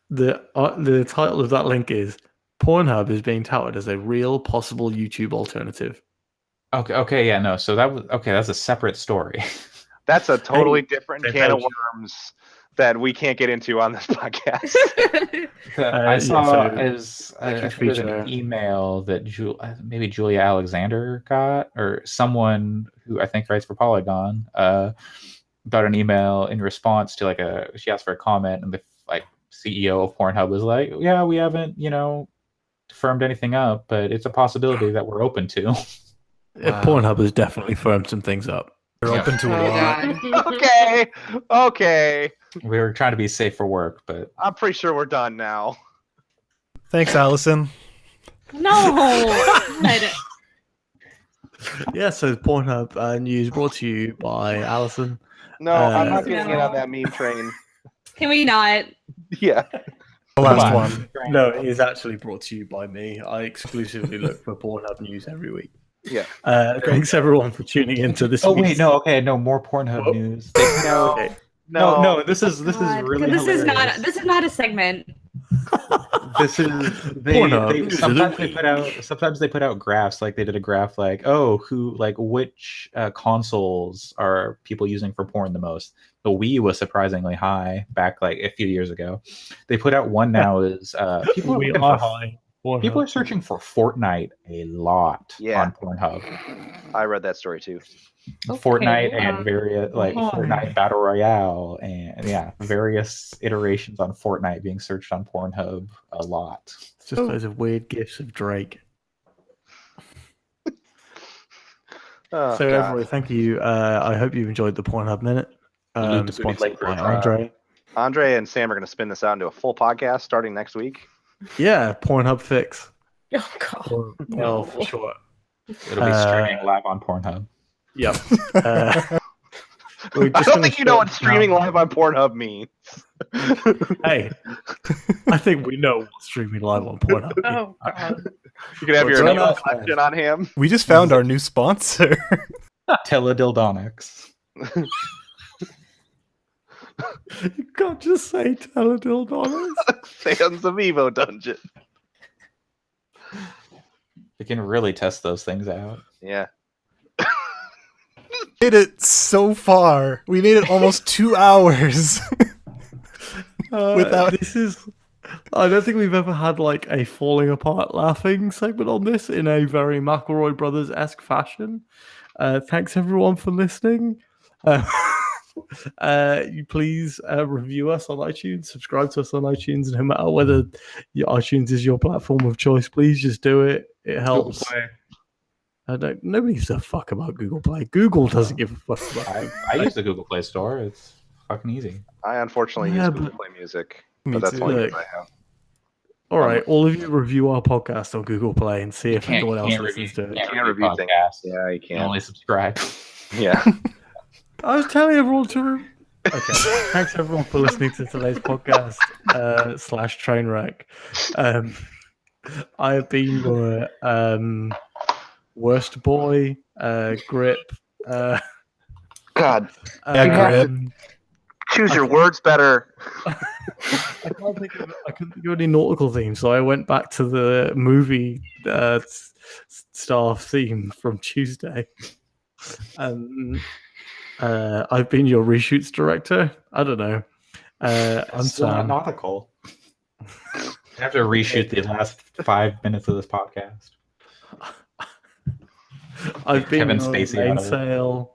the title of that link is Pornhub is being touted as a real possible YouTube alternative. Okay, yeah, no. So that's a separate story. That's a totally different can of worms that we can't get into on this podcast. I saw an email that maybe Julia Alexander got, or someone who I think writes for Polygon, got an email in response to she asked for a comment, and the CEO of Pornhub was like, "Yeah, we haven't firmed anything up, but it's a possibility that we're open to." Pornhub has definitely firmed some things up. They're open to a lot. Okay. We were trying to be safe for work, but I'm pretty sure we're done now. Thanks, Allison. No. Yeah, so Pornhub news brought to you by Allison. No, I'm not getting in on that meme train. Can we not? Yeah. The last one. No, it is actually brought to you by me. I exclusively look for Pornhub news every week. Yeah. Thanks everyone for tuning into this. Oh wait, no, okay, no more Pornhub news. No, this is really hilarious. This is not a segment. This is sometimes they put out graphs, like they did a graph which consoles are people using for porn the most. The Wii was surprisingly high back a few years ago. They put out one now is people are looking for high. People are searching for Fortnite a lot Yeah. on Pornhub. I read that story too. Fortnite Okay. and various Fortnite Battle Royale and various iterations on Fortnite being searched on Pornhub a lot. It's just loads of weird gifs of Drake. Oh, So God. everybody, thank you. I hope you've enjoyed the Pornhub Minute. Luke, Sponsored by Lakers, Andre. Andre and Sam are going to spin this out into a full podcast starting next week. Yeah, Pornhub fix. Oh god. Or, well, for sure. It'll be streaming live on Pornhub. Yep. I don't think you know what streaming live on Pornhub means. Hey, I think we know what streaming live on Pornhub means. Oh god. You can have What's your going name on, collection on him. We just found our new sponsor. Teledildonics. You can't just say teledildonics. Sands of Evo Dungeon. We can really test those things out. Yeah. Made it so far. We made it almost 2 hours. Without this is, I don't think we've ever had like a falling apart laughing segment on this in a very McElroy Brothers-esque fashion. Thanks everyone for listening. You please review us on iTunes, subscribe to us on iTunes, and no matter whether iTunes is your platform of choice, please just do it. It helps. Nobody gives a fuck about Google Play. Google doesn't give a fuck about it. I use the Google Play Store. It's fucking easy. I unfortunately use Google Play Music, but that's the only thing I have. All right, all of you review our podcast on Google Play and see if anyone else listens to it. You can't review things. Yeah, you You can. only subscribe. Yeah. I was telling everyone to. Okay, thanks everyone for listening to today's podcast / train wreck. I have been your worst boy, Grip. God. Grip. Choose your words better. I couldn't think of any nautical theme, so I went back to the movie staff theme from Tuesday. I've been your reshoots director. I don't know. I'm still not Sam. nautical. I have to reshoot the last 5 minutes of this podcast. I've been Kevin your Spacey out of it. mainsail.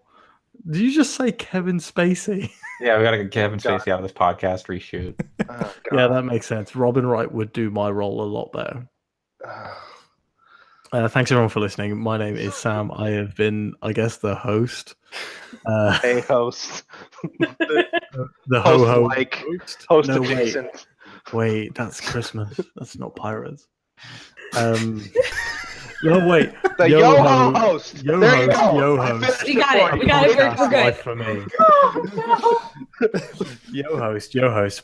Did you just say Kevin Spacey? Yeah, we gotta get Kevin Spacey out of this podcast reshoot. Oh, Yeah, that makes sense. Robin Wright would do my role a lot better. Thanks everyone for listening. My name is Sam. I have been, I guess, the host. Hey, host. The Host ho-ho like host. host No, adjacent. Wait, that's Christmas. That's not pirates. No, wait. The yo-ho host. Yo There you host. go. Yo I host. finished We got it. for We you. got it. Podcast We're good. life for me. Yo host.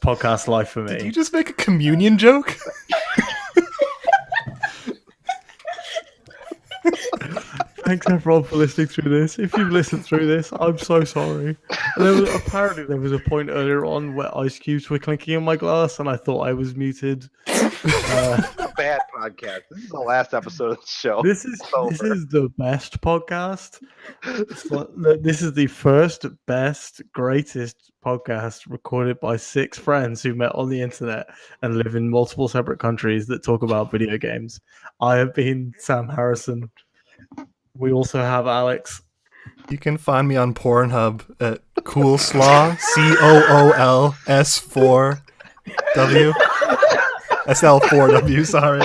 Podcast life for Did you me. just make a communion joke? Thanks everyone for listening through this. If you've listened through this, I'm so sorry. Apparently there was a point earlier on where ice cubes were clinking in my glass, and I thought I was muted. Bad podcast. This is the last episode of the show. This is over. the best podcast. This is the first, best, greatest podcast recorded by 6 friends who met on the internet and live in multiple separate countries that talk about video games. I have been Sam Harrison. We also have Alex. You can find me on Pornhub at Coolslaw, COOLS4W. SL4W, sorry.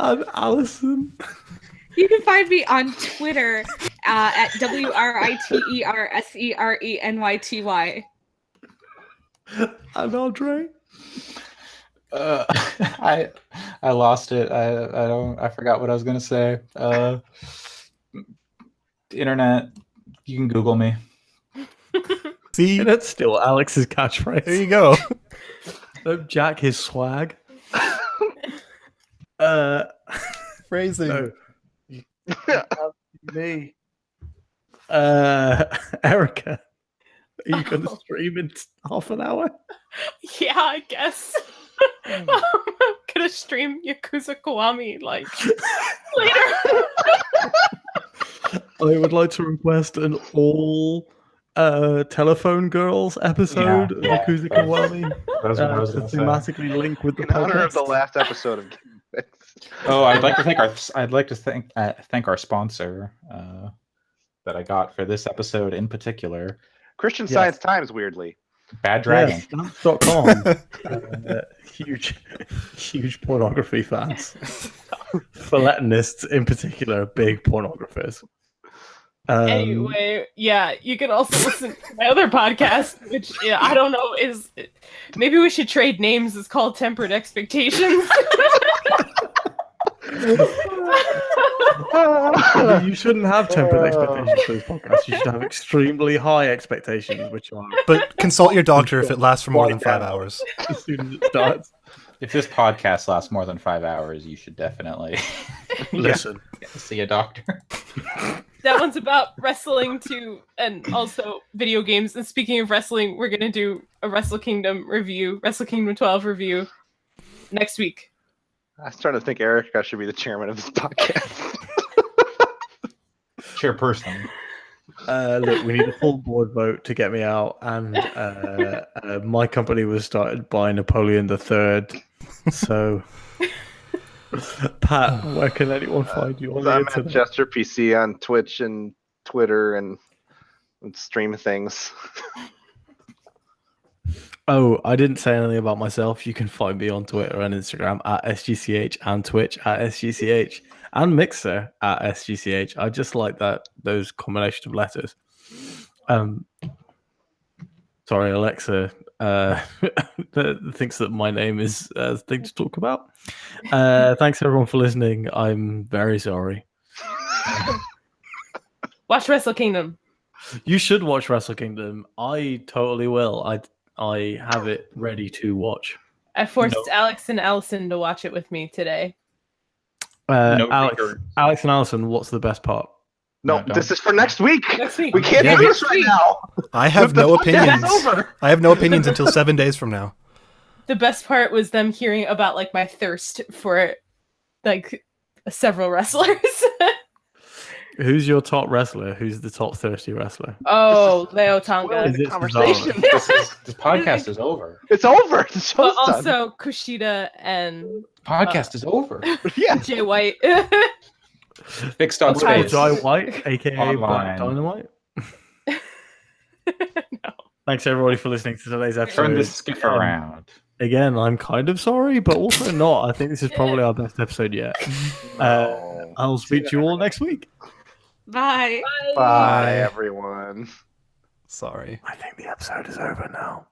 I'm Allison. You can find me on Twitter at WRITERSERENYTY. I'm Andre. I lost it. I forgot what I was gonna say. Internet, you can Google me. See? And that's still Alex's catchphrase. There you go. Don't jack his swag. Phrasing. No. Me. Erica, are you going to stream in half an hour? Yeah, I guess. I'm gonna stream Yakuza Kiwami like later. I would like to request an all Telephone Girls episode Yeah, of Akuza Kiwami That's what I was to going to say. thematically link with the In honor of the podcast. last episode of Game Fix. Oh, I'd like to thank our sponsor that I got for this episode in particular. Christian Yes. Science Times, weirdly. Bad Dragon. Yes, stamps.com. Huge pornography fans. Philatonists in particular, are big pornographers. Anyway, yeah, you can also listen to my other podcast, which I don't know is maybe we should trade names. It's called Tempered Expectations. You shouldn't have tempered expectations for this podcast. You should have extremely high expectations, which are But consult your doctor if it lasts for more than 5 hours. as soon as it starts. If this podcast lasts more than 5 hours, you should definitely Listen. see a doctor. That one's about wrestling too, and also video games. And speaking of wrestling, we're gonna do a Wrestle Kingdom review, Wrestle Kingdom 12 review next week. I was trying to think Erica should be the chairman of this podcast. Chairperson. Look, we need a full board vote to get me out, and my company was started by Napoleon III. So, Pat, where can anyone find you on the I'm at internet? Jester PC on Twitch and Twitter and stream things. Oh, I didn't say anything about myself. You can find me on Twitter and Instagram at SGCH and Twitch at SGCH and Mixer at SGCH. I just like those combination of letters. Sorry, Alexa thinks that my name is a thing to talk about. Thanks everyone for listening. I'm very sorry. Watch Wrestle Kingdom. You should watch Wrestle Kingdom. I totally will. I have it ready to watch. I forced Alex and Allison to watch it with me today. Alex and Allison, what's the best part? No, No, this is for next week. Next week. We can't Yeah, do this right now. I have The no podcast opinions. is over. I have no opinions until 7 days from now. The best part was them hearing about like my thirst for like several wrestlers. Who's your top wrestler? Who's the top thirsty wrestler? Oh, Leo Well, Tonga. Is it conversation. This podcast is over. It's over. The show's But done. also Kushida and Podcast is over. Yeah. Jay White. Fixed on Okay. space. Jai White, aka Online. Black Dynamite. No. Thanks everybody for listening to today's episode. Turn this skiff around. Again, I'm kind of sorry, but also not. I think this is probably our best episode yet. No. I'll speak to you all next week. Bye. Bye, everyone. Sorry. I think the episode is over now.